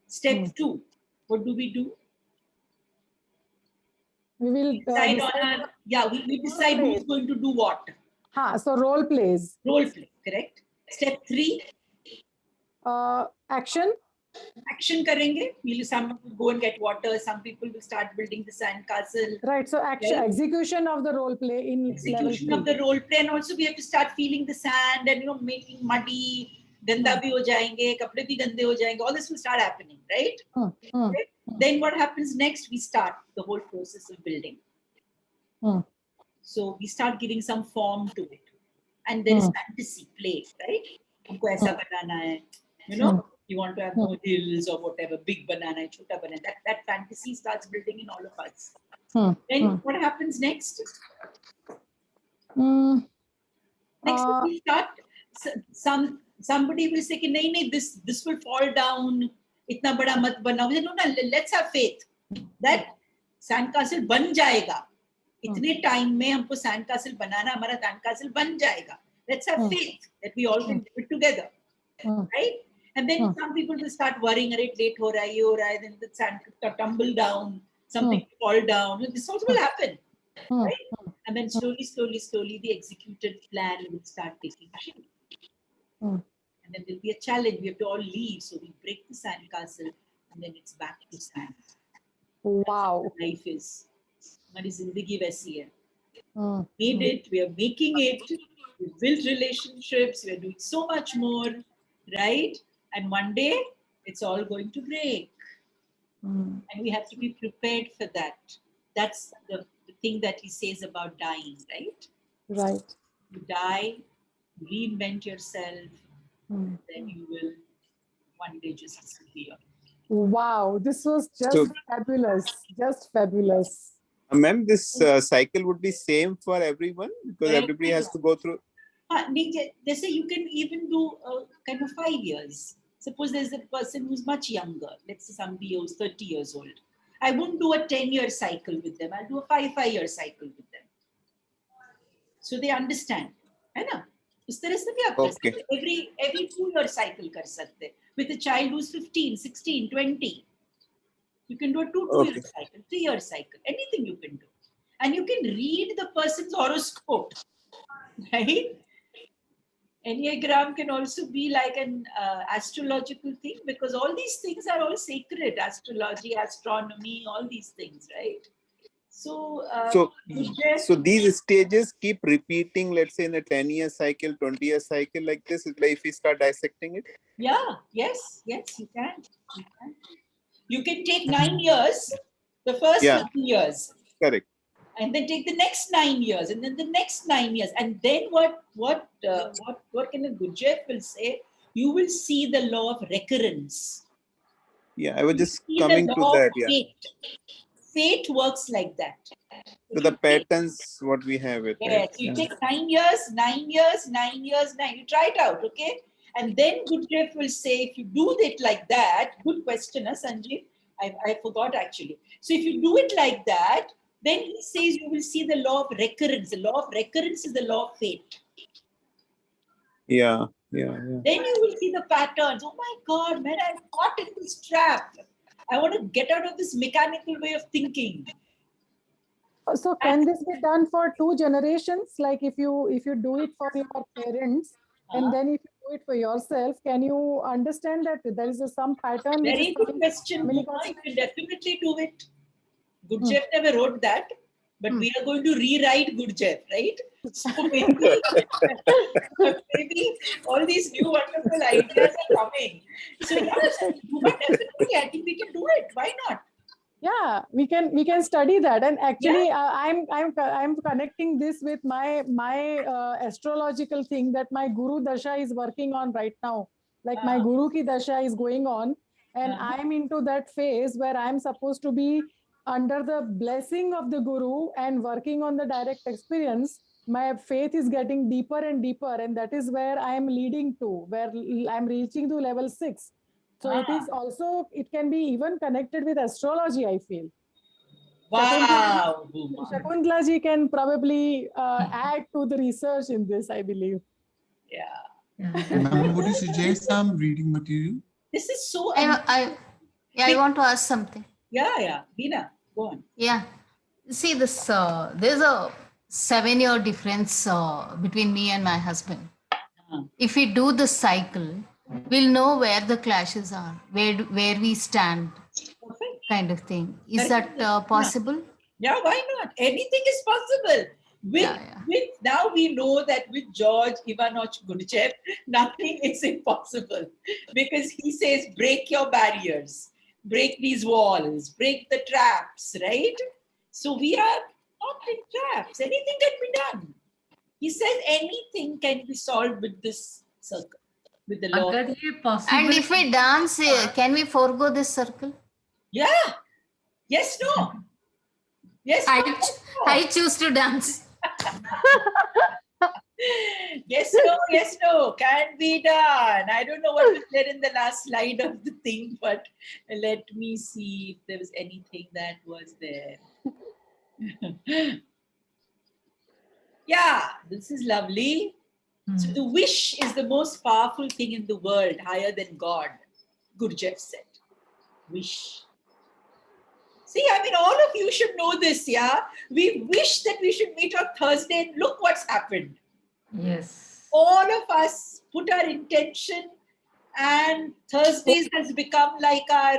Step 2. What do? We will decide on we decide who's going to do what. So role plays. Role play, correct. Step 3. Action. Action karenge. Some will go and get water. Some people will start building the sand castle. Right. So action, execution of the role play in execution level 3. of the role play, and also we have to start feeling the sand and making muddy. Ganda bhi ho jayenge, kapde bhi gande ho jayenge. All this will start happening, right? Okay? Then what happens next? We start the whole process of building. So we start giving some form to it, and there is fantasy play, right? Humko aisa banana hai, you want to have more hills or whatever, big banana, chota banana. That fantasy starts building in all of us. Then what happens next? Next we start. Somebody will say, "Nahi, this will fall down. Itna bada mat banao." No, let's have faith that sandcastle ban jayega. Itne time mein humko sandcastle banana, hamara sandcastle ban jayega. Let's have faith that we all can do it together, right? And then some people will start worrying, late ho raha hai, ye ho raha hai, then the sand will tumble down, something will fall down. This also will happen, right? And then slowly, the executed plan will start taking shape. And then there'll be a challenge. We have to all leave, so we break the sand castle, and then it's back to sand. Wow. Life is. Hamari zindagi waisi hai. Made it. We are making it. We built relationships. We are doing so much more, right? And one day, it's all going to break. And we have to be prepared for that. That's the thing that he says about dying, right? Right. You die, you reinvent yourself, then you will one day just disappear. Wow, this was just fabulous. Just fabulous. Ma'am, this cycle would be same for everyone because everybody has to go through. They say you can even do kind of 5 years. Suppose there's a person who's much younger. Let's say somebody who's 30 years old. I won't do a 10-year cycle with them. I'll do a 5-year cycle with them. So they understand. है ना? इस तरह से भी आप कर सकते हैं. Every 2-year cycle कर सकते हैं. With a child who's 15, 16, 20. You can do a 2-year cycle, 3-year cycle. Anything you can do. And you can read the person's horoscope. Right? Enneagram can also be like an astrological thing because all these things are all sacred. Astrology, astronomy, all these things, right? So, so these stages keep repeating, let's say in a 10-year cycle, 20-year cycle like this, like if we start dissecting it? Yeah, yes, you can. You can take 9 years, the first 9 years. Correct. And then take the next 9 years, and then the next 9 years, and then what can a Gurdjieff will say? You will see the law of recurrence. Yeah, I was just coming to that. Yeah, fate works like that. So the patterns what we have it. Yes, you take 9 years, 9 years, 9 years, 9. You try it out, okay? And then Gurdjieff will say, if you do it like that, good question, Sanjeev. I forgot actually. So if you do it like that, then he says you will see the law of recurrence. The law of recurrence is the law of fate. Yeah. Then you will see the patterns. Oh my God, man, I'm caught in this trap. I want to get out of this mechanical way of thinking. So can this be done for 2 generations? Like if you do it for your parents, and then if you do it for yourself, can you understand that there is some pattern? Very good question. You can definitely do it. Gurdjieff never wrote that, but we are going to rewrite Gurdjieff, right? So maybe all these new wonderful ideas are coming. So yes, definitely, I think we can do it. Why not? Yeah, we can study that. And actually, I'm connecting this with my astrological thing that my Guru Dasha is working on right now. Like my Guru Ki Dasha is going on, and I'm into that phase where I'm supposed to be under the blessing of the Guru and working on the direct experience. My faith is getting deeper and deeper, and that is where I am leading to, where I'm reaching to level 6. So it is also, it can be even connected with astrology, I feel. Wow. Shakuntala ji can probably add to the research in this, I believe. Yeah. Ma'am, would you suggest some reading material? This is so... I want to ask something. Yeah. Veena, go on. Yeah. See this, there's a 7-year difference between me and my husband. If we do the cycle, we'll know where the clashes are, where we stand, kind of thing. Is that possible? Yeah, why not? Anything is possible. With now we know that with George Ivanovich Gurdjieff, nothing is impossible, because he says break your barriers, break these walls, break the traps, right? So we are not in traps. Anything can be done. He says anything can be solved with this circle, with the law. And if we dance, can we forego this circle? Yeah. Yes, no. Yes, I choose to dance. Yes, no, can be done. I don't know what was there in the last slide of the thing, but let me see if there was anything that was there. Yeah, this is lovely. So the wish is the most powerful thing in the world, higher than God, Gurdjieff said. Wish. See, I mean, all of you should know this, yeah? We wish that we should meet on Thursday, and look what's happened. Yes. All of us put our intention, and Thursdays has become like our...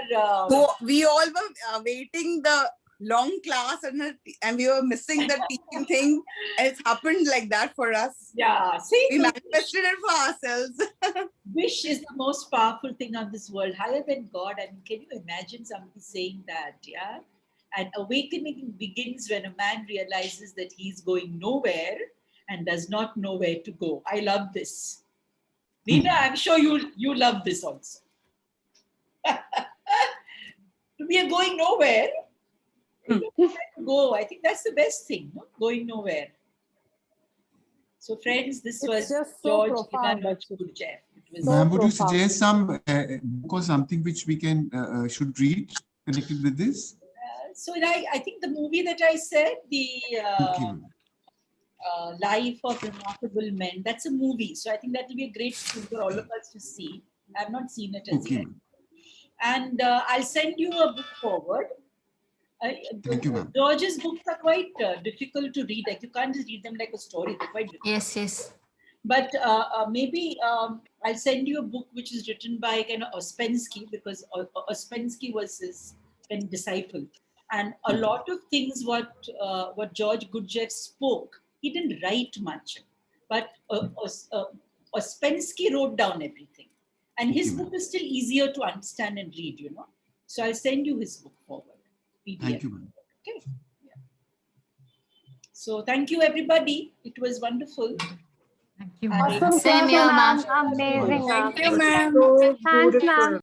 So we all were waiting the long class, and we were missing the teaching thing, and it's happened like that for us. Yeah, see? We manifested it for ourselves. Wish is the most powerful thing on this world, higher than God. I mean, can you imagine somebody saying that, yeah? And awakening begins when a man realizes that he's going nowhere and does not know where to go. I love this. Nina, I'm sure you love this also. We are going nowhere. You don't know where to go. I think that's the best thing, no? Going nowhere. So friends, this was just so George Ivanovich Gurdjieff. Ma'am, would you suggest some book or something which we can should read connected with this? So I think the movie that I said, the Life of Remarkable Men, that's a movie. So I think that will be a great thing for all of us to see. I have not seen it as yet. And I'll send you a book forward. Thank you, ma'am. George's books are quite difficult to read. Like you can't just read them like a story. They're quite difficult. Yes. But maybe I'll send you a book which is written by kind of Ouspensky, because Ouspensky was his disciple. And a lot of things what George Gurdjieff spoke, he didn't write much. But Ouspensky wrote down everything. And his book is still easier to understand and read, you know. So I'll send you his book forward. PDF. Thank you, ma'am. Okay. Yeah. So thank you, everybody. It was wonderful. Thank you. Awesome. Same here, ma'am. Amazing, ma'am. Thank you, ma'am. Thanks, ma'am.